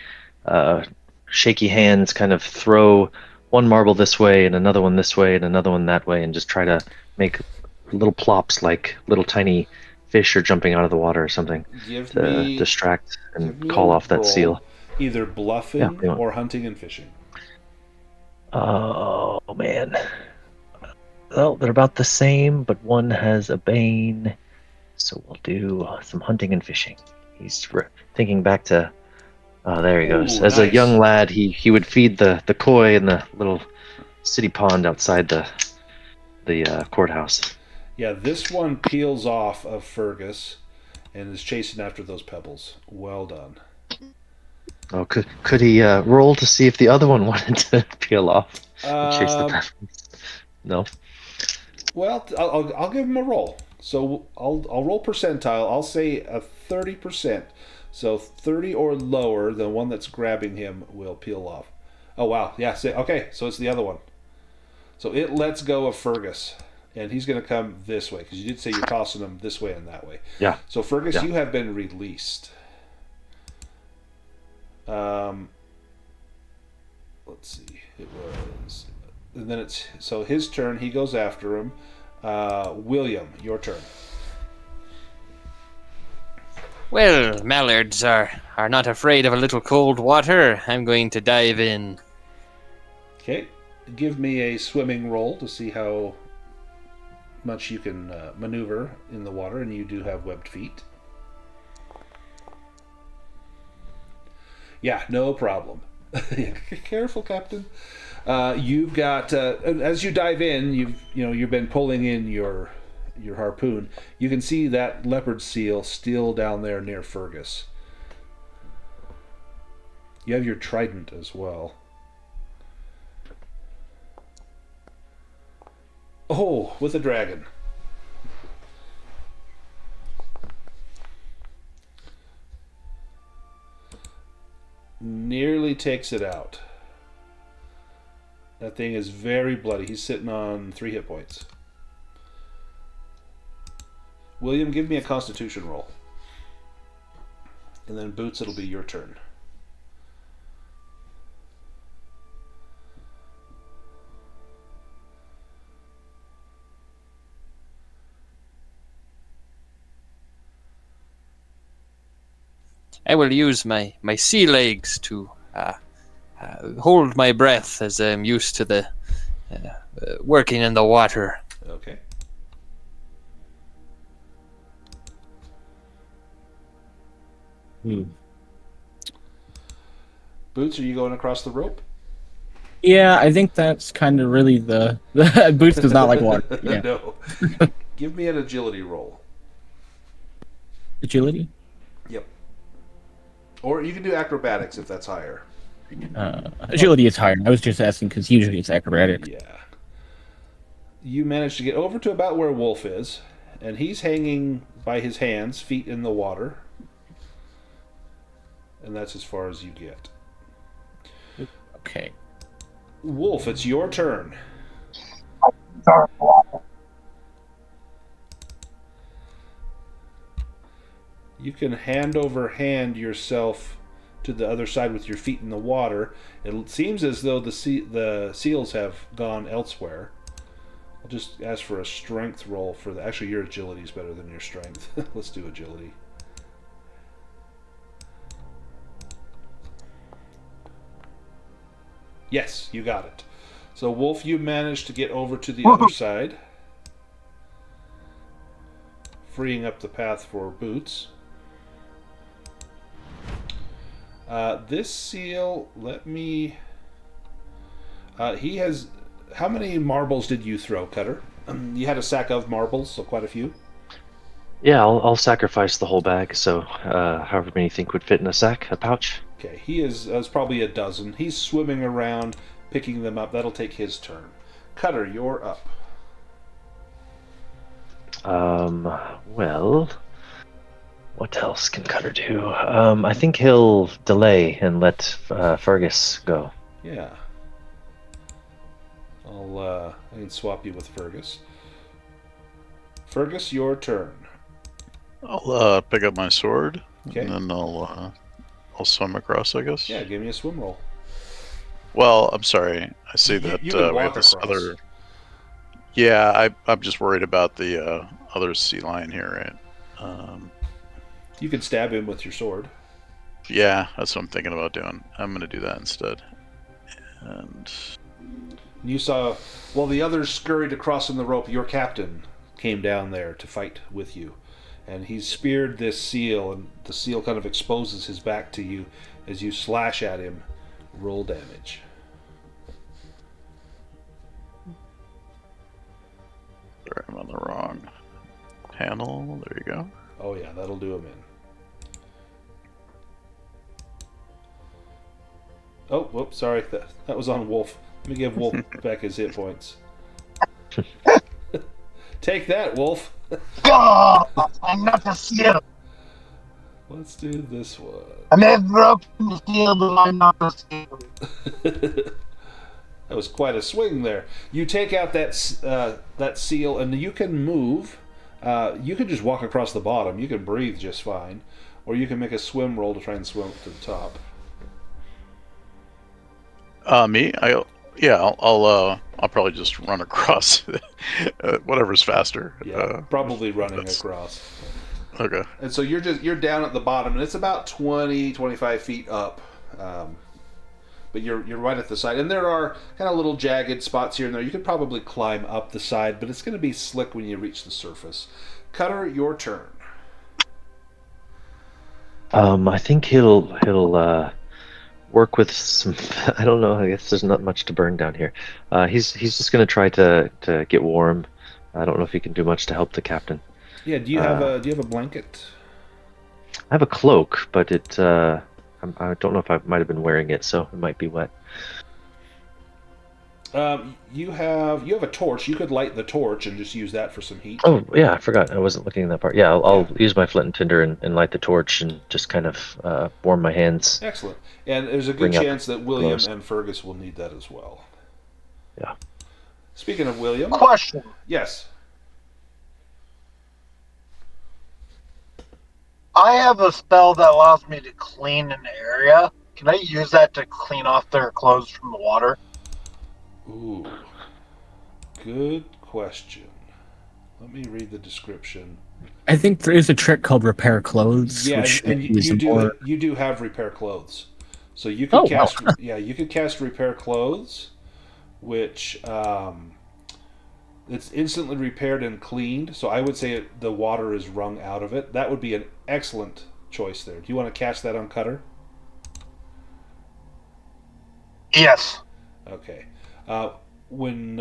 shaky hands kind of throw one marble this way and another one this way and another one that way, and just try to make little plops like little tiny fish are jumping out of the water or something to distract and call off that seal. Either bluffing or hunting and fishing. Oh man. Well, they're about the same, but one has a bane, so we'll do some hunting and fishing. He's thinking back to. Oh, there he goes. As a young lad, he would feed the koi in the little city pond outside the courthouse. Yeah, this one peels off of Fergus and is chasing after those pebbles. Well done. Oh, could he roll to see if the other one wanted to peel off and chase the pebbles? No. Well, I'll give him a roll. So I'll roll percentile. I'll say a 30%. So 30 or lower, the one that's grabbing him will peel off. Oh wow, yeah. Okay, so it's the other one. So it lets go of Fergus. And he's going to come this way, because you did say you're tossing him this way and that way. Yeah. So, Fergus, you have been released. Let's see. It was... And then it's... So, his turn. He goes after him. William, your turn. Well, mallards are not afraid of a little cold water. I'm going to dive in. Okay. Give me a swimming roll to see how much you can maneuver in the water, and you do have webbed feet. Yeah, no problem. Careful, Captain. You've got as you dive in, you've been pulling in your harpoon. You can see that leopard seal still down there near Fergus. You have your trident as well. Oh, with a dragon. Nearly takes it out. That thing is very bloody. He's sitting on 3 hit points. William, give me a Constitution roll. And then Boots, it'll be your turn. I will use my sea legs to hold my breath, as I'm used to the working in the water. Okay. Boots, are you going across the rope? Yeah, I think that's kind of really the Boots does not like water. Yeah. No. Give me an agility roll. Agility? Yep. Or you can do acrobatics if that's higher. Agility is higher. I was just asking because usually it's acrobatics. Yeah. You managed to get over to about where Wolf is, and he's hanging by his hands, feet in the water. And that's as far as you get. Okay. Wolf, it's your turn. You can hand over hand yourself to the other side with your feet in the water. It seems as though the seals have gone elsewhere. I'll just ask for a strength roll for the... Actually, your agility is better than your strength. Let's do agility. Yes, you got it. So, Wolf, you managed to get over to the other side, freeing up the path for Boots. This seal, let me... he has... How many marbles did you throw, Cutter? You had a sack of marbles, so quite a few. Yeah, I'll sacrifice the whole bag. So, however many you think would fit in a sack, a pouch. Okay, he is probably a dozen. He's swimming around, picking them up. That'll take his turn. Cutter, you're up. Well, what else can Cutter do? I think he'll delay and let Fergus go. Yeah. I can swap you with Fergus. Fergus, your turn. I'll pick up my sword, Okay. and then I'll swim across, I guess. Yeah, give me a swim roll. Well, I'm sorry. I see that You can we have walk this across. other. Yeah, I'm just worried about the other sea lion here, right? You can stab him with your sword. Yeah, that's what I'm thinking about doing. I'm gonna do that instead. And You saw, while the others scurried across on the rope, your captain came down there to fight with you. And he speared this seal, and the seal kind of exposes his back to you as you slash at him. Roll damage. sorry, I'm on the wrong panel. There you go. Oh yeah, that'll do him in. Oh, whoops, sorry. That was on Wolf. Let me give Wolf back his hit points. Take that, Wolf. God, I'm not the seal. Let's do this one. I may have broken the seal, but I'm not the seal. That was quite a swing there. You take out that seal, and you can move. You can just walk across the bottom. You can breathe just fine, or you can make a swim roll to try and swim up to the top. Me? I'll probably just run across. Whatever's faster. Yeah, probably running across. Okay. And so you're down at the bottom, and it's about 20-25 feet up. But you're right at the side, and there are kind of little jagged spots here and there. You could probably climb up the side, but it's going to be slick when you reach the surface. Cutter, your turn. I think he'll work with some. I don't know. I guess there's not much to burn down here. He's just going to try to get warm. I don't know if he can do much to help the captain. Yeah. Do you have a blanket? I have a cloak, but it. I don't know if I might have been wearing it, so it might be wet. You have a torch. You could light the torch and just use that for some heat. Oh yeah, I forgot. I wasn't looking at that part. Yeah, I'll use my flint and tinder and light the torch and just kind of warm my hands. Excellent. And there's a good chance that William and Fergus will need that as well. Yeah. Speaking of William, Question. yes. I have a spell that allows me to clean an area. Can I use that to clean off their clothes from the water? Ooh, good question. Let me read the description. I think there is a trick called repair clothes. Yeah, which and you do have repair clothes, so you could cast. Wow. Yeah, you could cast repair clothes, which it's instantly repaired and cleaned. So I would say the water is wrung out of it. That would be an excellent choice there. Do you want to cast that on Cutter? Yes. Okay. When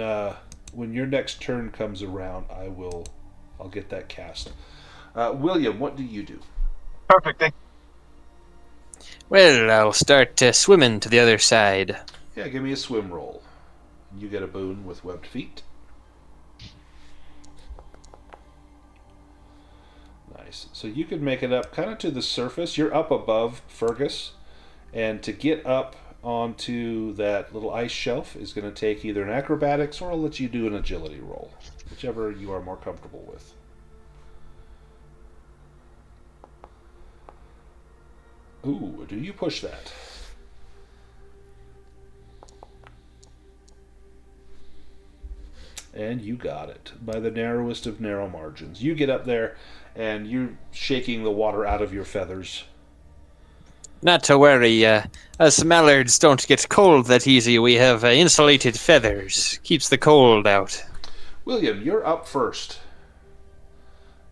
your next turn comes around, I'll get that cast. William, what do you do? Perfect. Thank you. Well, I'll start swimming to the other side. Yeah, give me a swim roll. You get a boon with webbed feet. Nice. So you could make it up kind of to the surface. You're up above Fergus, and to get up onto that little ice shelf is going to take either an acrobatics or I'll let you do an agility roll, whichever you are more comfortable with. Ooh, do you push that? And you got it by the narrowest of narrow margins. You get up there and you're shaking the water out of your feathers. Not to worry. Us mallards don't get cold that easy. We have insulated feathers. Keeps the cold out. William, you're up first.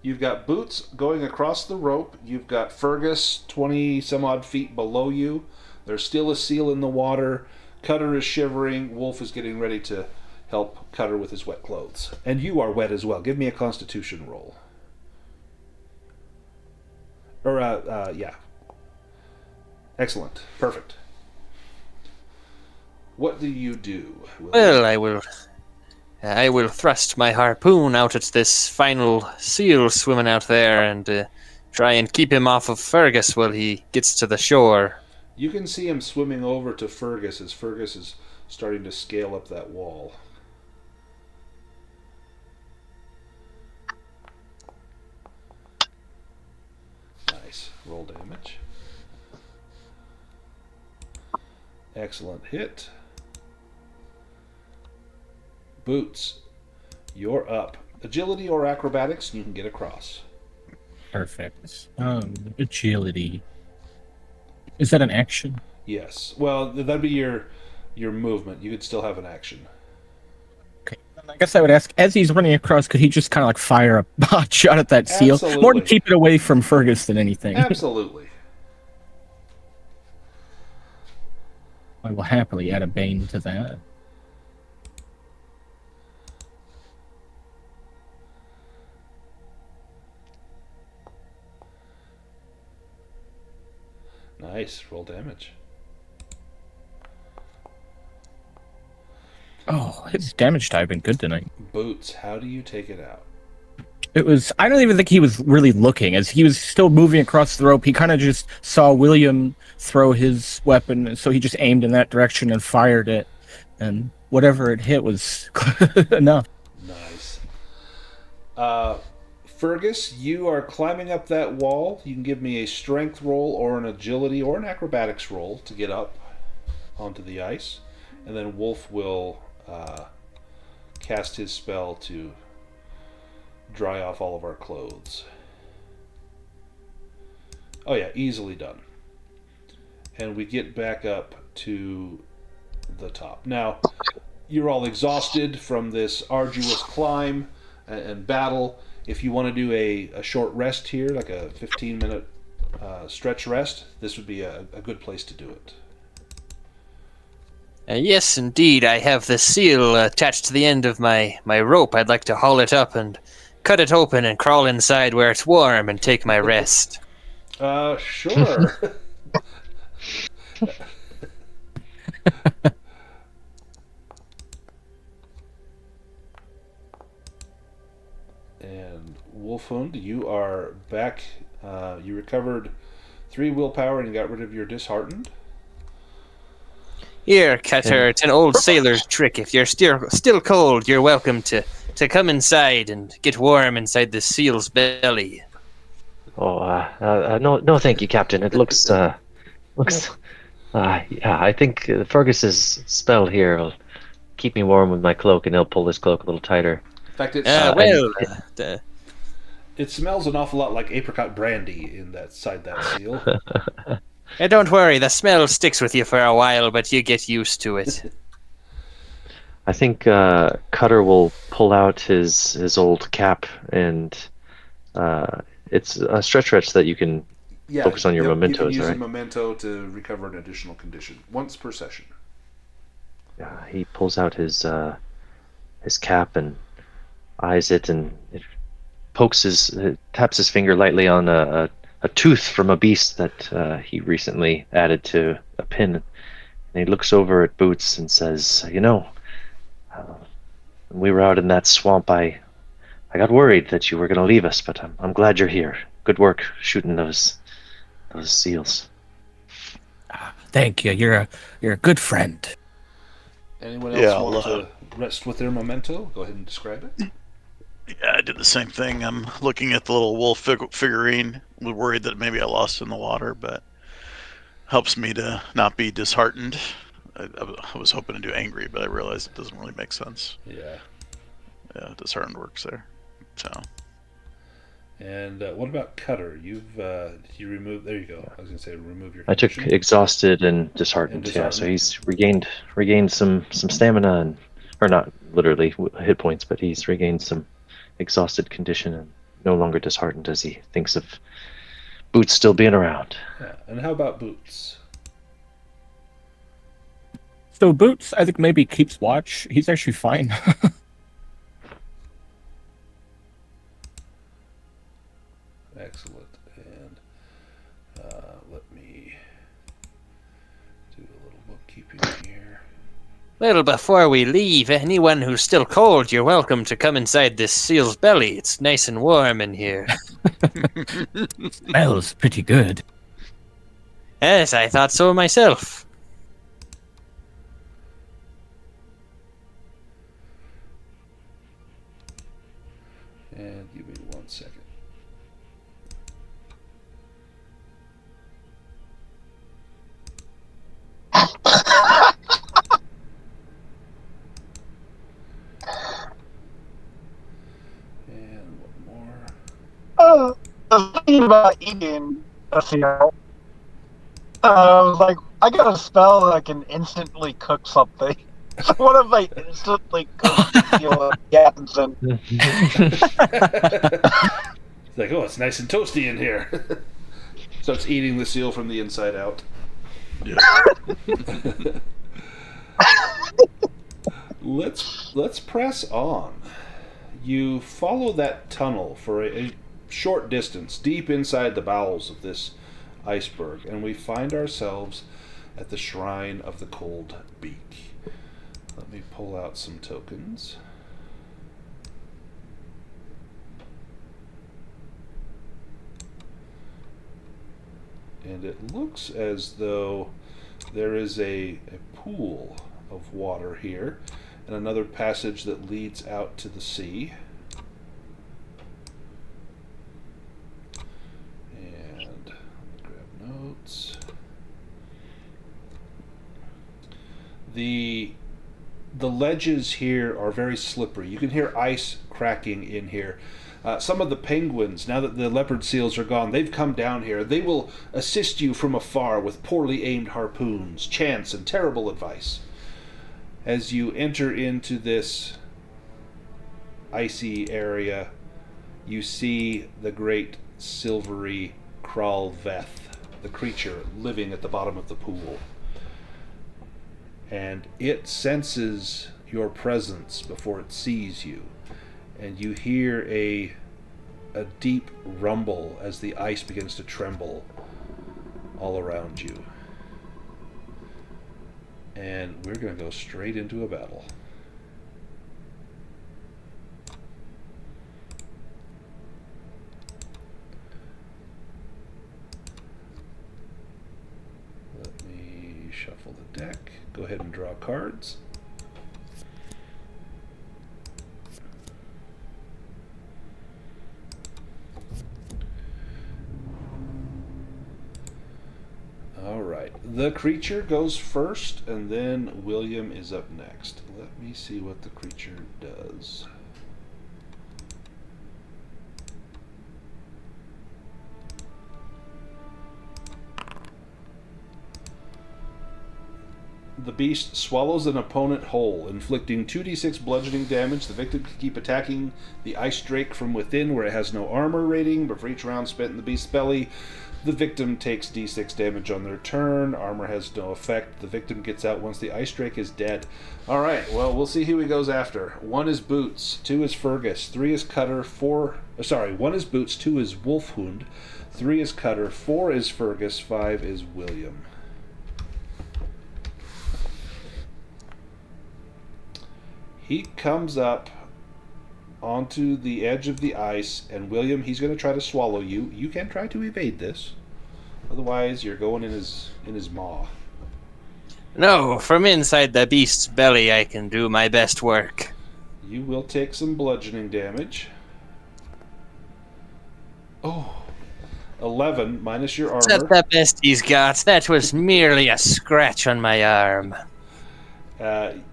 You've got Boots going across the rope. You've got Fergus 20 some odd feet below you. There's still a seal in the water. Cutter is shivering. Wolf is getting ready to help Cutter with his wet clothes. And you are wet as well. Give me a Constitution roll. Yeah. Excellent. Perfect. What do you do, William? Well, I will thrust my harpoon out at this final seal swimming out there and try and keep him off of Fergus while he gets to the shore. You can see him swimming over to Fergus as Fergus is starting to scale up that wall. Nice. Roll damage. Excellent hit. Boots, you're up. Agility or acrobatics, you can get across. Perfect. Agility. Is that an action? Yes. Well, that'd be your movement. You could still have an action. Okay. I guess I would ask, as he's running across, could he just kind of like fire a hot shot at that seal? Absolutely. More to keep it away from Fergus than anything. Absolutely. I will happily add a bane to that. Nice. Roll damage. Oh, his damage die been good tonight. Boots, how do you take it out? It was, I don't even think he was really looking. As he was still moving across the rope, he kind of just saw William throw his weapon, and so he just aimed in that direction and fired it. And whatever it hit was enough. Nice. Fergus, you are climbing up that wall. You can give me a strength roll or an agility or an acrobatics roll to get up onto the ice. And then Wolf will cast his spell to dry off all of our clothes. Oh yeah, easily done. And we get back up to the top. Now, you're all exhausted from this arduous climb and battle. If you want to do a short rest here, like a 15-minute stretch rest, this would be a good place to do it. Yes, indeed. I have the seal attached to the end of my rope. I'd like to haul it up and cut it open and crawl inside where it's warm and take my rest. Sure. And Wolfhund, you are back. You recovered 3 willpower and you got rid of your disheartened. Here, Cutter, it's an old sailor's trick. If you're still cold, you're welcome to come inside and get warm inside the seal's belly. Oh, no, thank you, Captain. It looks. Yeah, I think Fergus's spell here will keep me warm with my cloak, and he'll pull this cloak a little tighter. In fact, it smells an awful lot like apricot brandy inside that seal. Don't worry, the smell sticks with you for a while, but you get used to it. I think Cutter will pull out his old cap, and it's a stretch that you can focus on your mementos. You can use right? a memento to recover an additional condition once per session. Yeah, he pulls out his cap and eyes it, and it taps his finger lightly on a tooth from a beast that he recently added to a pin. And he looks over at Boots and says, when we were out in that swamp, I got worried that you were going to leave us, but I'm glad you're here. Good work shooting those seals. Thank you. You're a good friend. Anyone else want to rest with their memento? Go ahead and describe it. Yeah, I did the same thing. I'm looking at the little wolf figurine. Was worried that maybe I lost in the water, but helps me to not be disheartened. I was hoping to do angry, but I realized it doesn't really make sense. Yeah. Yeah, disheartened works there. So. And what about Cutter? You removed. There you go. I was going to say remove your. I took condition. exhausted and disheartened. And Yeah, so disheartened. he's regained some stamina or not literally hit points, but he's regained some exhausted condition and no longer disheartened as he thinks of Boots still being around. Yeah. And how about Boots? So Boots, I think maybe keeps watch. He's actually fine. Excellent. And let me do a little bookkeeping here. Well, before we leave, anyone who's still cold, you're welcome to come inside this seal's belly. It's nice and warm in here. Smells pretty good. Yes, I thought so myself. And give me 1 second. And one more. I was thinking about eating a seal. I was like, I got a spell that I can instantly cook something. So what if I instantly cook the seal at Gattinson? It's like, oh, it's nice and toasty in here. So it's eating the seal from the inside out. Yeah. Let's press on. You follow that tunnel for a short distance deep inside the bowels of this iceberg, and we find ourselves at the Shrine of the Cold Beak. Let me pull out some tokens. And it looks as though there is a pool of water here and another passage that leads out to the sea. And grab notes. The ledges here are very slippery. You can hear ice cracking in here. Some of the penguins, now that the leopard seals are gone, they've come down here. They will assist you from afar with poorly aimed harpoons, chance, and terrible advice. As you enter into this icy area, you see the great silvery Kralveth, the creature living at the bottom of the pool. And it senses your presence before it sees you. And you hear a deep rumble as the ice begins to tremble all around you. And we're going to go straight into a battle. Let me shuffle the deck. Go ahead and draw cards. Alright, the creature goes first, and then William is up next. Let me see what the creature does. The beast swallows an opponent whole, inflicting 2d6 bludgeoning damage. The victim can keep attacking the ice drake from within where it has no armor rating, but for each round spent in the beast's belly, the victim takes d6 damage on their turn. Armor has no effect. The victim gets out once the ice drake is dead. Alright, well, we'll see who he goes after. 1 is Boots, 2 is Fergus, 3 is Cutter, 1 is Boots, 2 is Wolfhund, 3 is Cutter, 4 is Fergus, 5 is William. He comes up onto the edge of the ice, and William, he's going to try to swallow you. You can try to evade this. Otherwise, you're going in his maw. No, from inside the beast's belly I can do my best work. You will take some bludgeoning damage. Oh, 11 minus your armor. That's not the best he's got. That was merely a scratch on my arm.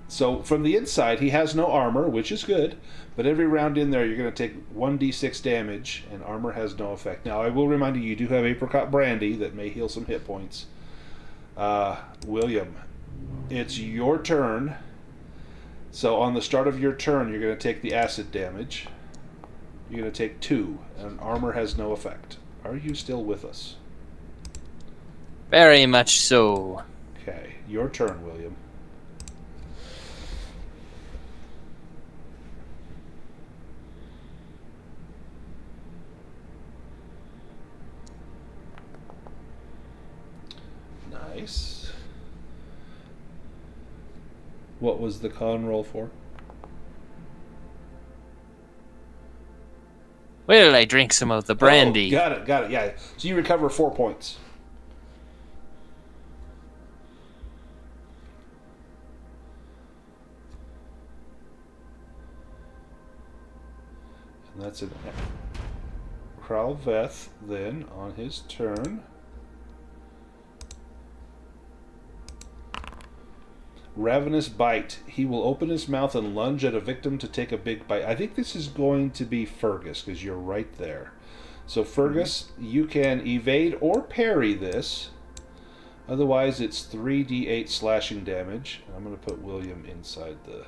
So from the inside, he has no armor, which is good. But every round in there, you're going to take 1d6 damage, and armor has no effect. Now, I will remind you, you do have apricot brandy that may heal some hit points. William, it's your turn. So on the start of your turn, you're going to take the acid damage. You're going to take 2, and armor has no effect. Are you still with us? Very much so. Okay, your turn, William. Nice. What was the con roll for? Well, I drink some of the brandy. Oh, got it, yeah. So you recover 4 points. And that's it. Kralveth, then, on his turn. Ravenous Bite. He will open his mouth and lunge at a victim to take a big bite. I think this is going to be Fergus, because you're right there. So Fergus, you can evade or parry this. Otherwise, it's 3d8 slashing damage. I'm going to put William inside the...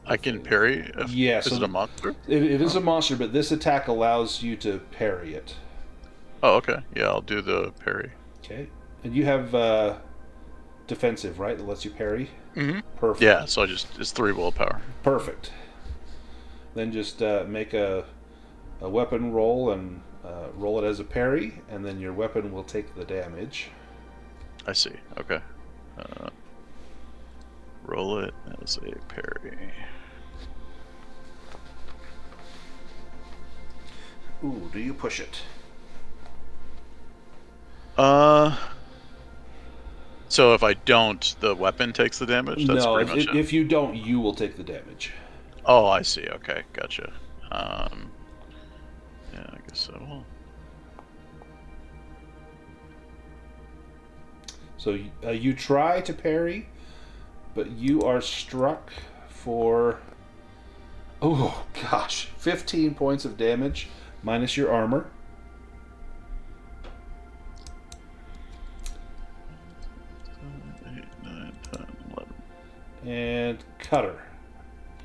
I can parry? Yeah. Is So it a monster? It is a monster, but this attack allows you to parry it. Oh, okay. Yeah, I'll do the parry. Okay. And you have... defensive, right? That lets you parry? Mm-hmm. Perfect. Yeah, so it's 3 willpower. Perfect. Then just make a weapon roll and roll it as a parry, and then your weapon will take the damage. I see. Okay. Roll it as a parry. Ooh, do you push it? So if I don't, the weapon takes the damage? That's No, pretty much it. if you don't, you will take the damage. Oh, I see. Okay, gotcha. Yeah, I guess so. So you try to parry, but you are struck for... Oh, gosh. 15 points of damage, minus your armor. 8, 9, 10, 11. And Cutter,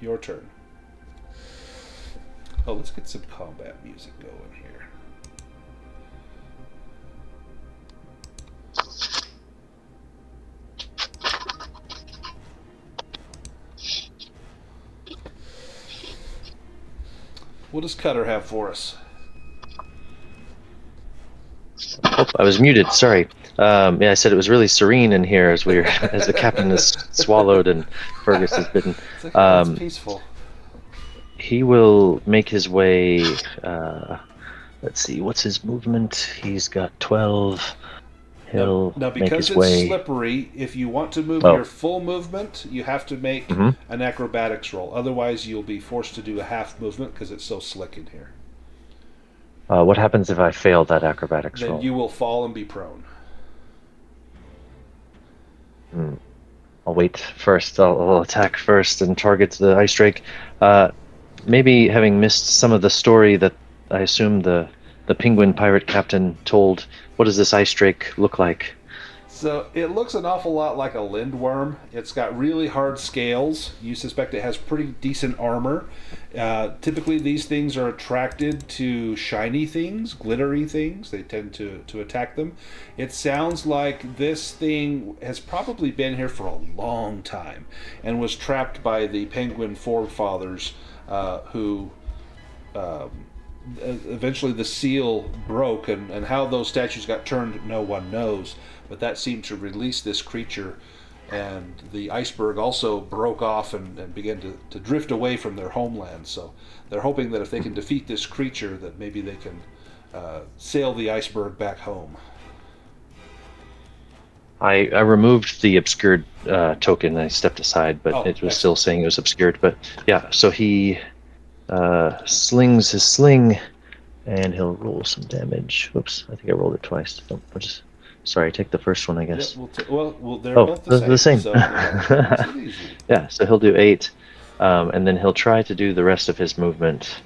your turn. Oh, let's get some combat music going here. What does Cutter have for us? Oh, I was muted. Sorry. Yeah, I said it was really serene in here as as the captain is swallowed and Fergus is bitten. It's like, oh, it's peaceful. He will make his way. Let's see, what's his movement? He's got 12. He'll now make because his it's way. slippery, if you want to move Oh. your full movement, you have to make an acrobatics roll. Otherwise, you'll be forced to do a half movement because it's so slick in here. What happens if I fail that acrobatics Then roll? you will fall and be prone. I'll wait first. I'll attack first and target the ice drake. Maybe having missed some of the story that I assume the penguin pirate captain told, what does this ice drake look like? So it looks an awful lot like a lindworm. It's got really hard scales. You suspect it has pretty decent armor. Typically these things are attracted to shiny things, glittery things. They tend to attack them. It sounds like this thing has probably been here for a long time and was trapped by the penguin forefathers who... eventually the seal broke, and how those statues got turned no one knows, but that seemed to release this creature, and the iceberg also broke off and began to drift away from their homeland. So they're hoping that if they can defeat this creature, that maybe they can sail the iceberg back home. I removed the obscured token. I stepped aside, but it was still saying it was obscured. But yeah, so he slings his sling, and he'll roll some damage. Whoops, I think I rolled it twice. I'll just sorry, take the first one, I guess. Yep, well, they're Oh, both the same. the same. So, makes it easy. Yeah, so he'll do 8, and then he'll try to do the rest of his movement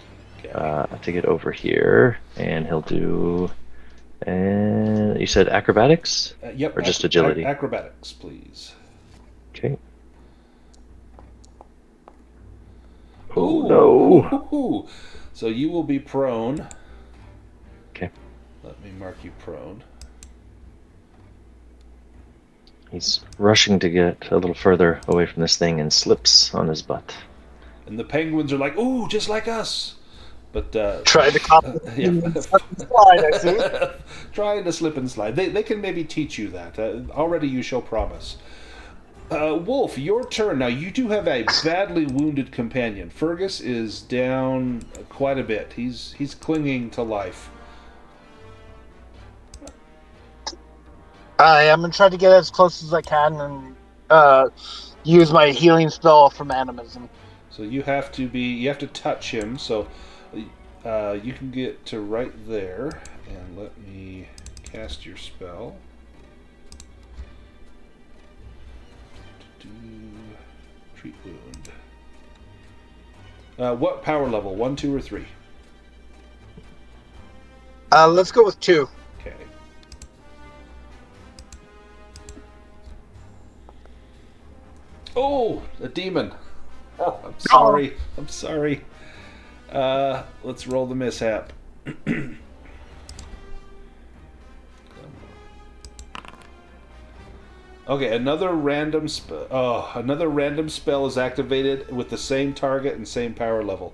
Okay. to get over here, and he'll do. And you said acrobatics? Yep. Or just agility? Acrobatics, please. Okay. Oh no! So you will be prone. Okay. Let me mark you prone. He's rushing to get a little further away from this thing and slips on his butt. And the penguins are like, "Ooh, just like us." But Try to copy slide, I see. trying to slip and slide. They can maybe teach you that. Already you show promise. Wolf, your turn. Now, you do have a badly wounded companion. Fergus is down quite a bit. He's clinging to life. I am going to try to get as close as I can and use my healing spell from animism. So you have to touch him. So you can get to right there. And let me cast your spell. Treat wound. What power level? 1, 2, or 3? Let's go with 2. Okay. Oh, a demon. Oh, I'm sorry. I'm sorry. Let's roll the mishap. Okay, another random spell is activated with the same target and same power level.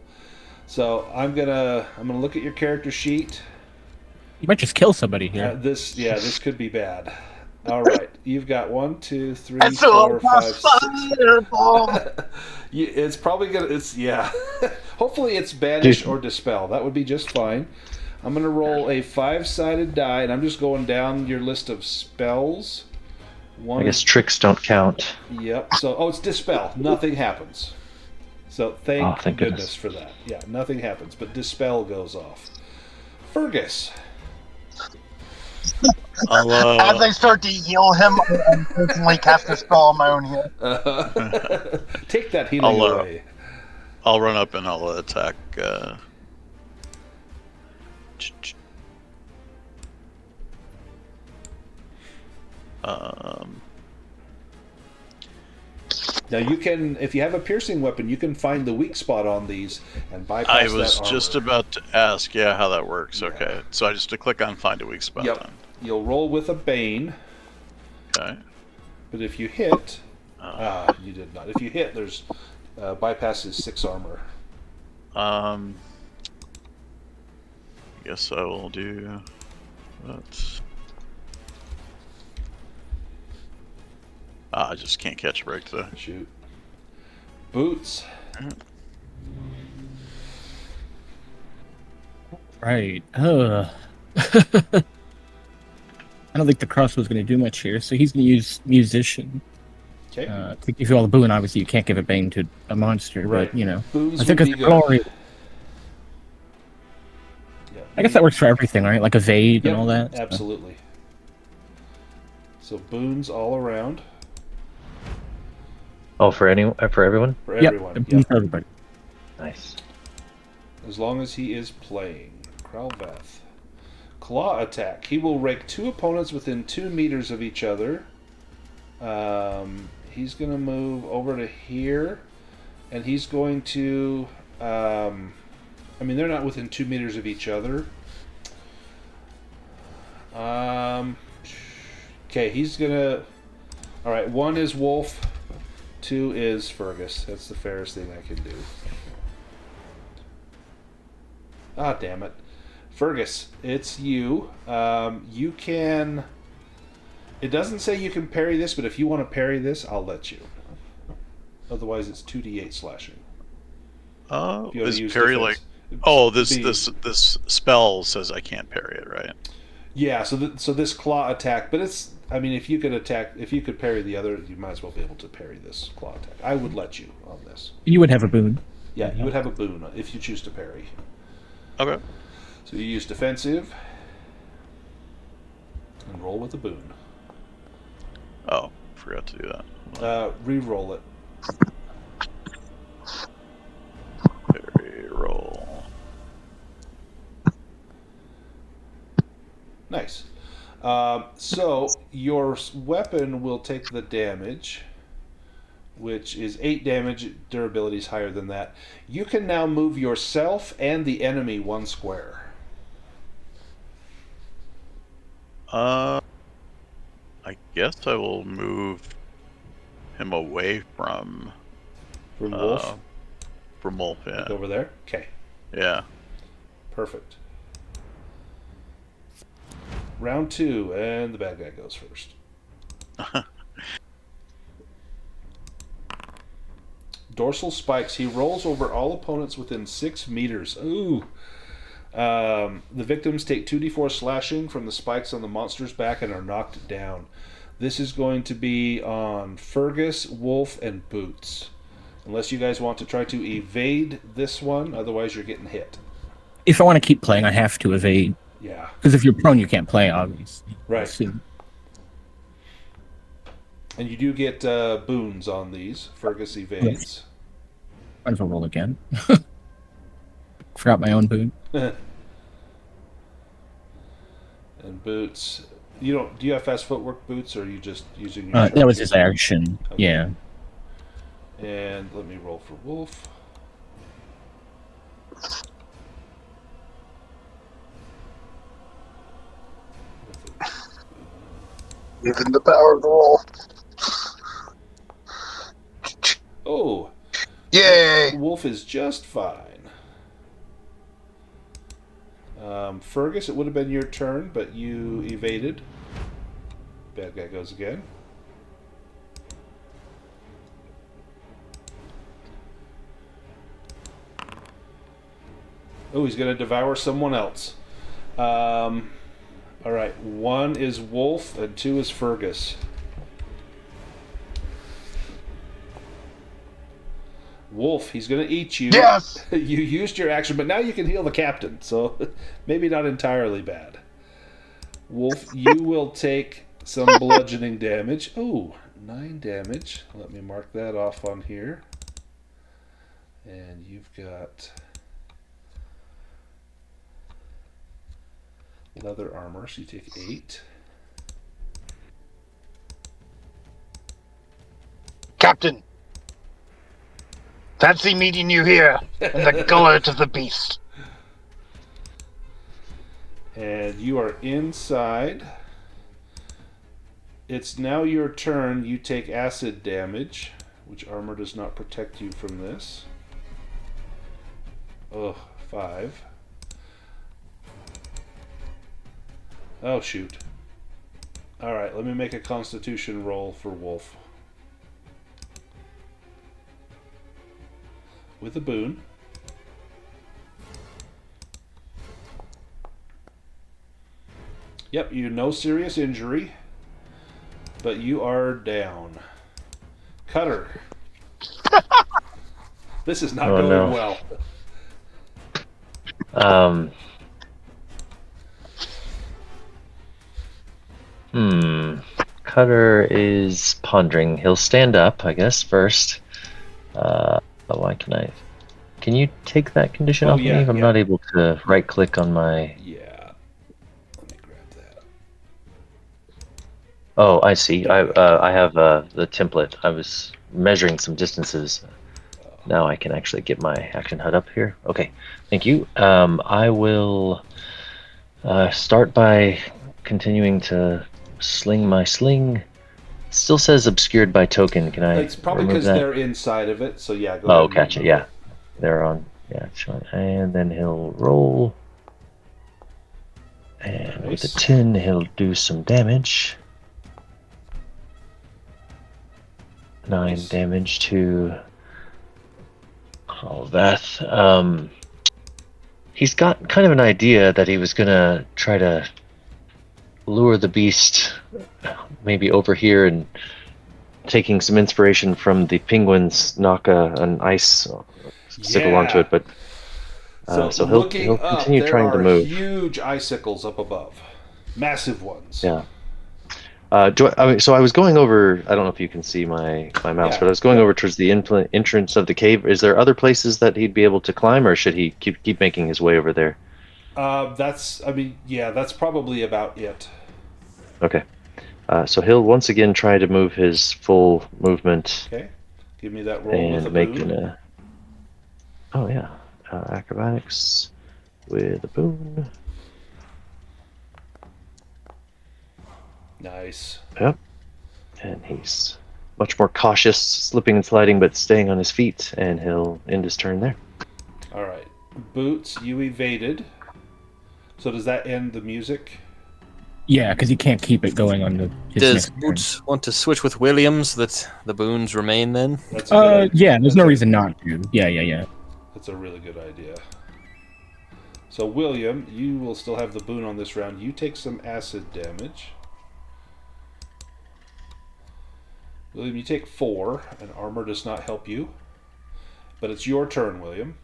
So I'm gonna look at your character sheet. You might just kill somebody here. This could be bad. All right, you've got 1, 2, 3, I feel 4, like 5, a 6. fireball. It's probably gonna. Hopefully it's banish or dispel. That would be just fine. I'm gonna roll a 5-sided die, and I'm just going down your list of spells. I guess tricks don't count. Yep. So, it's dispel. Nothing happens. So thank goodness for that. Yeah, nothing happens, but dispel goes off. Fergus. As I start to heal him, I personally cast a spell on my own heal. Take that healing away. I'll run up and I'll attack. Now you can, if you have a piercing weapon, you can find the weak spot on these and bypass that I was armor. just about to ask, how that works. Yeah. Okay, so I just to click on find a weak spot. Yep. Then. You'll roll with a bane. Okay. But if you hit, you did not. If you hit, there's bypasses 6 armor. I guess I will do that. I just can't catch a break today. Shoot. Boots. Right. I don't think the crossbow's going to do much here, so he's going to use musician. Okay. To give you all the boon. Obviously, you can't give a bane to a monster, right. But Boons I think it's the glory. Yeah. I guess that works for everything, right? Like evade and all that. Absolutely. So boons all around. Oh, for everyone? For everyone. Yep. For everybody. Nice. As long as he is playing. Kralveth. Claw attack. He will rake 2 opponents within 2 meters of each other. He's going to move over to here. And he's going to... they're not within 2 meters of each other. Okay, he's going to... Alright, 1 is Wolf. 2 is Fergus. That's the fairest thing I can do. Ah, damn it. Fergus, it's you. You can... It doesn't say you can parry this, but if you want to parry this, I'll let you. Otherwise, it's 2d8 slashing. Is parry like... Oh, this spell says I can't parry it, right? Yeah, so this claw attack, but it's... if you could parry the other, you might as well be able to parry this claw attack. I would let you on this. You would have a boon. Yeah, you would have a boon if you choose to parry. Okay. So you use defensive. And roll with a boon. Oh, forgot to do that. Re-roll it. Roll. Nice. So your weapon will take the damage, which is 8 damage. Durability is higher than that. You can now move yourself and the enemy 1 square. I guess I will move him away from Wolf? From Wolf, yeah. Like over there? Okay. Yeah. Perfect. Round 2, and the bad guy goes first. Dorsal spikes. He rolls over all opponents within 6 meters. Ooh. The victims take 2d4 slashing from the spikes on the monster's back and are knocked down. This is going to be on Fergus, Wolf, and Boots. Unless you guys want to try to evade this one, otherwise you're getting hit. If I want to keep playing, I have to evade. Yeah. Because if you're prone, you can't play, obviously. Right. And you do get boons on these. Fergus evades. Might as well roll again. Forgot my own boon. And Boots. Do you have fast footwork, Boots, or are you just using your That was his action. Okay. Yeah. And let me roll for Wolf. Even the power of the roll. Oh. Yay! Wolf is just fine. Fergus, it would have been your turn, but you evaded. Bad guy goes again. Oh, he's going to devour someone else. All right, 1 is Wolf and 2 is Fergus. Wolf, he's going to eat you. Yes! You used your action, but now you can heal the captain, so maybe not entirely bad. Wolf, you will take some bludgeoning damage. Oh, 9 damage. Let me mark that off on here. And you've got leather armor, so you take 8. Captain, fancy meeting you here in the gullet of the beast. And you are inside. It's now your turn. You take acid damage, which armor does not protect you from this. Oh, 5. Oh, shoot. Alright, let me make a constitution roll for Wolf. With a boon. Yep, you no serious injury, but you are down. Cutter. This is not going well. Cutter is pondering. He'll stand up, I guess, first. Why can I? Can you take that condition off me if I'm not able to right-click on my... Yeah. Let me grab that. Oh, I see. I have the template. I was measuring some distances. Now I can actually get my action HUD up here. Okay, thank you. I will start by continuing to sling my sling. It still says obscured by token. Can I? It's probably because they're inside of it, so yeah, go ahead. Oh, gotcha. Yeah, they're on. Yeah, and then he'll roll. And with a 10, he'll do some damage. 9 damage to all of that. He's got kind of an idea that he was gonna try to lure the beast maybe over here, and taking some inspiration from the penguins, knock an ice sickle onto it, but so he'll continue trying to move. Huge icicles up above. Massive ones. Yeah. So I was going over. I don't know if you can see my mouse, Yeah, but I was going yeah. over towards the entrance of the cave. Is there other places that he'd be able to climb, or should he keep making his way over there? That's probably about it. Okay. So he'll once again try to move his full movement Okay. Give me that roll with a and make boon. Oh yeah, acrobatics with a boon. Nice. Yep. And he's much more cautious, slipping and sliding, but staying on his feet, and he'll end his turn there. All right. Boots, you evaded. So does that end the music? Yeah, because he can't keep it going on his Does next turn. Boots want to switch with Williams so that the boons remain then? That's a good idea. Yeah, there's no reason not to. Yeah. That's a really good idea. So, William, you will still have the boon on this round. You take some acid damage. William, you take 4, and armor does not help you. But it's your turn, William.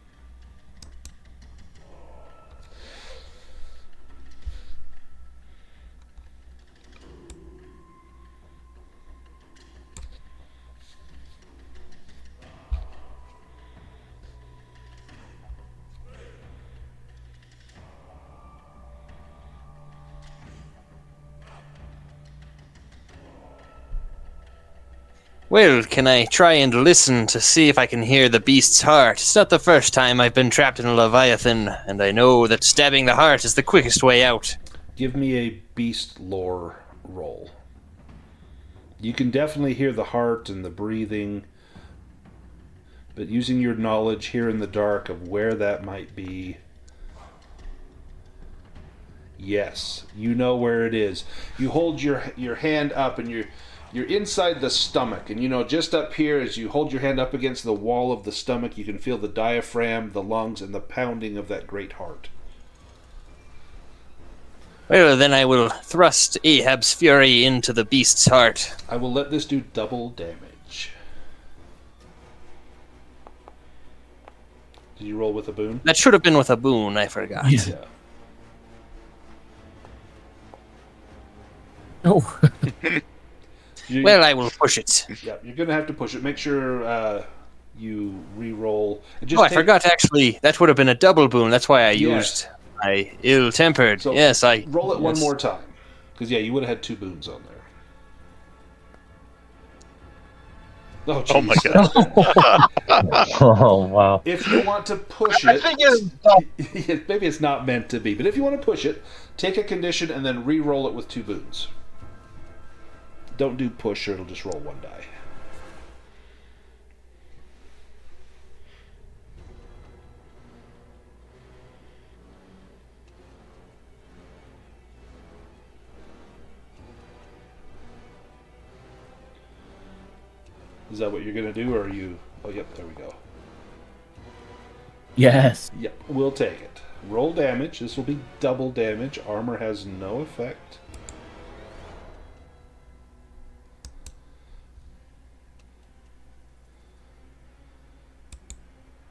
Well, can I try and listen to see if I can hear the beast's heart? It's not the first time I've been trapped in a Leviathan, and I know that stabbing the heart is the quickest way out. Give me a beast lore roll. You can definitely hear the heart and the breathing, but using your knowledge here in the dark of where that might be, yes, you know where it is. You hold your hand up and you're inside the stomach, and just up here as you hold your hand up against the wall of the stomach, you can feel the diaphragm, the lungs, and the pounding of that great heart. Well, then I will thrust Ahab's fury into the beast's heart. I will let this do double damage. Did you roll with a boon? That should have been with a boon, I forgot. Yeah. Oh. Well, I will push it. Yeah, you're going to have to push it. Make sure you re-roll. I forgot, actually. That would have been a double boon. That's why I used my ill-tempered. So yes, I... roll it one more time. Because, you would have had 2 boons on there. Oh, Oh my jeez. god. Oh wow. If you want to push I it, think it's maybe it's not meant to be, but if you want to push it, take a condition and then re-roll it with 2 boons. Don't do push or it'll just roll 1 die. Is that what you're going to do, or are you... Oh, yep, there we go. Yes. Yep, we'll take it. Roll damage. This will be double damage. Armor has no effect.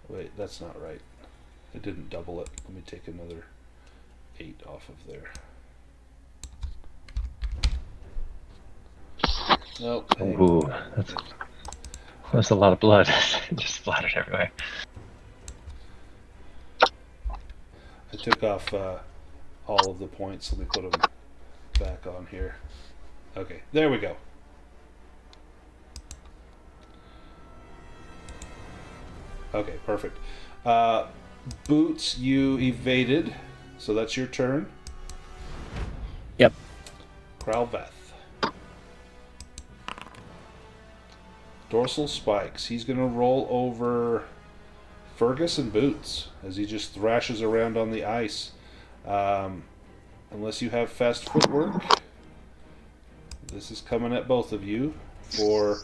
Wait, that's not right. It didn't double it. Let me take another 8 off of there. Nope. Ooh, that's a lot of blood. Just splattered everywhere. I took off all of the points. Let me put them back on here. Okay, there we go. Okay, perfect. Boots, you evaded, so that's your turn. Yep. Kralveth. Dorsal spikes. He's going to roll over Fergus and Boots as he just thrashes around on the ice. Unless you have fast footwork, this is coming at both of you for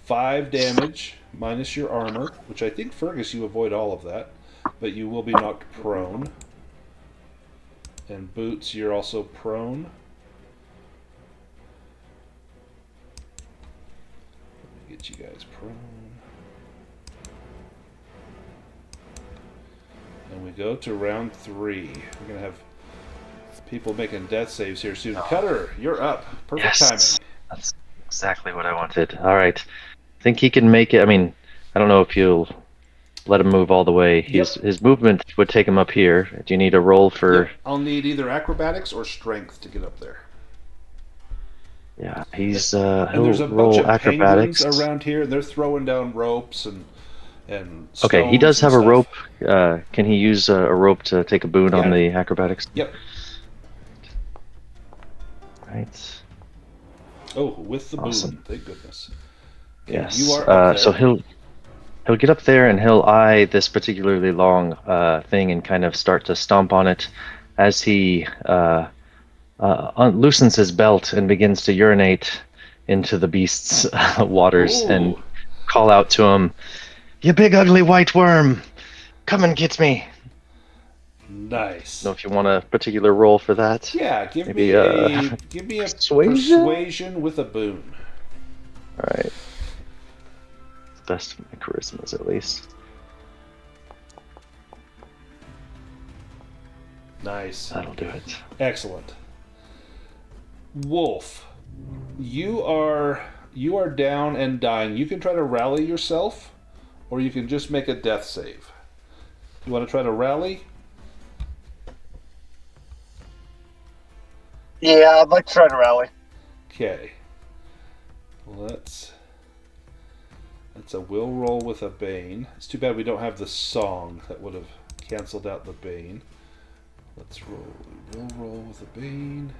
5 damage minus your armor, which I think, Fergus, you avoid all of that, but you will be knocked prone. And Boots, you're also prone. Let me get you guys prone. And we go to round 3. We're going to have People making death saves here soon. Cutter, you're up. Perfect Yes, timing. that's exactly what I wanted. All right, I think he can make it. I mean, I don't know if you'll let him move all the way. His movement would take him up here. Do you need a roll for? Yep. I'll need either acrobatics or strength to get up there. Yeah, he's And there's he'll a bunch roll of penguins acrobatics. around here, and they're throwing down ropes and stones. Okay, he does and have a stuff. rope. Can he use a rope to take a boon on the acrobatics? Yep. Right. Oh, with the Awesome. boon. Thank goodness. Okay, Yes. You are up there. So he'll get up there and he'll eye this particularly long thing and kind of start to stomp on it as he loosens his belt and begins to urinate into the beast's waters and call out to him, "You big ugly white worm, come and get me." Nice. I don't know if you want a particular roll for that. Yeah, give Maybe, me a persuasion with a boon. All right. It's best of my charismas, at least. Nice. That'll do it. Excellent. Wolf, you are down and dying. You can try to rally yourself, or you can just make a death save. You want to try to rally? Yeah, I'd like to try to rally. Okay. Well, that's a will roll with a bane. It's too bad we don't have the song that would have canceled out the bane. Let's roll. Will roll with a bane.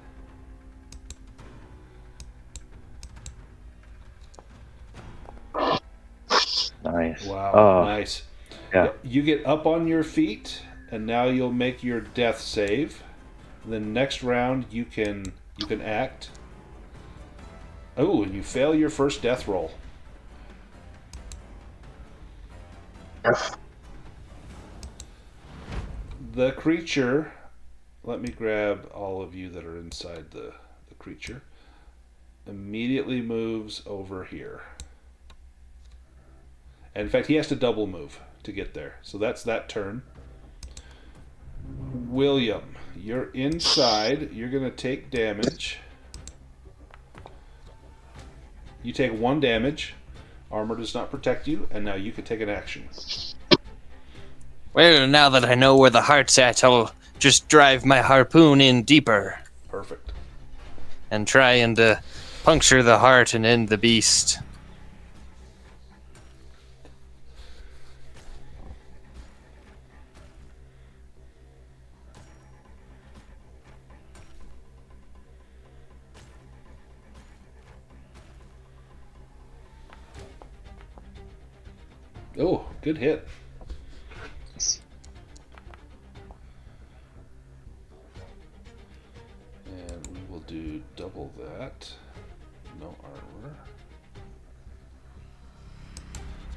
Nice. Wow, Oh, nice. yeah. You get up on your feet, and now you'll make your death save. Then next round you can act. Oh, and you fail your first death roll. The creature, let me grab all of you that are inside the creature, immediately moves over here. And in fact, he has to double move to get there. So that's that turn. William, you're inside. You're going to take damage. You take 1 damage. Armor does not protect you, and now you can take an action. Well, now that I know where the heart's at, I'll just drive my harpoon in deeper. Perfect. And try and puncture the heart and end the beast. Oh, good hit. And we will do double that. No armor.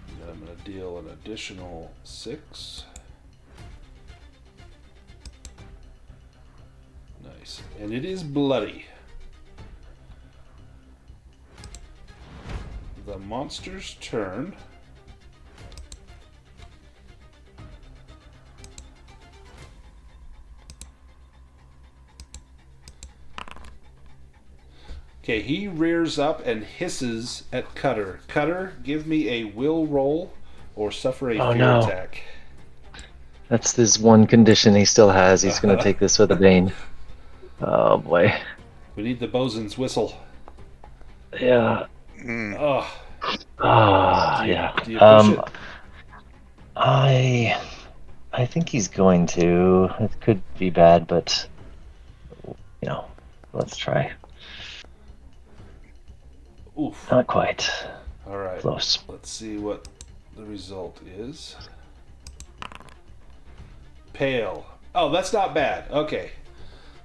And then I'm going to deal an additional 6. Nice. And it is bloody. The monster's turn. Okay, he rears up and hisses at Cutter. Cutter, give me a will roll or suffer a fear attack. That's this one condition he still has. He's going to take this with a bane. Oh, boy. We need the bosun's whistle. Yeah. Oh. Yeah. Do you push it? I think he's going to. It could be bad, but, let's try. Oof. Not quite. All right. Close. Let's see what the result is. Pale. Oh, that's not bad. Okay.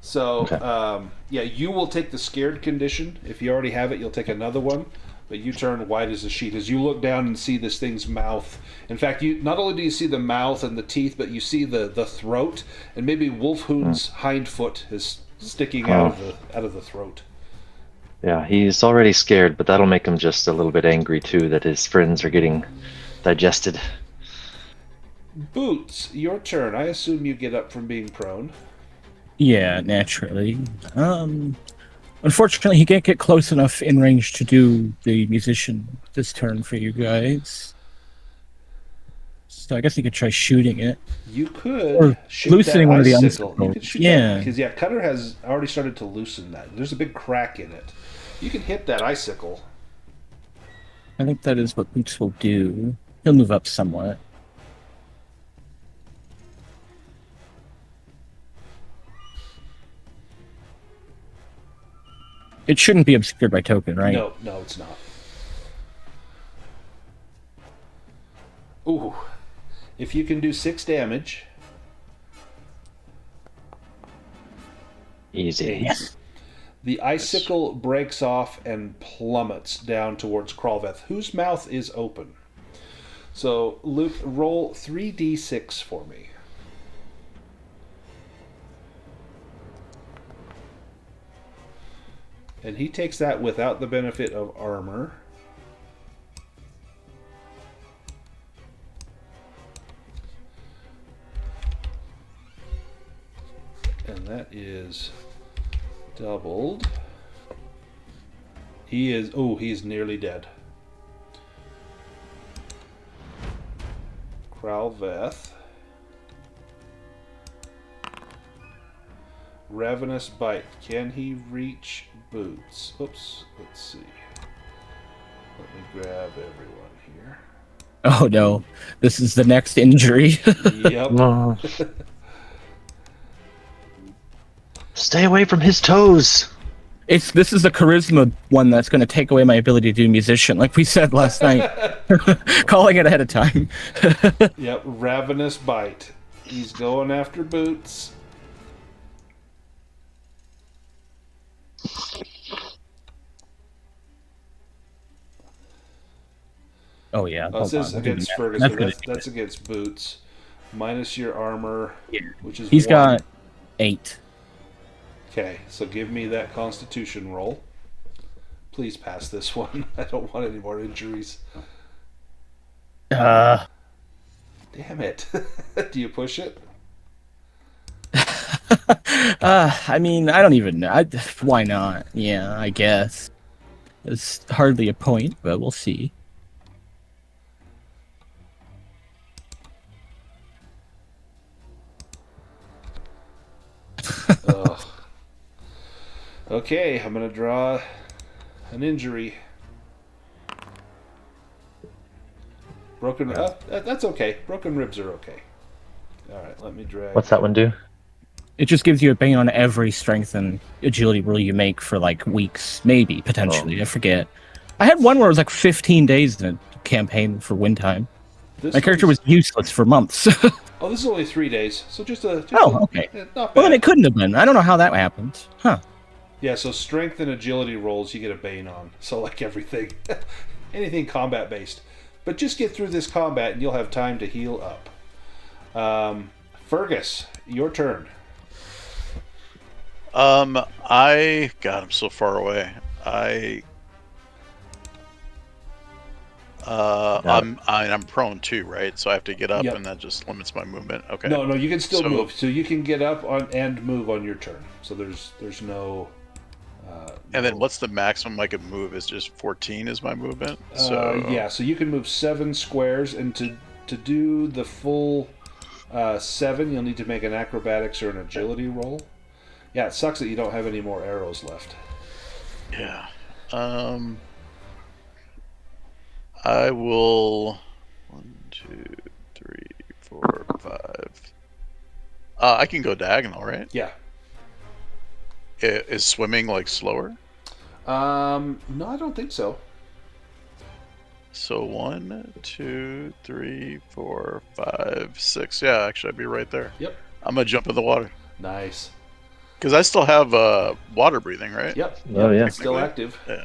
So, yeah, you will take the scared condition. If you already have it, you'll take another one. But you turn white as a sheet as you look down and see this thing's mouth. In fact, you not only do you see the mouth and the teeth, but you see the throat, and maybe Wolfhound's hind foot is sticking out of the throat. Yeah, he's already scared, but that'll make him just a little bit angry too that his friends are getting digested. Boots, your turn. I assume you get up from being prone. Yeah, naturally. Unfortunately, he can't get close enough in range to do the musician this turn for you guys. So I guess he could try shooting it. You could Or shoot loosening that one of the icicle. You icicles. could shoot that Yeah. because Cutter has already started to loosen that. There's a big crack in it. You can hit that icicle. I think that is what Boots will do. He'll move up somewhat. It shouldn't be obscured by token, right? No, it's not. Ooh. If you can do 6 damage. Easy. Yes. The icicle breaks off and plummets down towards Kralveth, whose mouth is open. So, Luke, roll 3d6 for me. And he takes that without the benefit of armor. And that is doubled. He is nearly dead. Kralveth. Ravenous Bite. Can he reach Boots? Oops. Let's see. Let me grab everyone here. Oh no. This is the next injury. Yep. No. Stay away from his toes. This is the charisma one that's going to take away my ability to do musician, like we said last night. Calling it ahead of time. Yep. Ravenous Bite. He's going after Boots. Oh yeah. Oh, it says against Fergus, That's, but that's against Boots. Minus your armor, which is He's 1. got 8. Okay, so give me that Constitution roll. Please pass this one. I don't want any more injuries. Damn it. Do you push it? I mean, I don't even know. Why not? Yeah, I guess. It's hardly a point, but we'll see. Ugh. Okay, I'm going to draw an injury. Broken... that's okay. Broken ribs are okay. Alright, let me drag... What's that one do? It just gives you a bang on every strength and agility roll you make for like weeks, maybe, potentially. I forget. I had one where it was like 15 days in a campaign for win time. My character was useless for months. Oh, this is only 3 days, so just okay. not bad. Well, then it couldn't have been. I don't know how that happened. Huh. Yeah, so strength and agility rolls you get a bane on. So like everything. Anything combat based. But just get through this combat and you'll have time to heal up. Fergus, your turn. God, I'm so far away. I'm prone too, right? So I have to get up, Yep. and that just limits my movement. Okay. No, you can still move. So you can get up and move on your turn. So there's no. And then what's the maximum I could move? Is just 14 is my movement. So yeah, so you can move 7 squares, and to do the full 7, you'll need to make an acrobatics or an agility roll. Yeah, it sucks that you don't have any more arrows left. Yeah. I will 1, 2, 3, 4, 5. I can go diagonal, right? Yeah. Is swimming like slower? No, I don't think so. So 1, 2, 3, 4, 5, 6. Yeah, actually, I'd be right there. Yep. I'm gonna jump in the water Nice. because I still have water breathing, right? Yep. Oh, yeah. Still active. Yeah.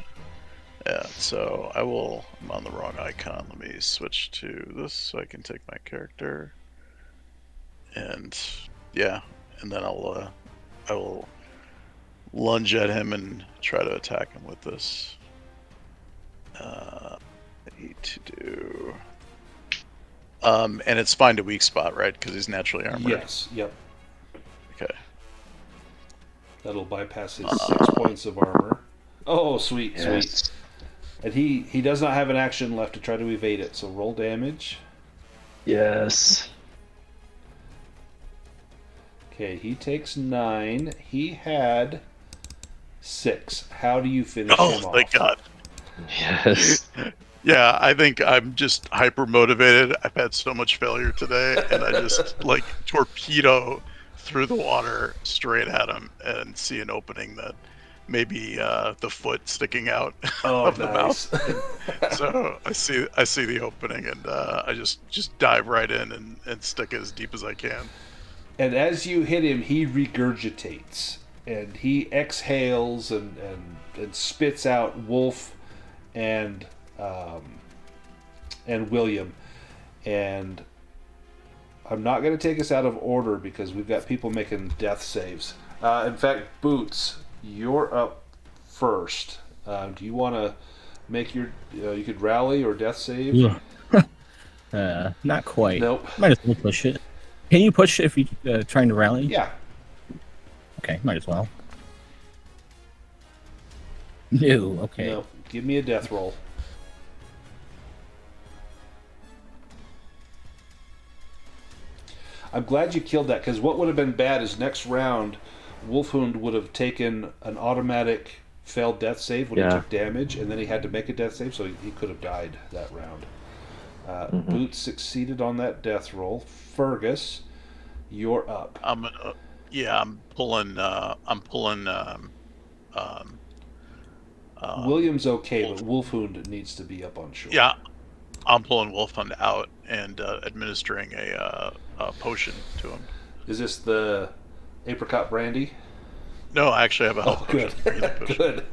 Yeah. So I will. I'm on the wrong icon. Let me switch to this so I can take my character. And yeah, and then I will lunge at him and try to attack him with this. I need to do. And it's find a weak spot, right? Because he's naturally armored. Yes. Yep. Okay. That'll bypass his 6 points of armor. Oh, sweet, Yes. sweet. And he does not have an action left to try to evade it, so roll damage. Yes. Okay, he takes 9. He had 6. How do you finish him Oh, off? thank God. Yes. Yeah, I think I'm just hyper motivated. I've had so much failure today, and I just like torpedo through the water straight at him and see an opening that maybe the foot sticking out of the nice. mouth. So I see the opening, and I just dive right in and stick as deep as I can. And as you hit him, he regurgitates. And he exhales and spits out Wolf and William. And I'm not going to take us out of order because we've got people making death saves. In fact, Boots, you're up first. Do you want to make your... you could rally or death save? Yeah. Not quite. Nope. Might as well push it. Can you push if you're trying to rally? Yeah. Okay, might as well. No, okay. No. Give me a death roll. I'm glad you killed that, because what would have been bad is next round, Wolfhound would have taken an automatic failed death save when he took damage, and then he had to make a death save, so he could have died that round. Boots succeeded on that death roll. Fergus, you're up. I'm pulling. William's okay, but Wolfhound needs to be up on shore. Yeah, I'm pulling Wolfhound out and administering a potion to him. Is this the apricot brandy? No, I actually have a health good. potion. Good.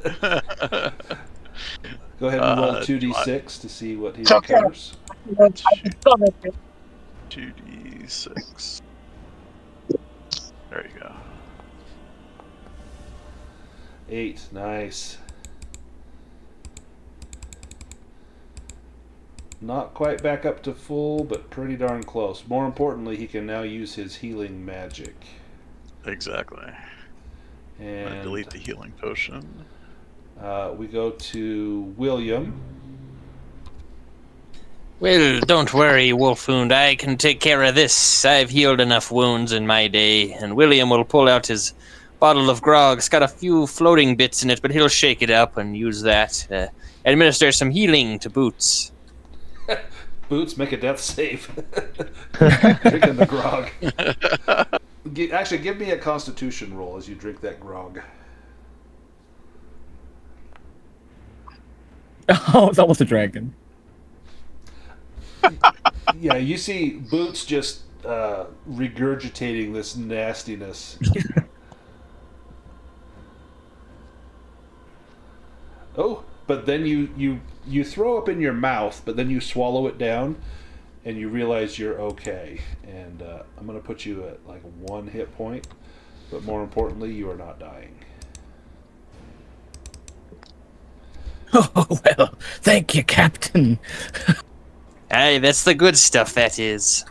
Go ahead and roll 2d6 to see what he It's okay. recovers. I can stomach it. 2d6. There you go. 8, nice. Not quite back up to full, but pretty darn close. More importantly, he can now use his healing magic. Exactly. I'm And gonna delete the healing potion. we go to William. Well, don't worry, Wolfhound. I can take care of this. I've healed enough wounds in my day. And William will pull out his bottle of grog. It's got a few floating bits in it, but he'll shake it up and use that. Administer some healing to Boots. Boots, make a death save. Drinking the grog. Actually, give me a constitution roll as you drink that grog. Oh, it's almost a dragon. Yeah, you see Boots just regurgitating this nastiness. Oh, but then you throw up in your mouth, but then you swallow it down, and you realize you're okay. And I'm going to put you at like 1 hit point, but more importantly, you are not dying. Oh, well, thank you, Captain. Aye, that's the good stuff, that is.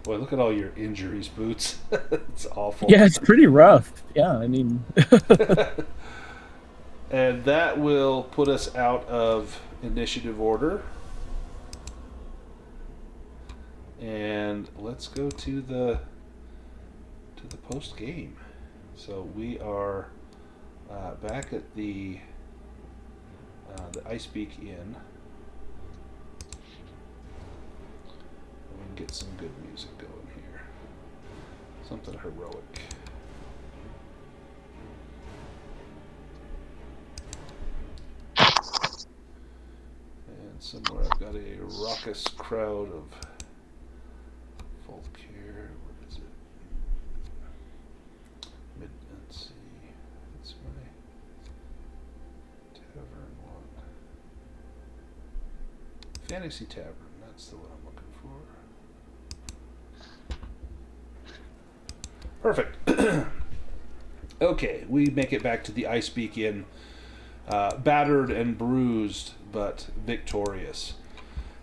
Boy, look at all your injuries, Boots. It's awful. Yeah, it's pretty rough. Yeah, I mean... And that will put us out of initiative order. And let's go to the post game. So we are back at the Ice Beak Inn. We can get some good music going here. Something heroic. And somewhere I've got a raucous crowd of Volcare. What is it? Let's see. It's my tavern one. Fantasy Tavern. That's the one I'm looking for. Perfect. Okay, we make it back to the Ice Beak Inn. Battered and bruised, but victorious.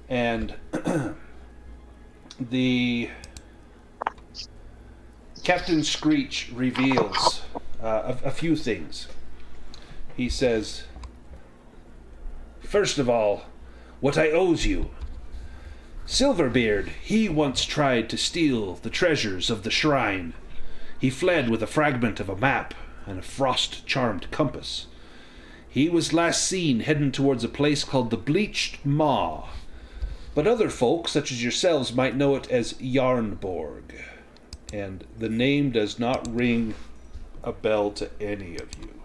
And the Captain Screech reveals a few things. He says, first of all, what I owes you. Silverbeard, he once tried to steal the treasures of the shrine. He fled with a fragment of a map and a frost-charmed compass. He was last seen heading towards a place called the Bleached Maw, but other folk, such as yourselves, might know it as Yarnborg, and the name does not ring a bell to any of you.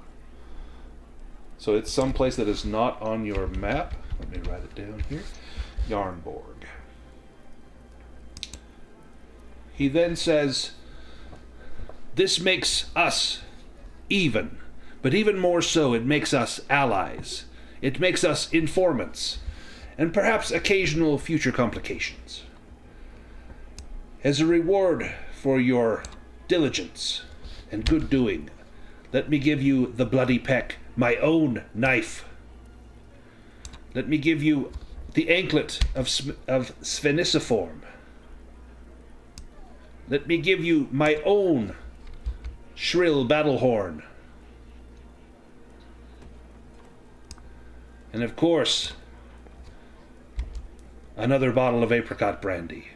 So it's someplace that is not on your map. Let me write it down here. Yarnborg. He then says, this makes us even, but even more so, it makes us allies. It makes us informants, and perhaps occasional future complications. As a reward for your diligence and good doing, let me give you the bloody peck, my own knife. Let me give you the anklet of Spheniciform. Let me give you my own shrill battle horn. And of course, another bottle of apricot brandy.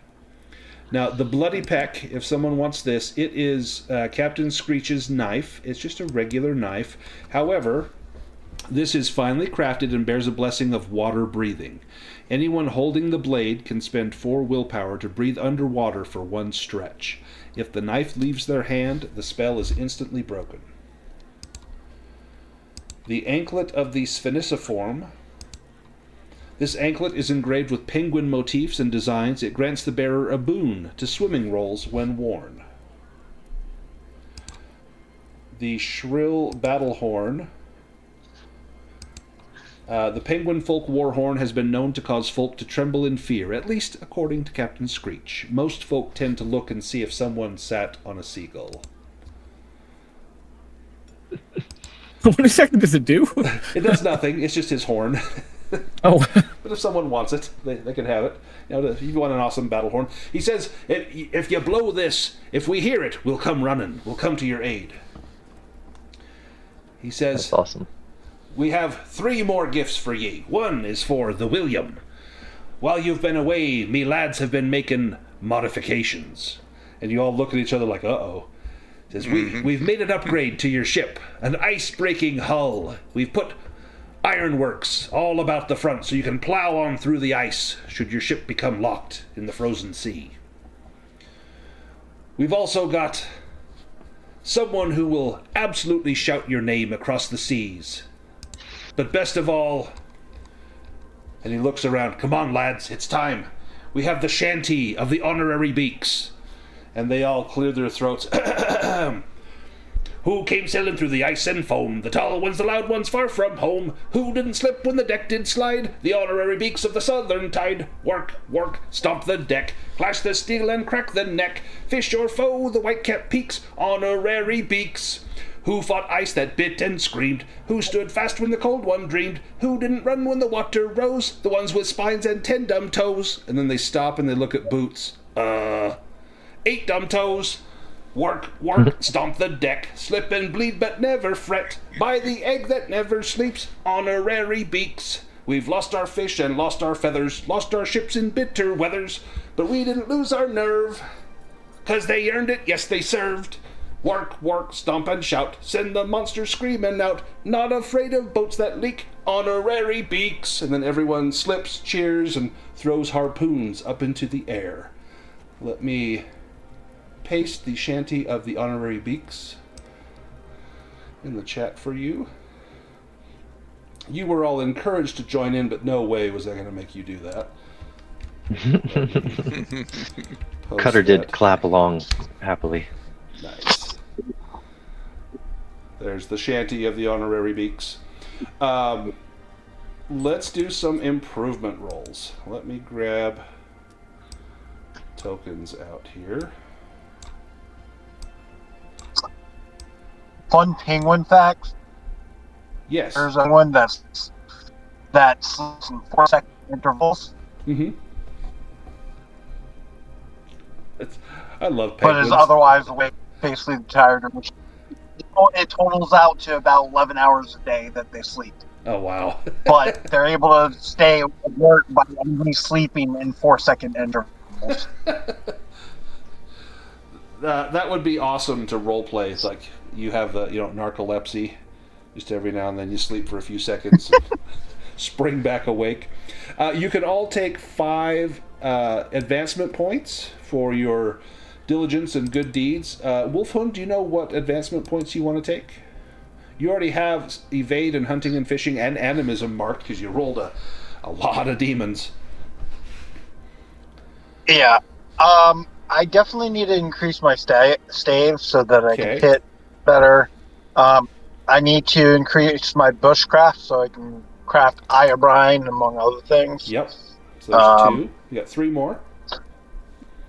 Now, the Bloody Peck, if someone wants this, it is Captain Screech's knife. It's just a regular knife. However, this is finely crafted and bears a blessing of water breathing. Anyone holding the blade can spend 4 willpower to breathe underwater for 1 stretch. If the knife leaves their hand, the spell is instantly broken. The anklet of the Spheniciform. This anklet is engraved with penguin motifs and designs. It grants the bearer a boon to swimming roles when worn. The shrill battle horn. The penguin folk war horn has been known to cause folk to tremble in fear, at least according to Captain Screech. Most folk tend to look and see if someone sat on a seagull. What exactly does it do? It does nothing. It's just his horn. Oh. But if someone wants it, they can have it. You know, if you want an awesome battle horn. He says, if you blow this, if we hear it, we'll come running. We'll come to your aid. He says, that's awesome. We have 3 more gifts for ye. One is for the William. While you've been away, me lads have been making modifications. And you all look at each other like, uh-oh. Says, we've made an upgrade to your ship. An ice-breaking hull. We've put ironworks all about the front so you can plow on through the ice should your ship become locked in the frozen sea. We've also got someone who will absolutely shout your name across the seas. But best of all, and he looks around, come on lads, it's time. We have the shanty of the honorary beaks. And they all clear their throats. Who came sailing through the ice and foam? The tall ones, the loud ones, far from home. Who didn't slip when the deck did slide? The honorary beaks of the southern tide. Work, work, stomp the deck. Clash the steel and crack the neck. Fish your foe, the white-capped peaks. Honorary beaks. Who fought ice that bit and screamed? Who stood fast when the cold one dreamed? Who didn't run when the water rose? The ones with spines and 10 dumb toes. And then they stop and they look at Boots. 8 dumb toes. Work, work, stomp the deck. Slip and bleed but never fret. By the egg that never sleeps. Honorary beaks. We've lost our fish and lost our feathers. Lost our ships in bitter weathers. But we didn't lose our nerve. 'Cause they earned it, yes they served. Work, work, stomp and shout. Send the monster screaming out. Not afraid of boats that leak. Honorary beaks. And then everyone slips, cheers, and throws harpoons up into the air. Let me paste the shanty of the honorary beaks in the chat for you. You were all encouraged to join in, but no way was I going to make you do that. Cutter did clap along happily. Nice. There's the shanty of the honorary beaks. Let's do some improvement rolls. Let me grab tokens out here. Fun penguin facts. Yes. There's one that's in 4-second intervals, Mm-hmm. I love but penguins. is otherwise awake, basically tired of it totals out to about 11 hours a day that they sleep. Oh wow. But they're able to stay alert by only sleeping in 4-second intervals. That would be awesome to role play. It's like you have narcolepsy. Just every now and then you sleep for a few seconds, and spring back awake. You can all take 5 advancement points for your diligence and good deeds. Wolfhund, do you know what advancement points you want to take? You already have evade and hunting and fishing and animism marked because you rolled a lot of demons. Yeah. I definitely need to increase my stave so that I can hit better. I need to increase my bushcraft so I can craft Iobrine, among other things. Yep. So there's 2. You got 3 more.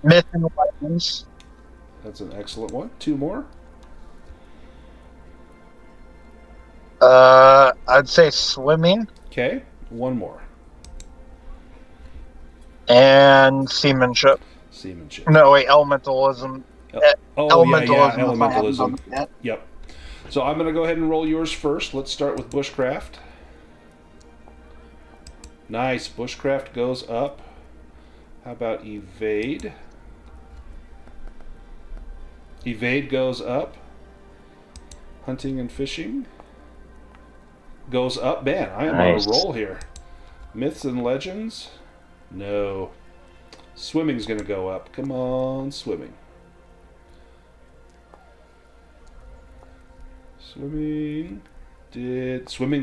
Myth and Legends. That's an excellent one. 2 more. I'd say swimming. Okay. 1 more. And seamanship. Seamanship. No, wait, elementalism. Elementalism. Yep. So I'm going to go ahead and roll yours first. Let's start with bushcraft. Nice. Bushcraft goes up. How about evade? Evade goes up. Hunting and fishing goes up. Man, I am on a roll here. Myths and legends? No. Swimming's going to go up. Come on, swimming. Swimming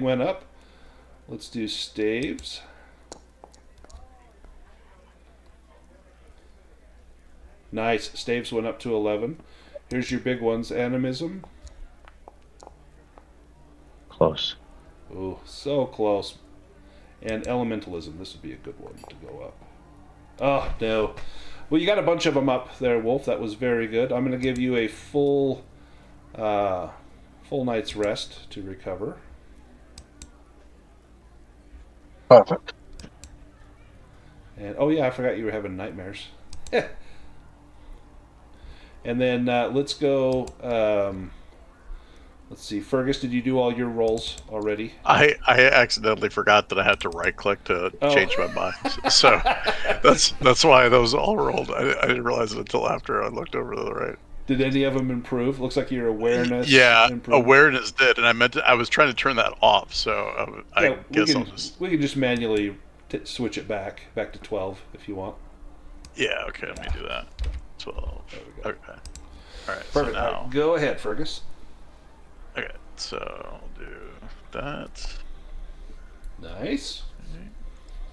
went up. Let's do staves. Nice. Staves went up to 11. Here's your big ones. Animism. Close. Oh, so close. And elementalism. This would be a good one to go up. Oh, no. Well, you got a bunch of them up there, Wolf. That was very good. I'm going to give you a full night's rest to recover. Perfect. And oh yeah, I forgot you were having nightmares. And then let's go. Let's see, Fergus, did you do all your rolls already? I accidentally forgot that I had to right click to change my mind. So that's why those all rolled. I didn't realize it until after I looked over to the right. Did any of them improve? Looks like your awareness. Yeah, improved. Awareness did, and I was trying to turn that off. So I guess we can just manually switch it back to 12 if you want. Yeah. Okay. Let me do that. 12. There we go. Okay. All right. Perfect. So now, all right, go ahead, Fergus. Okay. So I'll do that. Nice.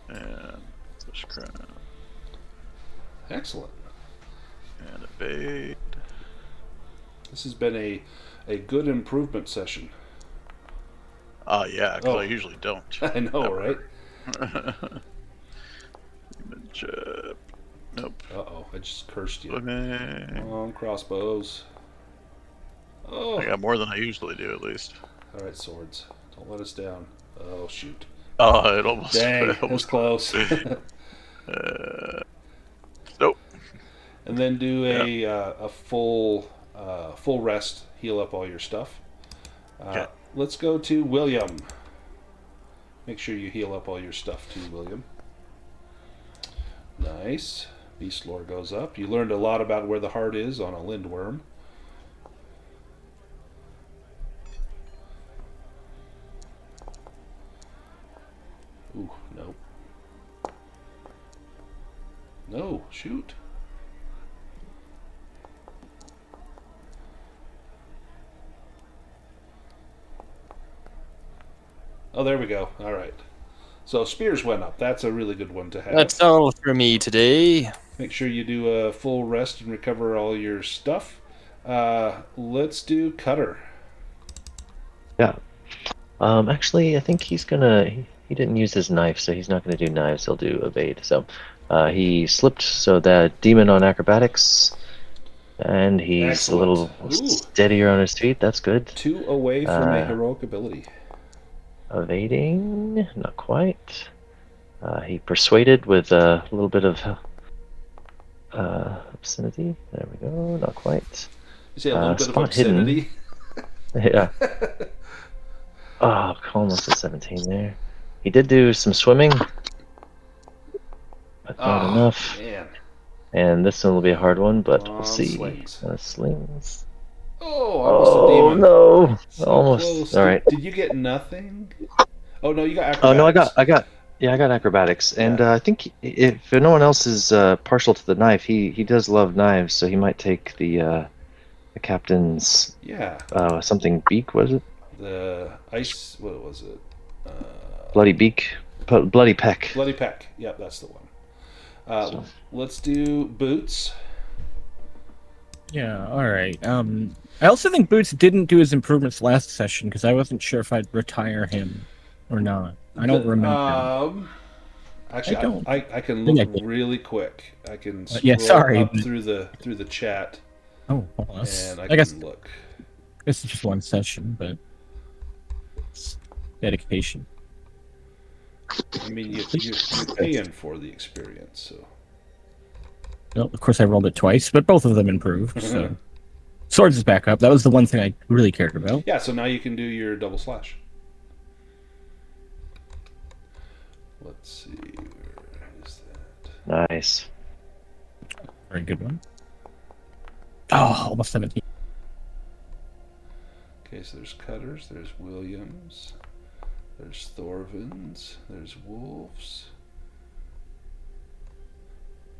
And bushcraft. Excellent. And evade. This has been a good improvement session. Yeah, because I usually don't. I know, right? Chip. Nope. Uh-oh, I just cursed you. Swimming. Come on, crossbows. Oh. I got more than I usually do, at least. All right, swords. Don't let us down. Oh, shoot. Oh, it almost... Dang, it was close. Nope. And then do a full rest, heal up all your stuff. Okay. Let's go to William. Make sure you heal up all your stuff too, William. Nice. Beast lore goes up. You learned a lot about where the heart is on a lindworm. Ooh, nope. No, shoot. Oh, there we go. All right. So spears went up. That's a really good one to have. That's all for me today. Make sure you do a full rest and recover all your stuff. Let's do cutter. Yeah. Actually, I think he's gonna. He didn't use his knife, so he's not gonna do knives. He'll do evade. So he slipped. So that demon on acrobatics, and he's Excellent. a little steadier on his feet. That's good. 2 away from a heroic ability. Evading, not quite. He persuaded with a little bit of obscenity. There we go. Not quite. You say a little bit of spot hidden. obscenity? Yeah. Oh, almost a 17 there. He did do some swimming, but not enough. Man. And this one will be a hard one, but we'll On see. slings. Slings. Oh, almost a Oh demon. no! So Almost. close. All right. Did you get nothing? Oh no, you got acrobatics. Oh no, I got acrobatics, and Yeah. I think if no one else is partial to the knife, he does love knives, so he might take the captain's Yeah. something beak, was it? The ice. What was it? Bloody beak, bloody peck. Bloody Peck. Yep, that's the one. So. Let's do boots. Yeah, all right. I also think Boots didn't do his improvements last session because I wasn't sure if I'd retire him or not. I don't remember. Actually, I don't. I can think I look did. really quick. I can scroll yeah, sorry, up but- through the chat, Oh, well, that's, and I I can guess look. this is just one session, but it's dedication. I mean, you're paying for the experience, so. Well, of course, I rolled it twice, but both of them improved. So, swords is back up. That was the one thing I really cared about. Yeah, so now you can do your double slash. Let's see, where is that? Nice. Very good one. Oh, almost 17. Okay, so there's Cutters, there's Williams, there's Thorvins, there's Wolves.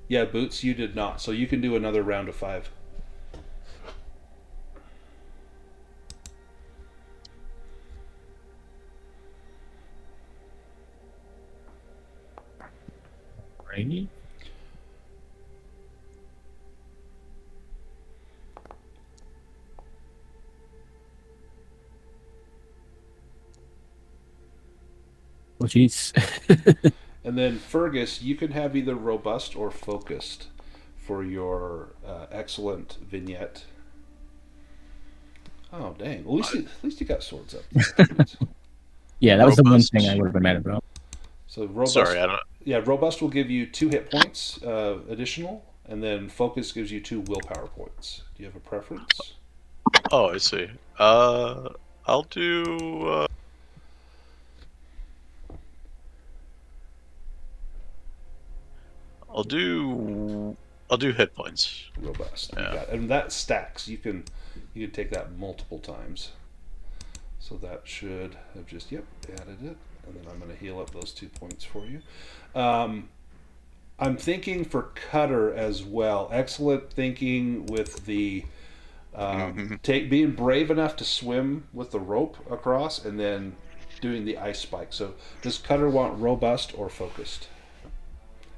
Yeah, Boots, you did not, so you can do another round of 5. Right. Oh, jeez. And then Fergus, you can have either robust or focused for your excellent vignette. Oh dang! Well, at least you got swords up. Yeah, that was the one Robust. thing I would have been mad about. So robust. Sorry, I don't. Yeah, robust will give you 2 hit points additional, and then focus gives you 2 willpower points. Do you have a preference? Oh, I see. I'll do. I'll do hit points. Robust. You Yeah. got it. And that stacks. You can take that multiple times. So that should have just added it, and then I'm going to heal up those 2 points for you. I'm thinking for Cutter as well. Excellent thinking with the being brave enough to swim with the rope across, and then doing the ice spike. So does Cutter want robust or focused?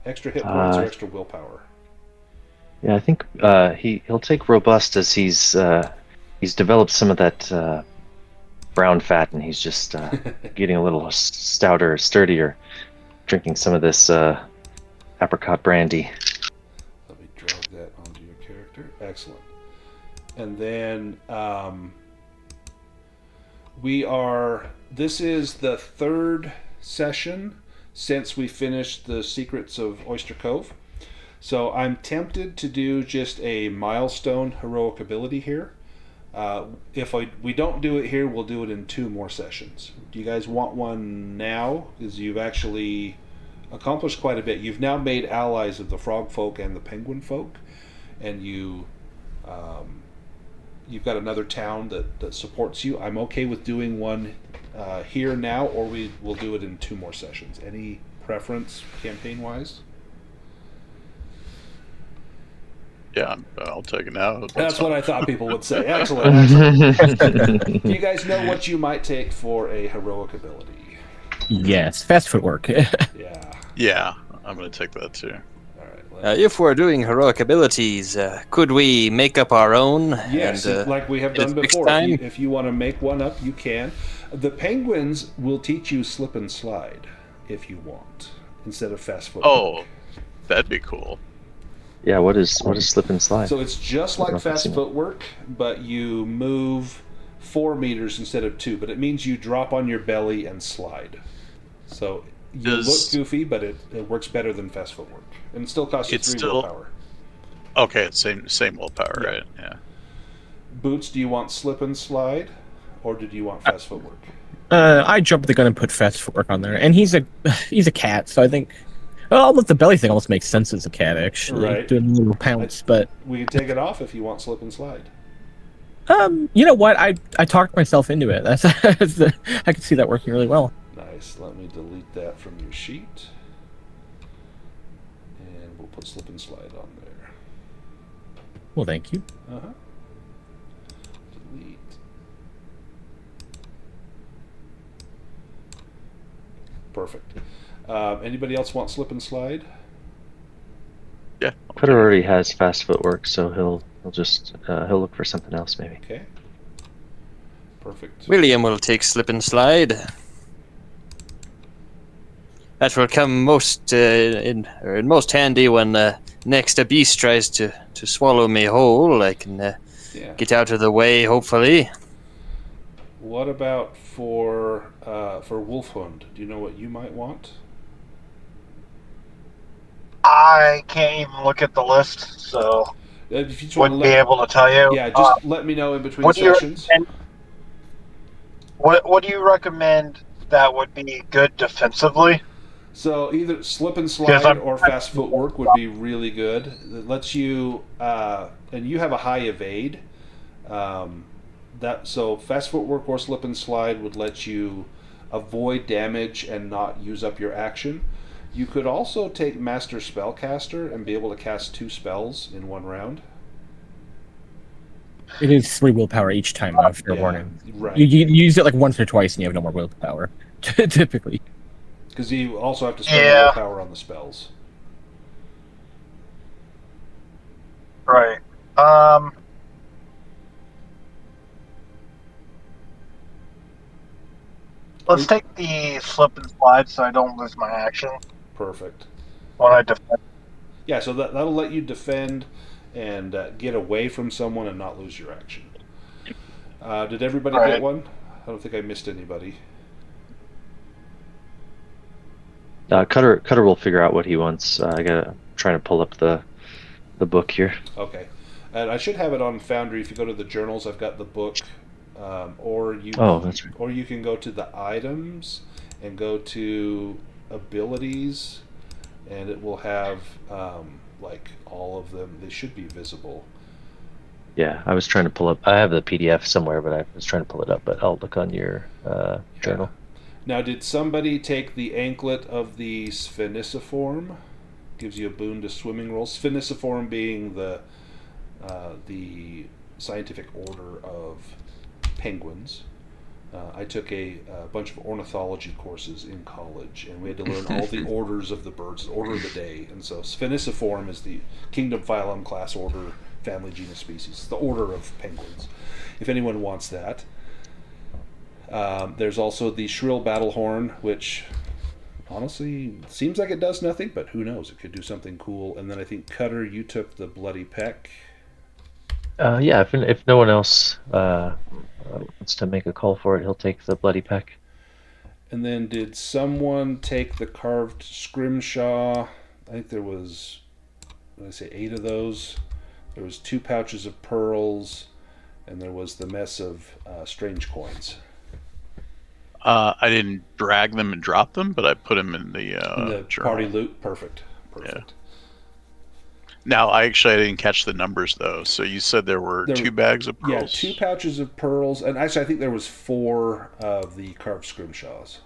Extra hit points or extra willpower? Yeah, I think he'll take robust as he's developed some of that brown fat, and he's just getting a little stouter, sturdier, drinking some of this apricot brandy. Let me drag that onto your character. Excellent. And then this is the 3rd session since we finished the Secrets of Oyster Cove. So I'm tempted to do just a milestone heroic ability here. If we don't do it here, we'll do it in 2 more sessions. Do you guys want one now? Because you've actually accomplished quite a bit. You've now made allies of the frog folk and the penguin folk, and you've got another town that supports you. I'm okay with doing one here now, or we'll do it in 2 more sessions. Any preference campaign-wise? Yeah, I'll take it now. That's what I thought people would say. Excellent. Do you guys know what you might take for a heroic ability? Yes, fast footwork. Yeah. Yeah, I'm gonna take that too. All right. If we're doing heroic abilities, could we make up our own? Yes, and, like we have get done it fixed before. time? If you want to make one up, you can. The penguins will teach you slip and slide if you want, instead of fast footwork. Oh, that'd be cool. Yeah, what is slip and slide? So it's just I don't know like if I've fast seen it. footwork, but you move 4 meters instead of 2. But it means you drop on your belly and slide. So you look goofy, but it works better than fast footwork, and it still costs you 3 willpower. Okay, it's same willpower, Yeah. right? Yeah. Boots, do you want slip and slide? Or did you want fast footwork? I jumped the gun and put fast footwork on there, and he's a cat, so I think. Well, almost the belly thing almost makes sense as a cat, actually, Right. doing a little pounce. But We can take it off if you want slip and slide. you know what? I talked myself into it. That's I could see that working really well. Nice. Let me delete that from your sheet. And we'll put slip and slide on there. Well, thank you. Uh-huh. Delete. Perfect. Anybody else want slip and slide? Yeah. Cutter already has fast footwork, so he'll just he'll look for something else maybe. Okay. Perfect. William will take slip and slide. That will come most in most handy when next a beast tries to swallow me whole. I can Yeah. get out of the way, hopefully. What about for Wolfhund? Do you know what you might want? I can't even look at the list, so If you just want to wouldn't be able to tell you. yeah, just let me know in between what do you sessions. What do you recommend that would be good defensively? So either slip and 'Cause slide I'm- or fast footwork would be really good. It lets you, and you have a high evade. So fast footwork or slip and slide would let you avoid damage and not use up your action. You could also take Master Spellcaster and be able to cast 2 spells in 1 round. It is 3 willpower each time, though, fair warning. Right. You use it like once or twice, and you have no more willpower, typically. Because you also have to spend Yeah. willpower on the spells. Right. Let's take the slip and slide so I don't lose my action Perfect. when I defend. Yeah, so that'll let you defend and get away from someone and not lose your action. Did everybody Right. get one? I don't think I missed anybody. Cutter will figure out what he wants. I'm trying to pull up the book here. Okay. And I should have it on Foundry. If you go to the journals, I've got the book. Or you That's right. or you can go to the items and go to abilities, and it will have like all of them. They should be visible. Yeah, I was trying to pull up. I have the PDF somewhere, but I was trying to pull it up. But I'll look on your journal. Now, did somebody take the anklet of the Spheniciform? Gives you a boon to swimming rolls. Spheniciform being the scientific order of penguins. I took a bunch of ornithology courses in college, and we had to learn all the orders of the birds, order of the day. And so Spheniciform is the kingdom, phylum, class, order, family, genus, species. The order of penguins. If anyone wants that. There's also the shrill battle horn, which honestly seems like it does nothing, but who knows? It could do something cool. And then I think Cutter, you took the bloody peck. Yeah, if no one else wants to make a call for it, he'll take the bloody peck. And then did someone take the carved scrimshaw? I think there was, what did I say, 8 of those. There was 2 pouches of pearls, and there was the mess of strange coins. I didn't drag them and drop them, but I put them in the journal. Party loot. Perfect. Yeah. Now, I didn't catch the numbers, though. So you said there were 2 bags of pearls? Yeah, 2 pouches of pearls. And actually, I think there was 4 of the carved scrimshaws.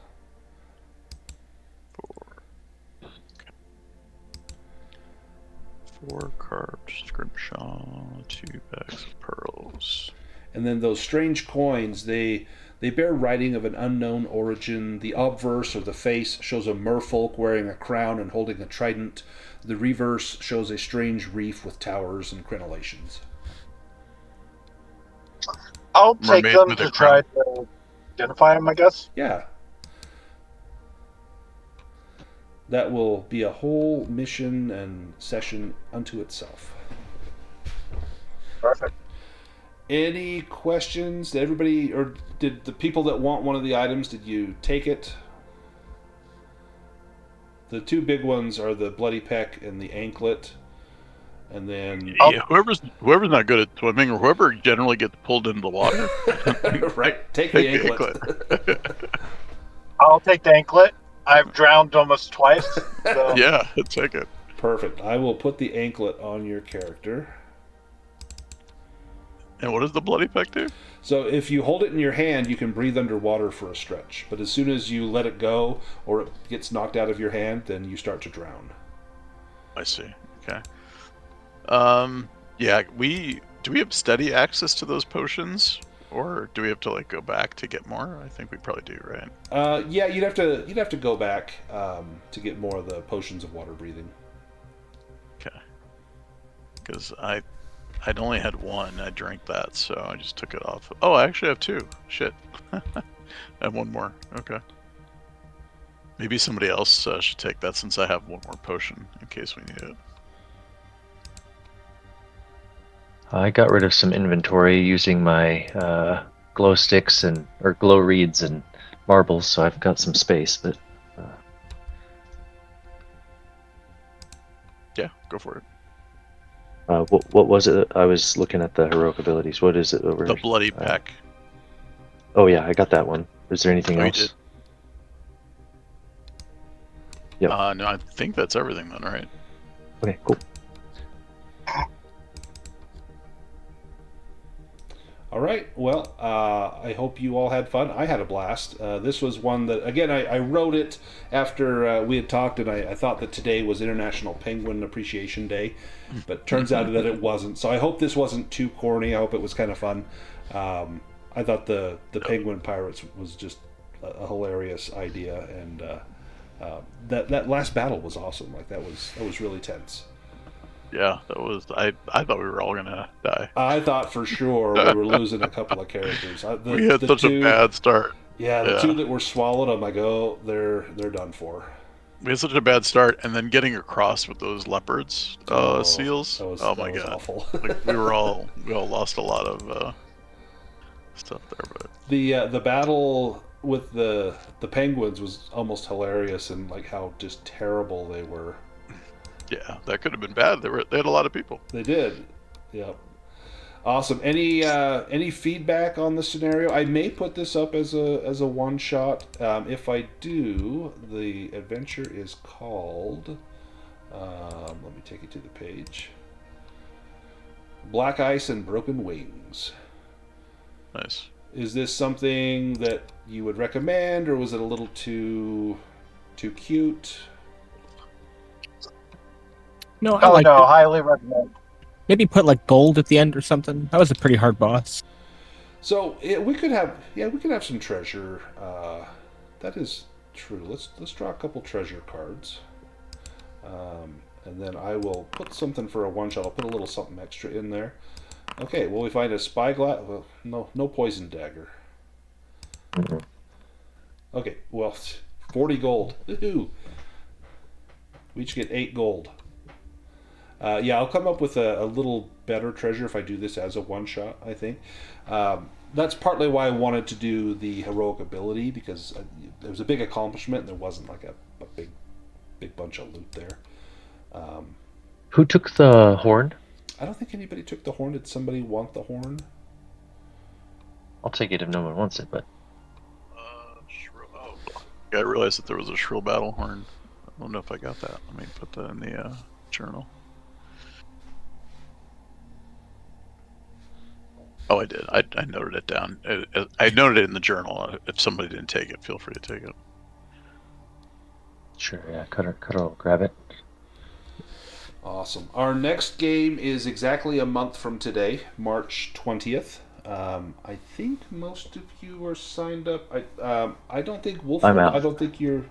4 carved scrimshaw, 2 bags of pearls. And then those strange coins, they bear writing of an unknown origin. The obverse, or the face, shows a merfolk wearing a crown and holding a trident. The reverse shows a strange reef with towers and crenellations. I'll take Mermaid them with to a try crown. to identify them, I guess. Yeah. That will be a whole mission and session unto itself. Perfect. Any questions? Did everybody, or did the people that want one of the items, did you take it? The 2 big ones are the bloody peck and the anklet. And then Yeah, whoever's not good at swimming, or whoever generally gets pulled into the water, right, take take the the anklet. I'll take the anklet. I've drowned almost twice. So. yeah, take it. Perfect. I will put the anklet on your character. And what does the blood effect do? So if you hold it in your hand, you can breathe underwater for a stretch. But as soon as you let it go or it gets knocked out of your hand, then you start to drown. I see. Okay. Yeah, do we have steady access to those potions, or do we have to like go back to get more? I think we probably do, right? Yeah, you'd have to go back to get more of the potions of water breathing. Okay. Because I'd only had one. I drank that, so I just took it off. Oh, I actually have two. Shit. I have one more. Okay. Maybe somebody else should take that since I have one more potion in case we need it. I got rid of some inventory using my glow sticks or glow reeds and marbles, so I've got some space. But yeah, go for it. what was it? I was looking at the heroic abilities. What is it over? The bloody peck. Oh yeah, I got that one. Is there anything else? You did? Yep. No, I think that's everything then, right? Okay, cool. All right. Well, I hope you all had fun. I had a blast. This was one that, again, I wrote it after we had talked, and I thought that today was International Penguin Appreciation Day, but turns out that it wasn't. So I hope this wasn't too corny. I hope it was kind of fun. I thought the Penguin Pirates was just a hilarious idea, and that last battle was awesome. Like that was really tense. Yeah, that was. I thought we were all gonna die. I thought for sure we were losing a couple of characters. We had such a bad start. Yeah, the two that were swallowed, I'm like, oh, they're done for. We had such a bad start, and then getting across with those leopards, seals. Oh my god! Awful. Like we all lost a lot of stuff there, but the battle with the penguins was almost hilarious, and like how just terrible they were. Yeah, that could have been bad. They had a lot of people. They did. Yep. Awesome. Any feedback on the scenario? I may put this up as a one shot. If I do, the adventure is called. Let me take you to the page. Black Ice and Broken Wings. Nice. Is this something that you would recommend, or was it a little too cute? No, Oh no, highly recommend. Maybe put like gold at the end or something. That was a pretty hard boss. So we could have some treasure. That is true. Let's draw a couple treasure cards, and then I will put something for a one shot. I'll put a little something extra in there. Okay. Well, we find a spyglass. Well, no poison dagger. Mm-hmm. Okay. Well, 40 gold. Woohoo! We each get 8 gold. Yeah, I'll come up with a little better treasure if I do this as a one-shot, I think. That's partly why I wanted to do the heroic ability, because there was a big accomplishment and there wasn't like a big bunch of loot there. Who took the horn? I don't think anybody took the horn. Did somebody want the horn? I'll take it if no one wants it, but... I realized that there was a shrill battle horn. I don't know if I got that. Let me put that in the journal. Oh, I did. I noted it down. I noted it in the journal. If somebody didn't take it, feel free to take it. Sure, yeah. Cutter will grab it. Awesome. Our next game is exactly a month from today, March 20th. I think most of you are signed up. I don't think Wolf. I'm out. I don't think you're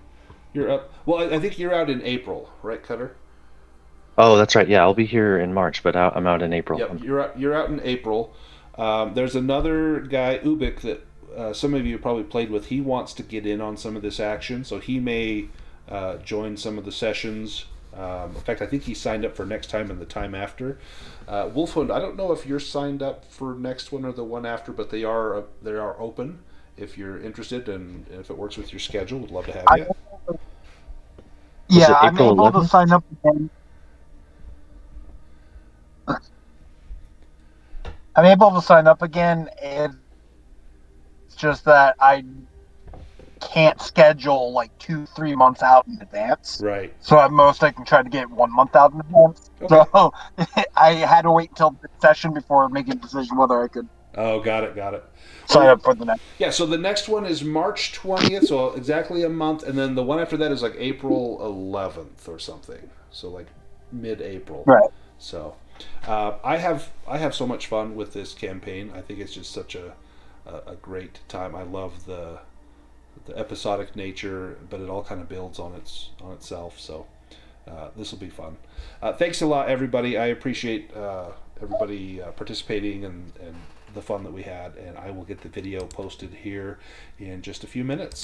up. Well, I think you're out in April, right, Cutter? Oh, that's right. Yeah, I'll be here in March, but I'm out in April. Yep, you're out in April. There's another guy, Ubik, that some of you probably played with. He wants to get in on some of this action, so he may join some of the sessions. In fact, I think he signed up for next time and the time after. Wolfhund, I don't know if you're signed up for next one or the one after, but they are open if you're interested, and if it works with your schedule, we'd love to have you. Yeah, I'm April able 11th? to sign up again. I'm able to sign up again. It's just that I can't schedule like 2-3 months out in advance. Right. So at most I can try to get 1 month out in advance. Okay. So I had to wait until the session before making a decision whether I could Oh, got it. sign up for the next. Yeah, so the next one is March 20th, so exactly a month, and then the one after that is like April 11th or something. So like mid-April. Right. So I have so much fun with this campaign. I think it's just such a great time. I love the episodic nature, but it all kind of builds on itself. So this will be fun. Thanks a lot, everybody. I appreciate everybody participating and the fun that we had, and I will get the video posted here in just a few minutes.